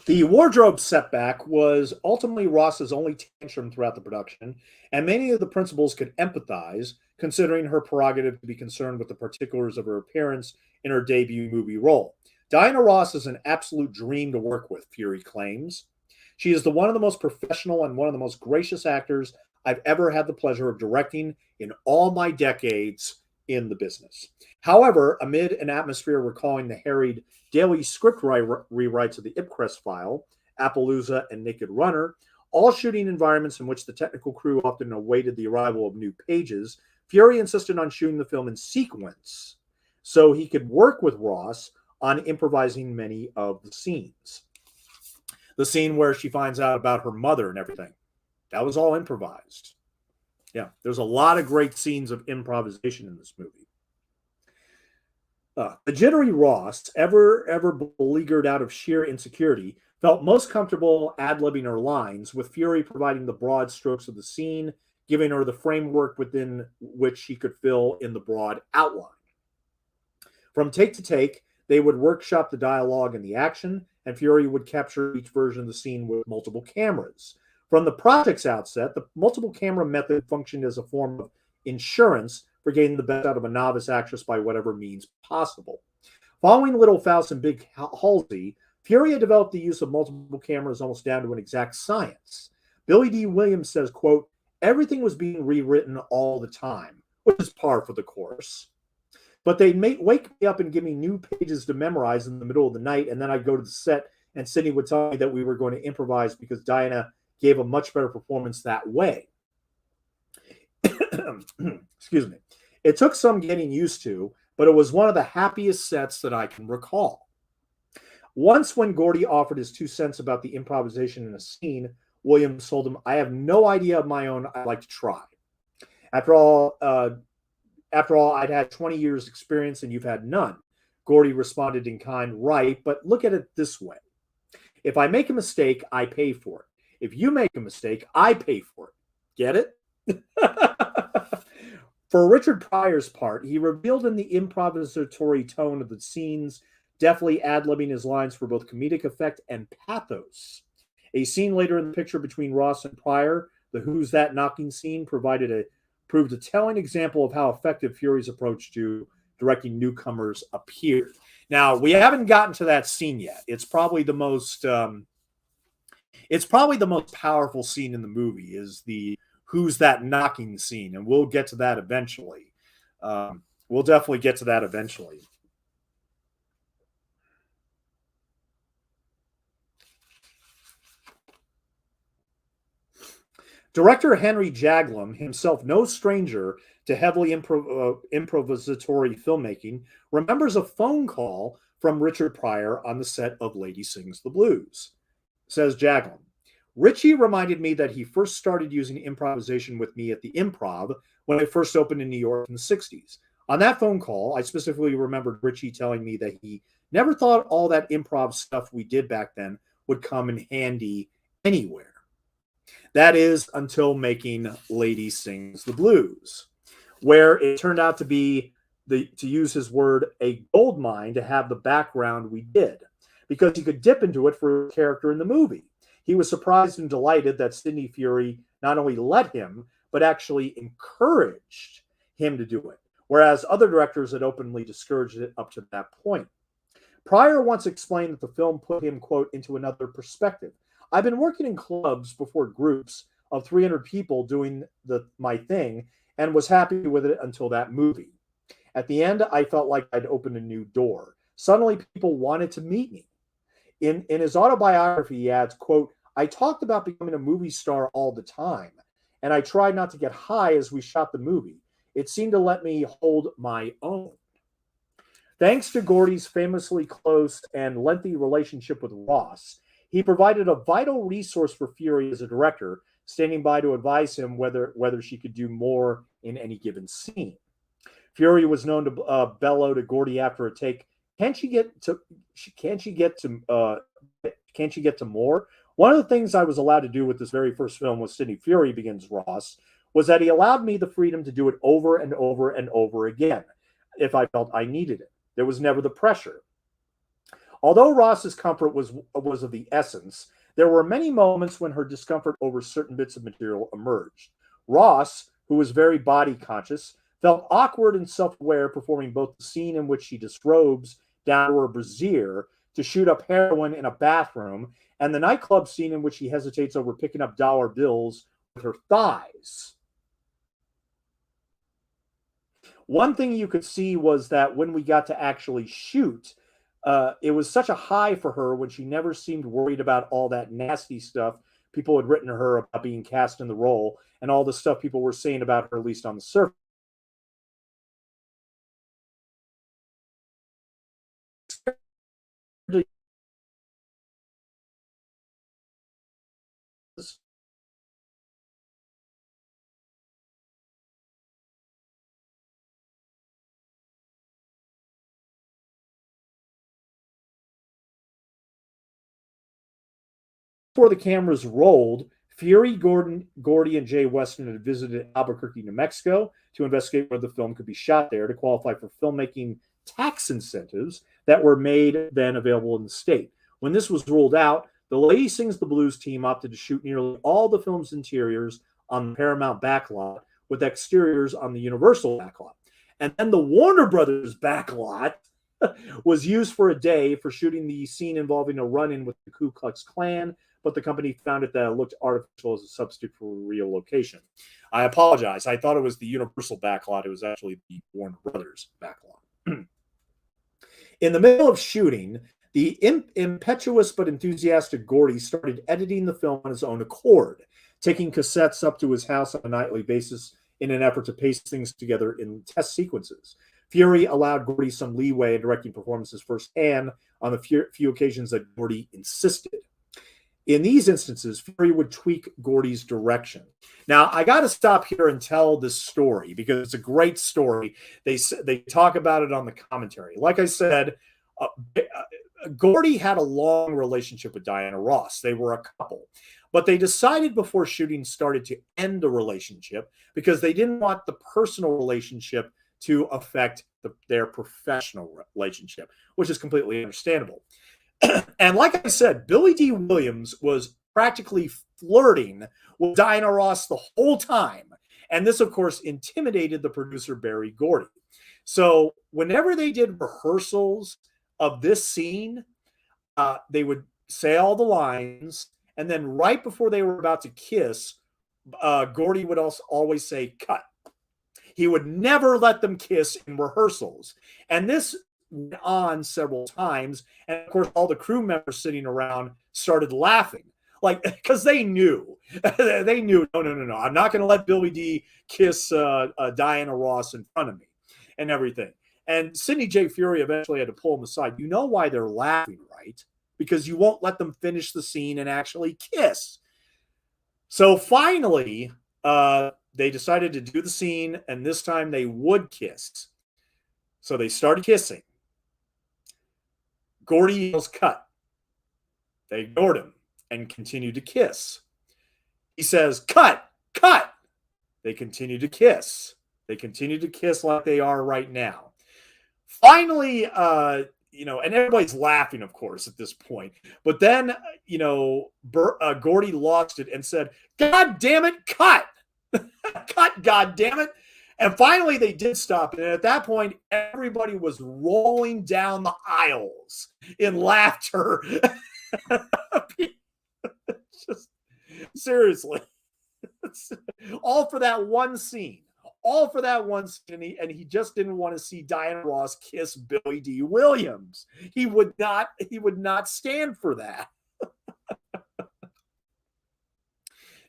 Speaker 1: The wardrobe setback was ultimately Ross's only tantrum throughout the production, and many of the principals could empathize, considering her prerogative to be concerned with the particulars of her appearance in her debut movie role. Diana Ross is an absolute dream to work with, Furie claims. She is one of the most professional and one of the most gracious actors I've ever had the pleasure of directing in all my decades in the business. However, amid an atmosphere recalling the harried daily script rewrites of the Ipcrest File, Appaloosa, and Naked Runner, all shooting environments in which the technical crew often awaited the arrival of new pages, Furie insisted on shooting the film in sequence so he could work with Ross on improvising many of the scenes. The scene where she finds out about her mother and everything, that was all improvised. Yeah, there's a lot of great scenes of improvisation in this movie. The jittery Ross, ever beleaguered out of sheer insecurity, felt most comfortable ad-libbing her lines, with Furie providing the broad strokes of the scene, giving her the framework within which she could fill in the broad outline. From take to take, they would workshop the dialogue and the action, and Furie would capture each version of the scene with multiple cameras. From the project's outset, the multiple camera method functioned as a form of insurance for getting the best out of a novice actress by whatever means possible. Following Little Faust and Big Halsey, Furie developed the use of multiple cameras almost down to an exact science. Billy D. Williams says, quote, everything was being rewritten all the time, which is par for the course. But they'd wake me up and give me new pages to memorize in the middle of the night, and then I'd go to the set, and Sidney would tell me that we were going to improvise because Diana gave a much better performance that way. Excuse me. It took some getting used to, but it was one of the happiest sets that I can recall. Once, when Gordy offered his 2 cents about the improvisation in a scene, Williams told him, "I have no idea of my own. I'd like to try." After all, I'd had 20 years experience and you've had none. Gordy responded in kind, "Right, but look at it this way. If I make a mistake, I pay for it. If you make a mistake, I pay for it. Get it?" For Richard Pryor's part, he revealed in the improvisatory tone of the scenes, deftly ad-libbing his lines for both comedic effect and pathos. A scene later in the picture between Ross and Pryor, the "Who's That Knocking" scene, proved a telling example of how effective Furie's approach to directing newcomers appeared. Now, we haven't gotten to that scene yet. It's probably the most powerful scene in the movie is the "Who's That Knocking" scene, and we'll get to that eventually. We'll definitely get to that eventually. Director Henry Jaglom, himself no stranger to heavily improvisatory filmmaking, remembers a phone call from Richard Pryor on the set of Lady Sings the Blues. Says Jaglom, "Richie reminded me that he first started using improvisation with me at the Improv when I first opened in New York in the 60s. On that phone call, I specifically remembered Richie telling me that he never thought all that improv stuff we did back then would come in handy anywhere. That is until making Lady Sings the Blues, where it turned out to be, to use his word, a gold mine to have the background we did, because he could dip into it for a character in the movie. He was surprised and delighted that Sidney Furie not only let him, but actually encouraged him to do it, whereas other directors had openly discouraged it up to that point. Pryor once explained that the film put him, quote, into another perspective. I've been working in clubs before groups of 300 people doing my thing and was happy with it until that movie. At the end, I felt like I'd opened a new door. Suddenly, people wanted to meet me." In his autobiography, he adds, quote, "I talked about becoming a movie star all the time, and I tried not to get high as we shot the movie. It seemed to let me hold my own." Thanks to Gordy's famously close and lengthy relationship with Ross, he provided a vital resource for Furie as a director, standing by to advise him whether she could do more in any given scene. Furie was known to bellow to Gordy after a take, "Can't she get to? Can't she get to? Can't she get to more?" One of the things I was allowed to do with this very first film with Sidney Furie Begins Ross was that he allowed me the freedom to do it over and over and over again if I felt I needed it. There was never the pressure. Although Ross's comfort was of the essence, there were many moments when her discomfort over certain bits of material emerged. Ross, who was very body conscious, felt awkward and self-aware performing both the scene in which she disrobes down to her brassiere to shoot up heroin in a bathroom and the nightclub scene in which he hesitates over picking up dollar bills with her thighs. One thing you could see was that when we got to actually shoot, it was such a high for her when she never seemed worried about all that nasty stuff people had written to her about being cast in the role and all the stuff people were saying about her, at least on the surface. Before the cameras rolled, Furie, Gordy, and Jay Weston had visited Albuquerque, New Mexico to investigate whether the film could be shot there to qualify for filmmaking tax incentives that were made then available in the state. When this was ruled out, the Lady Sings the Blues team opted to shoot nearly all the film's interiors on the Paramount backlot, with exteriors on the Universal backlot. And then the Warner Brothers backlot was used for a day for shooting the scene involving a run-in with the Ku Klux Klan, but the company found it that it looked artificial as a substitute for a real location. I apologize. I thought it was the Universal backlot. It was actually the Warner Brothers backlot. In the middle of shooting, the impetuous but enthusiastic Gordy started editing the film on his own accord, taking cassettes up to his house on a nightly basis in an effort to paste things together in test sequences. Furie allowed Gordy some leeway in directing performances firsthand on the few occasions that Gordy insisted. In these instances, Furie would tweak Gordy's direction. Now, I got to stop here and tell this story because it's a great story. They talk about it on the commentary. Like I said, uh, Gordy had a long relationship with Diana Ross. They were a couple. But they decided before shooting started to end the relationship because they didn't want the personal relationship to affect their professional relationship, which is completely understandable. And like I said, Billie D. Williams was practically flirting with Diana Ross the whole time. And this, of course, intimidated the producer, Barry Gordy. So whenever they did rehearsals of this scene, they would say all the lines. And then right before they were about to kiss, Gordy would also always say, cut. He would never let them kiss in rehearsals. And this went on several times. And of course, all the crew members sitting around started laughing. Like, because they knew. They knew, no. I'm not going to let Billie D kiss Diana Ross in front of me and everything. And Sidney J. Furie eventually had to pull him aside. You know why they're laughing, right? Because you won't let them finish the scene and actually kiss. So finally, they decided to do the scene, and this time they would kiss. So they started kissing. Gordy yells, cut. They ignored him and continued to kiss. He says, cut, cut. They continued to kiss. They continued to kiss like they are right now. Finally, and everybody's laughing, of course, at this point. But then, Gordy lost it and said, God damn it, cut. Cut, God damn it. And finally, they did stop it. And at that point, everybody was rolling down the aisles in laughter. Just seriously. All for that one scene. All for that one scene. And he just didn't want to see Diana Ross kiss Billie D. Williams. He would not stand for that.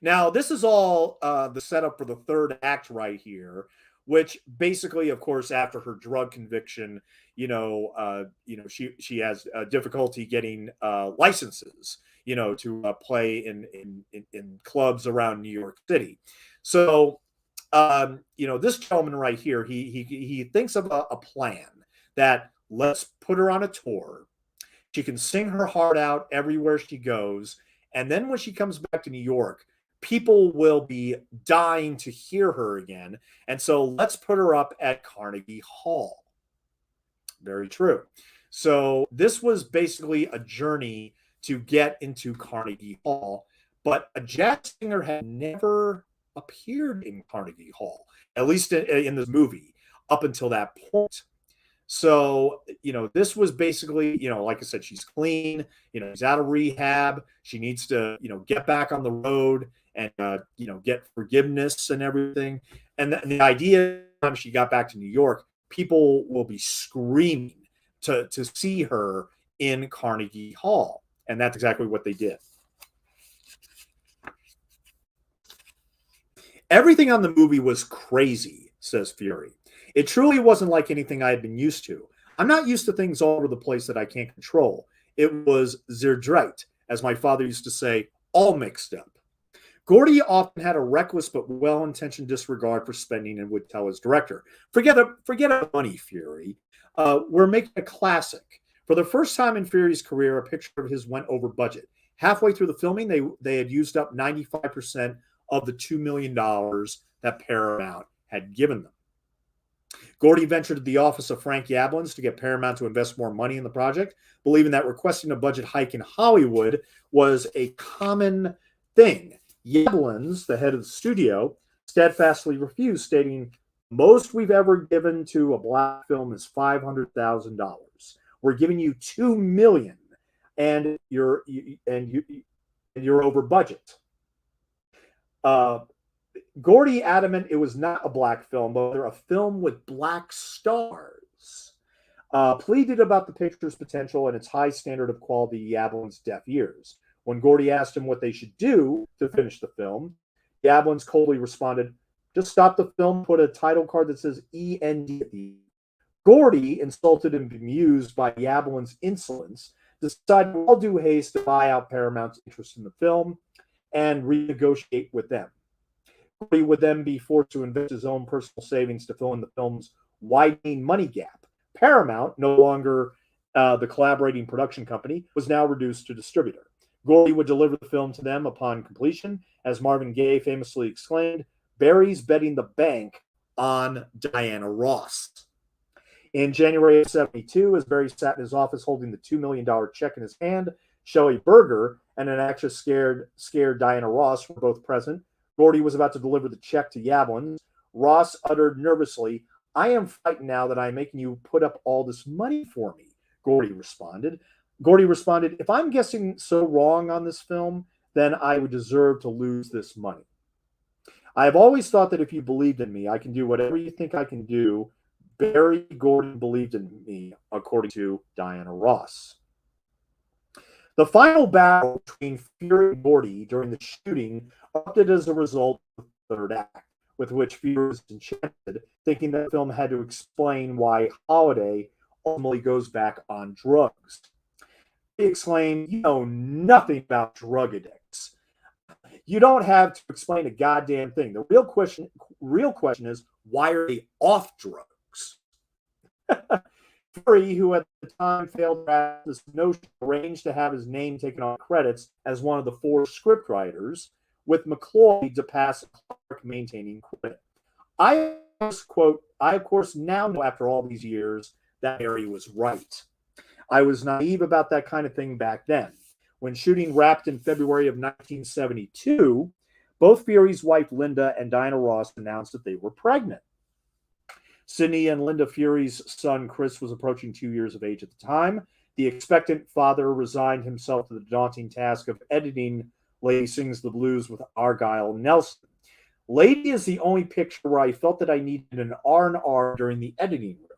Speaker 1: Now, this is all the setup for the third act right here, which basically, of course, after her drug conviction, she has difficulty getting licenses, to play in clubs around New York City. So, this gentleman right here, he thinks of a plan that let's put her on a tour. She can sing her heart out everywhere she goes, and then when she comes back to New York, people will be dying to hear her again. And so let's put her up at Carnegie Hall. Very true. So this was basically a journey to get into Carnegie Hall, but a jazz singer had never appeared in Carnegie Hall, at least in this movie, up until that point. So, this was basically, like I said, she's clean, she's out of rehab. She needs to, get back on the road and, get forgiveness and everything. And the idea, when she got back to New York, people will be screaming to see her in Carnegie Hall. And that's exactly what they did. Everything on the movie was crazy, says Furie. It truly wasn't like anything I had been used to. I'm not used to things all over the place that I can't control. It was zerdreit, as my father used to say, all mixed up. Gordy often had a reckless but well-intentioned disregard for spending and would tell his director, forget about money, Furie. We're making a classic. For the first time in Furie's career, a picture of his went over budget. Halfway through the filming, they had used up 95% of the $2 million that Paramount had given them. Gordy ventured to the office of Frank Yablans to get Paramount to invest more money in the project, believing that requesting a budget hike in Hollywood was a common thing. Yablans, the head of the studio, steadfastly refused, stating, most we've ever given to a black film is $500,000. We're giving you $2 million, and you're over budget. Gordy adamant it was not a black film, but a film with black stars. pleaded about the picture's potential and its high standard of quality Yablin's deaf ears. When Gordy asked him what they should do to finish the film, Yablins coldly responded, just stop the film, put a title card that says END at the end. Gordy, insulted and bemused by Yablin's insolence, decided with all due haste to buy out Paramount's interest in the film and renegotiate with them. Gordy would then be forced to invest his own personal savings to fill in the film's widening money gap. Paramount, no longer the collaborating production company, was now reduced to distributor. Gordy would deliver the film to them upon completion, as Marvin Gaye famously exclaimed, Barry's betting the bank on Diana Ross. In January of 1972, as Barry sat in his office holding the $2 million check in his hand, Shelley Berger and an actress scared Diana Ross were both present. Gordy was about to deliver the check to Yablans. Ross uttered nervously, I am frightened now that I'm making you put up all this money for me, Gordy responded. If I'm guessing so wrong on this film, then I would deserve to lose this money. I have always thought that if you believed in me, I can do whatever you think I can do. Barry Gordon believed in me, according to Diana Ross. The final battle between Furie and Gordy during the shooting erupted as a result of the third act, with which Furie was enchanted, thinking that the film had to explain why Holiday ultimately goes back on drugs. He exclaimed, you know nothing about drug addicts. You don't have to explain a goddamn thing. The real question is, why are they off drugs? Furie, who at the time failed to grasp this notion, arranged to have his name taken on credits as one of the 4 scriptwriters, with McCloy to pass Clark maintaining credit. I of course now know after all these years that Barry was right. I was naive about that kind of thing back then. When shooting wrapped in February of 1972, both Furie's wife Linda and Diana Ross announced that they were pregnant. Sidney and Linda Furie's son Chris was approaching 2 years of age at the time. The expectant father resigned himself to the daunting task of editing Lady Sings the Blues with Argyle Nelson. Lady is the only picture where I felt that I needed an R&R during the editing room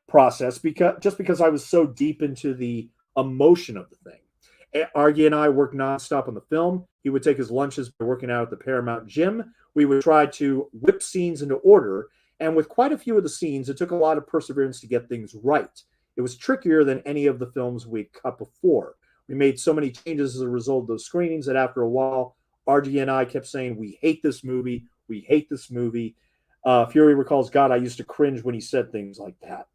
Speaker 1: process, because I was so deep into the emotion of the thing. Argy and I worked nonstop on the film. He would take his lunches by working out at the Paramount gym. We would try to whip scenes into order, and with quite a few of the scenes, it took a lot of perseverance to get things right. It was trickier than any of the films we'd cut before. We made so many changes as a result of those screenings that after a while, RG and I kept saying, we hate this movie. We hate this movie. Furie recalls, God, I used to cringe when he said things like that.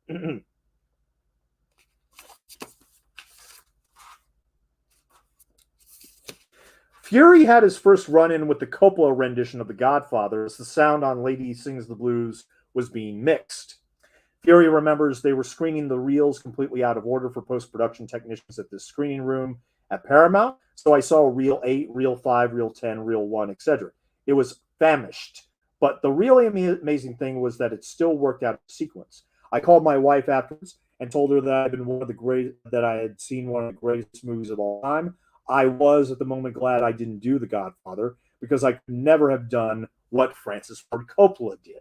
Speaker 1: Furie had his first run-in with the Coppola rendition of The Godfather as the sound on Lady Sings the Blues was being mixed. Furie remembers they were screening the reels completely out of order for post-production technicians at this screening room at Paramount, so I saw reel 8, reel 5, reel 10, reel 1, etc. It was famished, but the really amazing thing was that it still worked out in sequence. I called my wife afterwards and told her that I had seen one of the greatest movies of all time. I was at the moment glad I didn't do The Godfather, because I could never have done what Francis Ford Coppola did.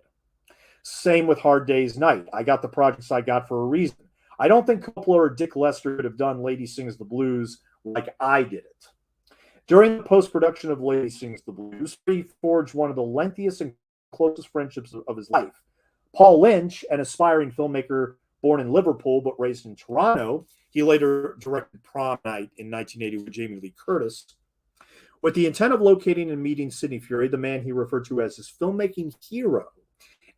Speaker 1: Same with Hard Day's Night. I got the projects I got for a reason. I don't think Coppola or Dick Lester could have done Lady Sings the Blues like I did it. During the post-production of Lady Sings the Blues, he forged one of the lengthiest and closest friendships of his life. Paul Lynch, an aspiring filmmaker born in Liverpool but raised in Toronto, he later directed Prom Night in 1980 with Jamie Lee Curtis. With the intent of locating and meeting Sidney Furie, the man he referred to as his filmmaking hero,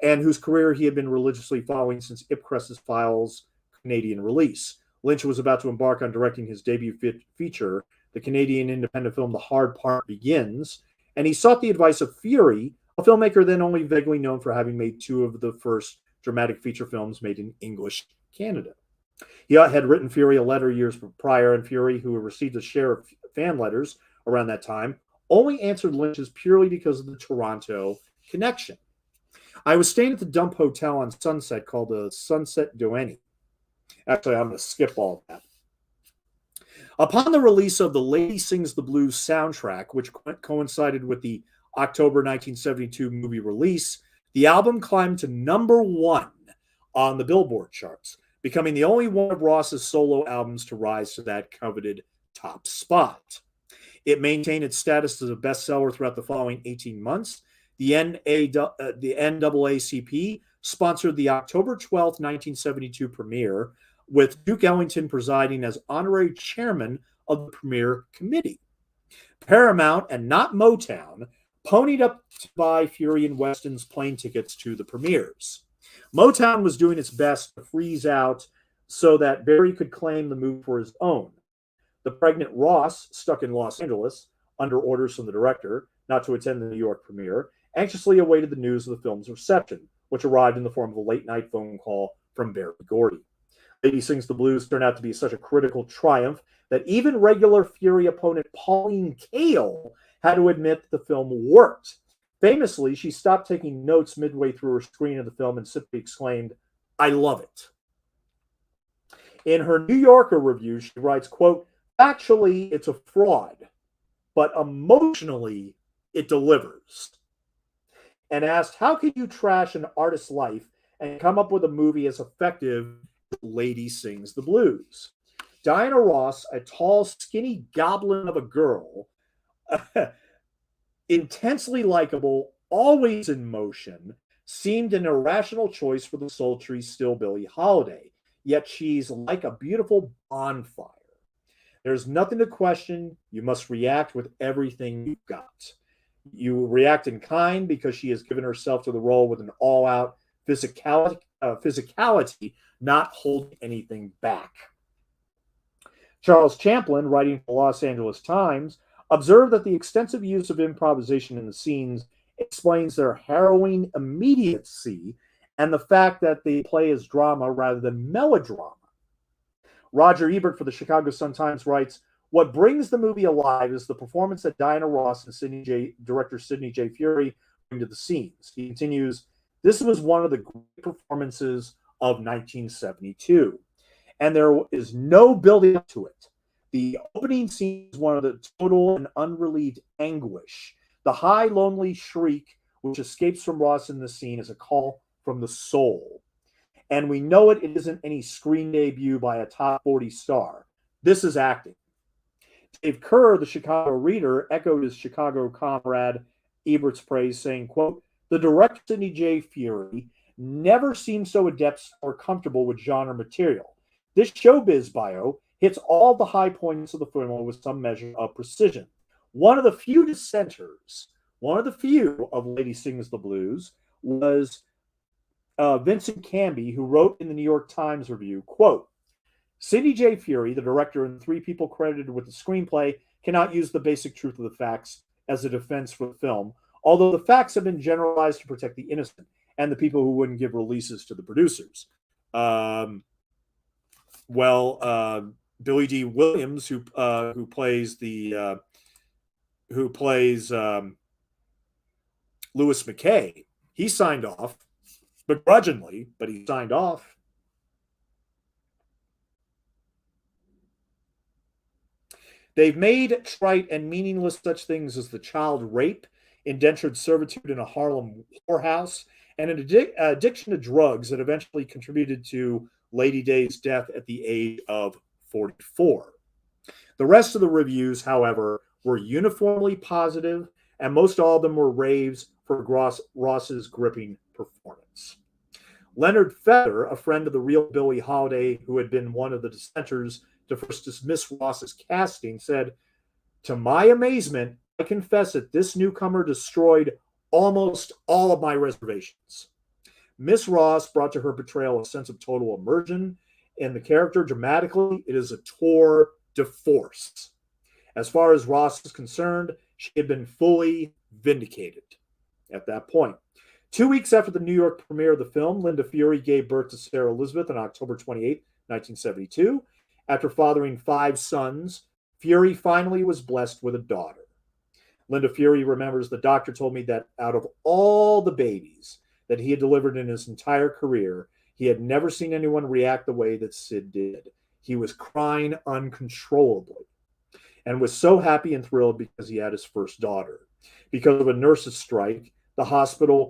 Speaker 1: and whose career he had been religiously following since Ipcress's Files' Canadian release. Lynch was about to embark on directing his debut feature, the Canadian independent film The Hard Part Begins, and he sought the advice of Furie, a filmmaker then only vaguely known for having made 2 of the first dramatic feature films made in English Canada. He had written Furie a letter years prior, and Furie, who had received a share of fan letters around that time, only answered Lynch's purely because of the Toronto connection. I was staying at the Dump Hotel on Sunset called the Sunset Doheny. Actually, I'm going to skip all of that. Upon the release of the Lady Sings the Blues soundtrack, which coincided with the October 1972 movie release, the album climbed to #1 on the Billboard charts, becoming the only one of Ross's solo albums to rise to that coveted top spot. It maintained its status as a bestseller throughout the following 18 months. The NAACP sponsored the October 12th, 1972 premiere, with Duke Ellington presiding as honorary chairman of the premiere committee. Paramount, and not Motown, ponied up to buy Furie and Weston's plane tickets to the premieres. Motown was doing its best to freeze out so that Barry could claim the movie for his own. The pregnant Ross, stuck in Los Angeles, under orders from the director not to attend the New York premiere, anxiously awaited the news of the film's reception, which arrived in the form of a late-night phone call from Berry Gordy. Lady Sings the Blues turned out to be such a critical triumph that even regular Fury opponent Pauline Kael had to admit that the film worked. Famously, she stopped taking notes midway through her screening of the film and simply exclaimed, "I love it." In her New Yorker review, she writes, quote, "Actually, it's a fraud, but emotionally, it delivers." And asked, how can you trash an artist's life and come up with a movie as effective as Lady Sings the Blues? Diana Ross, a tall, skinny goblin of a girl, intensely likable, always in motion, seemed an irrational choice for the sultry, still Billie Holiday. Yet she's like a beautiful bonfire. There's nothing to question. You must react with everything you've got. You react in kind because she has given herself to the role with an all-out physicality, not holding anything back. Charles Champlin, writing for the Los Angeles Times, observed that the extensive use of improvisation in the scenes explains their harrowing immediacy and the fact that they play as drama rather than melodrama. Roger Ebert for the Chicago Sun-Times writes, what brings the movie alive is the performance that Diana Ross and director Sidney J. Furie bring to the scenes. He continues, this was one of the great performances of 1972, and there is no building up to it. The opening scene is one of the total and unrelieved anguish. The high, lonely shriek which escapes from Ross in the scene is a call from the soul. And we know it isn't any screen debut by a top 40 star. This is acting. Dave Kerr, the Chicago Reader, echoed his Chicago comrade Ebert's praise, saying, quote, the director, Sidney J. Furie, never seemed so adept or comfortable with genre material. This showbiz bio hits all the high points of the film with some measure of precision. One of the few dissenters, of Lady Sings the Blues, was Vincent Canby, who wrote in the New York Times review, quote, Sidney J. Furie, the director, and 3 people credited with the screenplay cannot use the basic truth of the facts as a defense for the film, although the facts have been generalized to protect the innocent and the people who wouldn't give releases to the producers. Billy D. Williams, who plays Louis McKay, he signed off begrudgingly, but he signed off. They've made trite and meaningless such things as the child rape, indentured servitude in a Harlem whorehouse, and an addiction to drugs that eventually contributed to Lady Day's death at the age of 44. The rest of the reviews, however, were uniformly positive, and most all of them were raves for Ross's gripping performance. Leonard Feather, a friend of the real Billie Holiday, who had been one of the dissenters to first dismiss Ross's casting, said, to my amazement, I confess that this newcomer destroyed almost all of my reservations. Miss Ross brought to her portrayal a sense of total immersion in the character. Dramatically, it is a tour de force. As far as Ross is concerned, she had been fully vindicated at that point. 2 weeks after the New York premiere of the film, Linda Furie gave birth to Sarah Elizabeth on October 28, 1972. After fathering 5 sons, Furie finally was blessed with a daughter. Linda Furie remembers, the doctor told me that out of all the babies that he had delivered in his entire career, he had never seen anyone react the way that Sid did. He was crying uncontrollably and was so happy and thrilled because he had his first daughter. Because of a nurse's strike, the hospital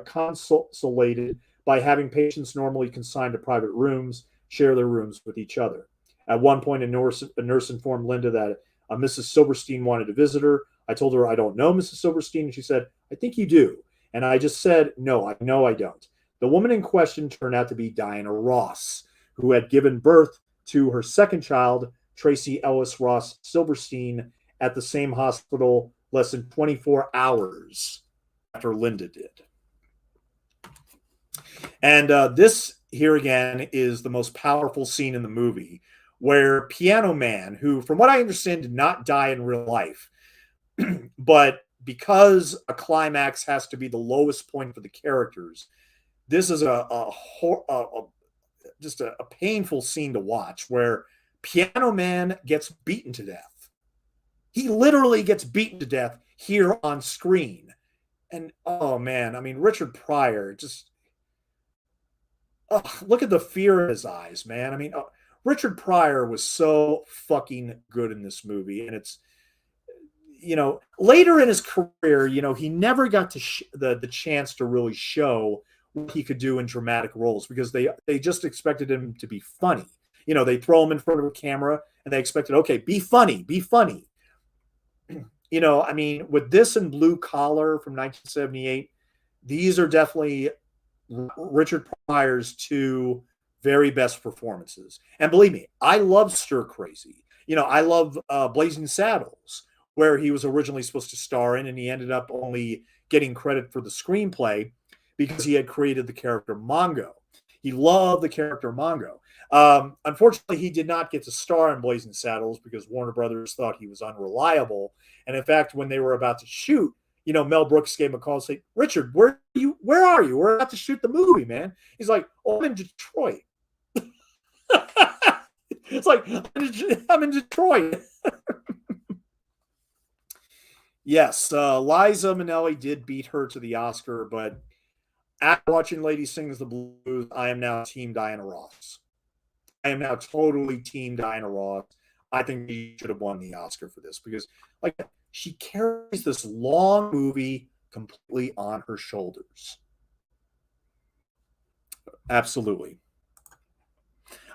Speaker 1: consolated by having patients normally consigned to private rooms share their rooms with each other. At one point, a nurse informed Linda that Mrs. Silverstein wanted to visit her. I told her I don't know Mrs. Silverstein, and she said, I think you do. And I just said, no, I don't. The woman in question turned out to be Diana Ross, who had given birth to her second child, Tracy Ellis Ross Silverstein, at the same hospital less than 24 hours after Linda did. And this, here again, is the most powerful scene in the movie, where Piano Man, who, from what I understand, did not die in real life, but because a climax has to be the lowest point for the characters, this is just a painful scene to watch, where Piano Man gets beaten to death. He literally gets beaten to death here on screen. And, oh, man, I mean, Richard Pryor, just... look at the fear in his eyes, man. I mean, Richard Pryor was so fucking good in this movie. And it's, later in his career, he never got to the chance to really show what he could do in dramatic roles, because they just expected him to be funny. They throw him in front of a camera and they expected, okay, be funny, be funny. I mean, with this and Blue Collar from 1978, these are definitely Richard Pryor's two very best performances. And believe me, I love Stir Crazy. I love Blazing Saddles, where he was originally supposed to star in, and he ended up only getting credit for the screenplay because he had created the character Mongo. He loved the character Mongo. Unfortunately, he did not get to star in Blazing Saddles because Warner Brothers thought he was unreliable. And in fact, when they were about to shoot, Mel Brooks gave him a call and said, Richard, where are you? We're about to shoot the movie, man. He's like, oh, I'm in Detroit. It's like, I'm in Detroit. Yes, Liza Minnelli did beat her to the Oscar, but after watching Lady Sings the Blues, I am now Team Diana Ross. I am now totally Team Diana Ross. I think she should have won the Oscar for this because, she carries this long movie completely on her shoulders. Absolutely.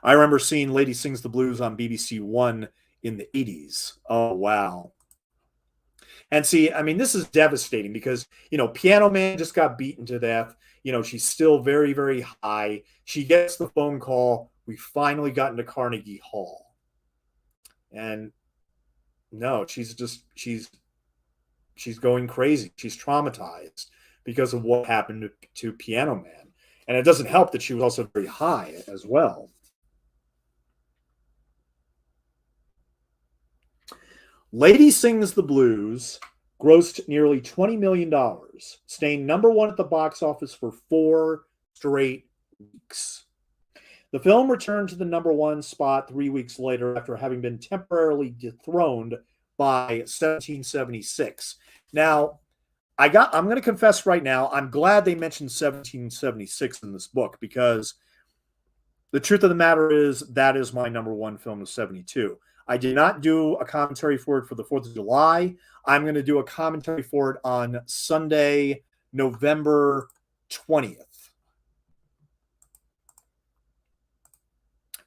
Speaker 1: I remember seeing Lady Sings the Blues on BBC One in the 80s. Oh, wow. And see, I mean, this is devastating because, Piano Man just got beaten to death. She's still very, very high. She gets the phone call. We finally got into Carnegie Hall. And no, she's going crazy. She's traumatized because of what happened to Piano Man. And it doesn't help that she was also very high as well. Lady Sings the Blues grossed nearly $20 million, staying number one at the box office for 4 straight weeks. The film returned to the number one spot 3 weeks later after having been temporarily dethroned by 1776. Now, I'm going to confess right now, I'm glad they mentioned 1776 in this book, because the truth of the matter is that is my number one film of 72. I did not do a commentary for it for the 4th of July. I'm going to do a commentary for it on Sunday, November 20th.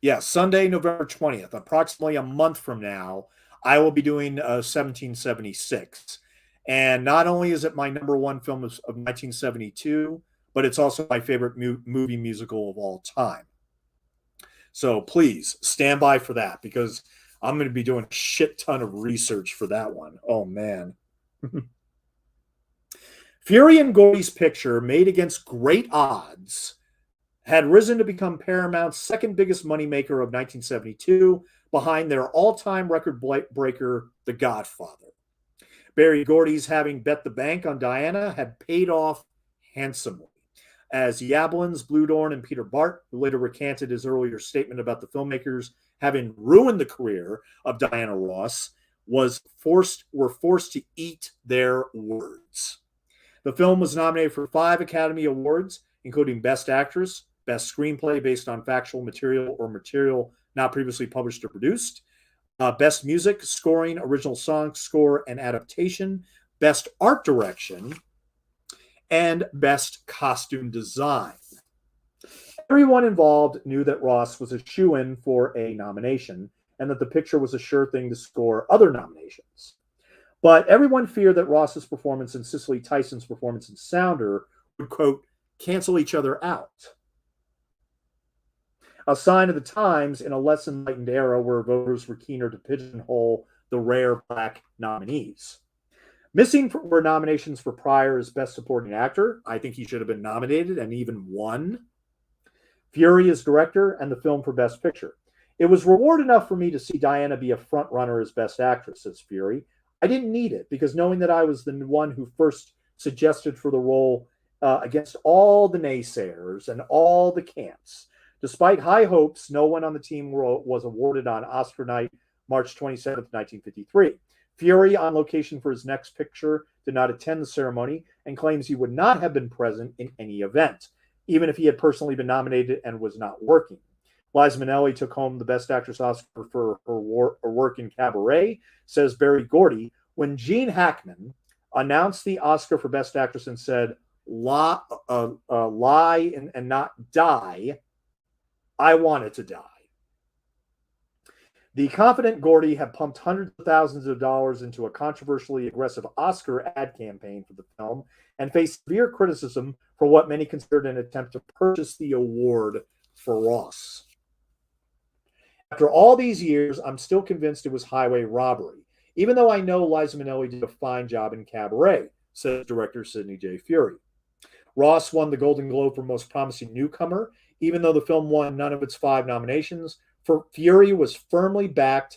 Speaker 1: Yeah, Sunday, November 20th, approximately a month from now, I will be doing 1776. And not only is it my number one film of 1972, but it's also my favorite movie musical of all time. So please stand by for that, because I'm going to be doing a shit ton of research for that one. Oh, man. Furie and Gordy's picture, made against great odds, had risen to become Paramount's second biggest moneymaker of 1972, behind their all-time record breaker, The Godfather. Berry Gordy's having bet the bank on Diana had paid off handsomely, as Yablans, Bluedorn, and Peter Bart, who later recanted his earlier statement about the filmmakers having ruined the career of Diana Ross, were forced to eat their words. The film was nominated for 5 Academy Awards, including Best Actress, Best Screenplay based on factual material or material not previously published or produced, Best Music, Scoring, Original Song Score, and Adaptation, Best Art Direction, and Best Costume Design. Everyone involved knew that Ross was a shoo-in for a nomination and that the picture was a sure thing to score other nominations. But everyone feared that Ross's performance and Cicely Tyson's performance in Sounder would, quote, cancel each other out. A sign of the times in a less enlightened era where voters were keener to pigeonhole the rare black nominees. Missing were nominations for Pryor as Best Supporting Actor. I think he should have been nominated and even won. Furie as Director, and the film for Best Picture. It was reward enough for me to see Diana be a front runner as Best Actress, says Furie. I didn't need it because knowing that I was the one who first suggested for the role against all the naysayers and all the camps. Despite high hopes, no one on the team was awarded on Oscar night, March 27th, 1953. Furie, on location for his next picture, did not attend the ceremony and claims he would not have been present in any event, even if he had personally been nominated and was not working. Liza Minnelli took home the Best Actress Oscar for her work in Cabaret, says Barry Gordy. When Gene Hackman announced the Oscar for Best Actress and said, lie and not die, I wanted to die. The confident Gordy had pumped hundreds of thousands of dollars into a controversially aggressive Oscar ad campaign for the film and faced severe criticism for what many considered an attempt to purchase the award for Ross. After all these years, I'm still convinced it was highway robbery, even though I know Liza Minnelli did a fine job in Cabaret, says director Sidney J. Furie. Ross won the Golden Globe for Most Promising Newcomer, even though the film won none of its 5 nominations. Furie was firmly back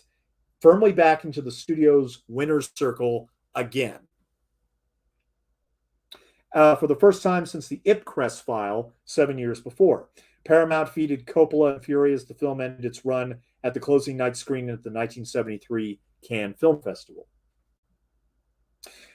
Speaker 1: into the studio's winner's circle again. For the first time since the Ipcress file 7 years before. Paramount feeded Coppola and Furie as the film ended its run at the closing night screening at the 1973 Cannes Film Festival.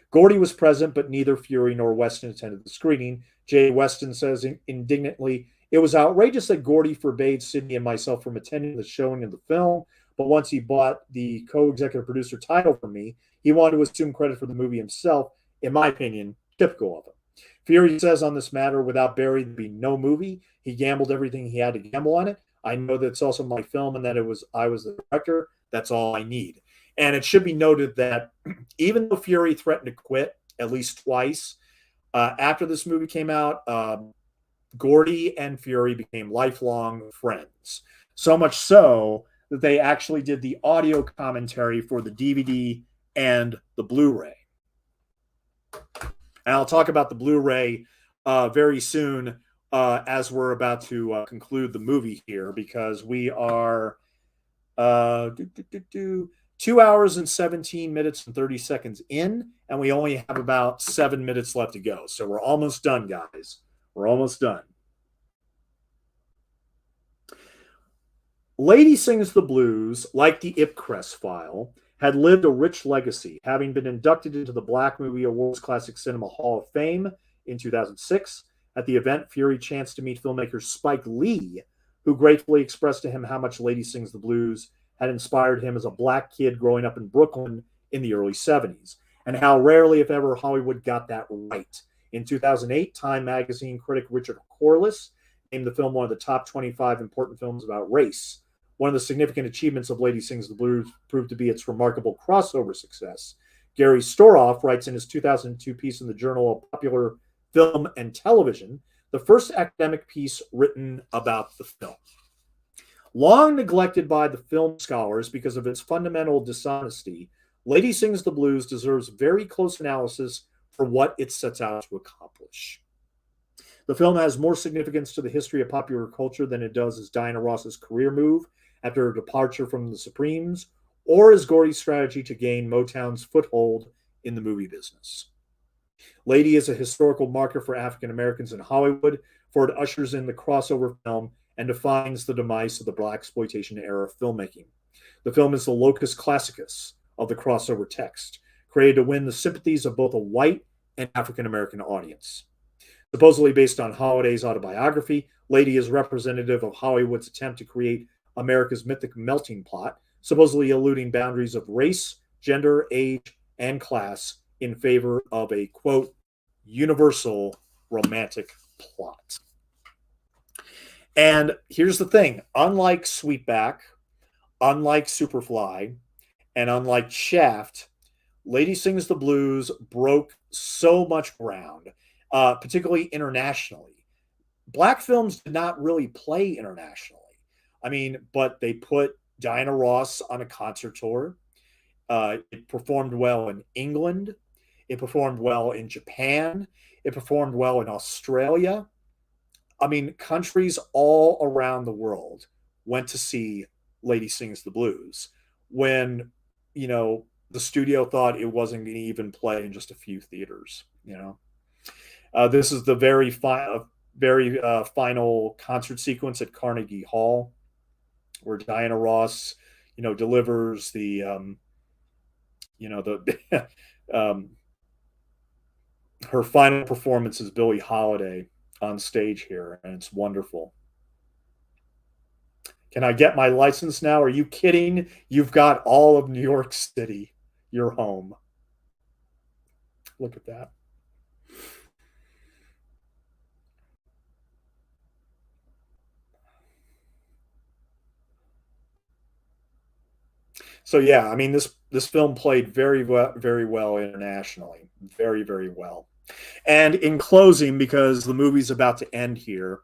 Speaker 1: Gordy was present, but neither Furie nor Weston attended the screening. Jay Weston says indignantly, it was outrageous that Gordy forbade Sidney and myself from attending the showing of the film, but once he bought the co-executive producer title from me, he wanted to assume credit for the movie himself, in my opinion, typical of him. Furie says on this matter, without Barry, there'd be no movie. He gambled everything he had to gamble on it. I know that it's also my film and that I was the director. That's all I need. And it should be noted that even though Furie threatened to quit at least twice, after this movie came out, Gordy and Furie became lifelong friends. So much so that they actually did the audio commentary for the DVD and the Blu-ray. And I'll talk about the Blu-ray very soon as we're about to conclude the movie here, because we are 2 hours and 17 minutes and 30 seconds in, and we only have about 7 minutes left to go. So we're almost done, guys. We're almost done. Lady Sings the Blues, like the Ipcress file, had lived a rich legacy, having been inducted into the Black Movie Awards Classic Cinema Hall of Fame in 2006. At the event, Furie chanced to meet filmmaker Spike Lee, who gratefully expressed to him how much Lady Sings the Blues had inspired him as a black kid growing up in Brooklyn in the early 70s, and how rarely, if ever, Hollywood got that right. In 2008, Time magazine critic Richard Corliss named the film one of the top 25 important films about race. One of the significant achievements of Lady Sings the Blues proved to be its remarkable crossover success. Gary Storoff writes in his 2002 piece in the Journal of Popular Film and Television, the first academic piece written about the film. Long neglected by the film scholars because of its fundamental dishonesty, Lady Sings the Blues deserves very close analysis for what it sets out to accomplish. The film has more significance to the history of popular culture than it does as Diana Ross's career move after her departure from the Supremes, or as Gordy's strategy to gain Motown's foothold in the movie business. Lady is a historical marker for African Americans in Hollywood, for it ushers in the crossover film and defines the demise of the blaxploitation era of filmmaking. The film is the locus classicus of the crossover text, created to win the sympathies of both a white and African American audience. Supposedly based on Holiday's autobiography, Lady is representative of Hollywood's attempt to create America's mythic melting pot, supposedly eluding boundaries of race, gender, age, and class in favor of a, quote, universal romantic plot. And here's the thing: unlike Sweetback, unlike Superfly, and unlike Shaft, Lady Sings the Blues broke so much ground, particularly internationally. Black films did not really play internationally. I mean, but they put Diana Ross on a concert tour. It performed well in England. It performed well in Japan. It performed well in Australia. I mean, countries all around the world went to see Lady Sings the Blues when, the studio thought it wasn't going to even play in just a few theaters. This is the very final concert sequence at Carnegie Hall where Diana Ross, delivers the um, her final performance is Billie Holiday on stage here, and it's wonderful. Can I get my license now? Are you kidding? You've got all of New York City, your home. Look at that. So yeah, I mean this film played very well internationally, very very well. And in closing, because the movie's about to end here,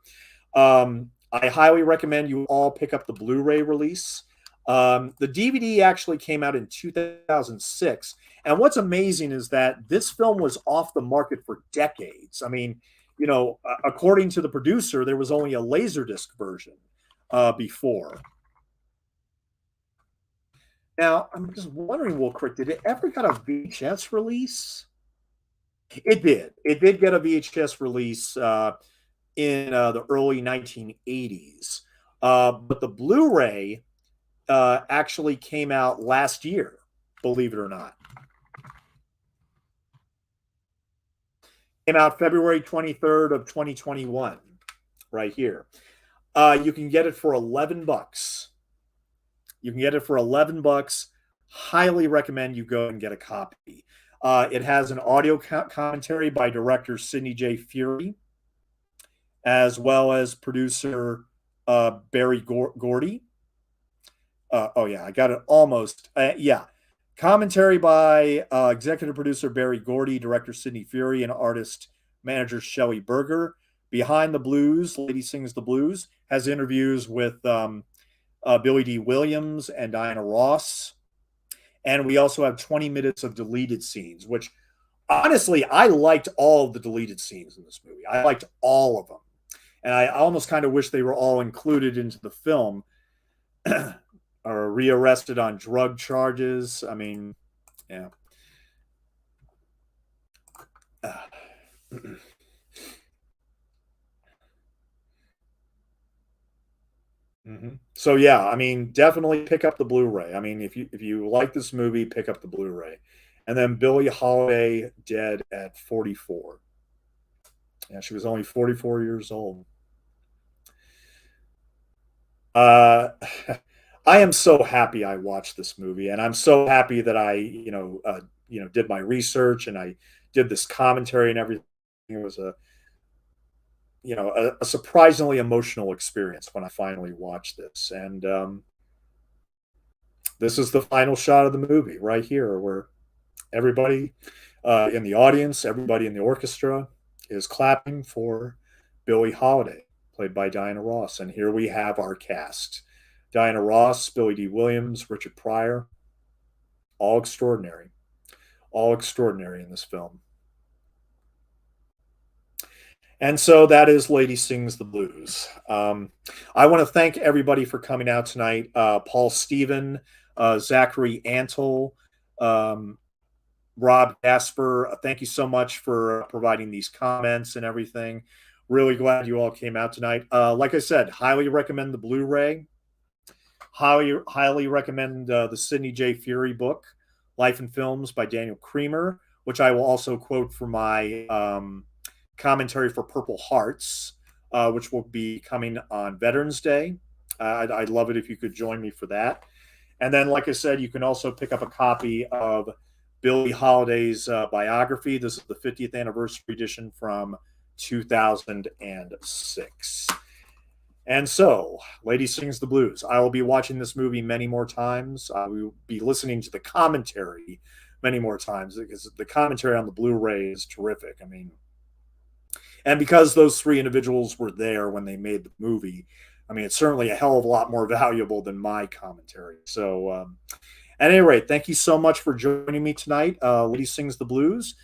Speaker 1: I highly recommend you all pick up the Blu-ray release. The DVD actually came out in 2006, and what's amazing is that this film was off the market for decades. I mean, according to the producer, there was only a Laserdisc version before. Now, I'm just wondering, Will Crick, did it ever get a VHS release? It did. It did get a VHS release in the early 1980s. But the Blu-ray actually came out last year, believe it or not. Came out February 23rd of 2021, right here. You can get it for $11. You can get it for $11. Highly recommend you go and get a copy. It has an audio commentary by director Sidney J. Furie, as well as producer Barry Gordy. Oh yeah, I got it almost. Yeah, commentary by executive producer Barry Gordy, director Sidney Furie, and artist manager Shelley Berger. Behind the Blues, Lady Sings the Blues has interviews with Billy D. Williams and Diana Ross. And we also have 20 minutes of deleted scenes, which honestly, I liked all of the deleted scenes in this movie. I liked all of them. And I almost kind of wish they were all included into the film or rearrested on drug charges. I mean, yeah. So yeah, I mean, definitely pick up the Blu-ray. I mean, if you like this movie, pick up the Blu-ray. And then Billie Holiday dead at 44. Yeah, she was only 44 years old. Uh, I am so happy I watched this movie, and I'm so happy that I, did my research and I did this commentary and everything. It was a surprisingly emotional experience when I finally watched this, and this is the final shot of the movie right here, where everybody in the audience, everybody in the orchestra is clapping for Billie Holiday, played by Diana Ross. And here we have our cast: Diana Ross, Billy D. Williams, Richard Pryor, all extraordinary in this film. And so that is Lady Sings the Blues. I want to thank everybody for coming out tonight. Paul Stephen, Zachary Antle, Rob Gasper, thank you so much for providing these comments and everything. Really glad you all came out tonight. Like I said, highly recommend the Blu-ray. Highly recommend the Sidney J. Furie book, Life and Films by Daniel Creamer, which I will also quote for my commentary for Purple Hearts, which will be coming on Veterans Day. I'd love it if you could join me for that. And then, like I said, you can also pick up a copy of Billie Holiday's biography. This is the 50th anniversary edition from 2006. And so, Lady Sings the Blues. I will be watching this movie many more times. I will be listening to the commentary many more times because the commentary on the Blu-ray is terrific. I mean, and because those three individuals were there when they made the movie, I mean, it's certainly a hell of a lot more valuable than my commentary. So, at any rate, thank you so much for joining me tonight. Lady Sings the Blues.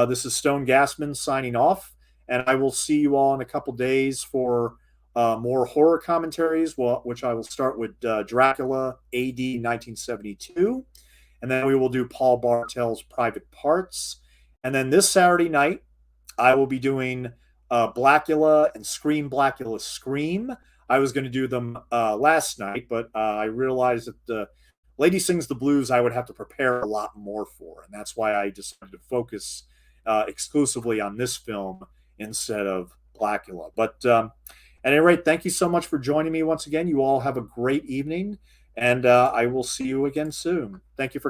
Speaker 1: This is Stone Gassman signing off, and I will see you all in a couple days for more horror commentaries, which I will start with Dracula AD 1972, and then we will do Paul Bartel's Private Parts. And then this Saturday night, I will be doing Blackula and Scream Blackula Scream. I was going to do them last night, but I realized that the Lady Sings the Blues I would have to prepare a lot more for, and that's why I decided to focus exclusively on this film instead of Blackula. But at any rate, thank you so much for joining me once again. You all have a great evening, and I will see you again soon. Thank you for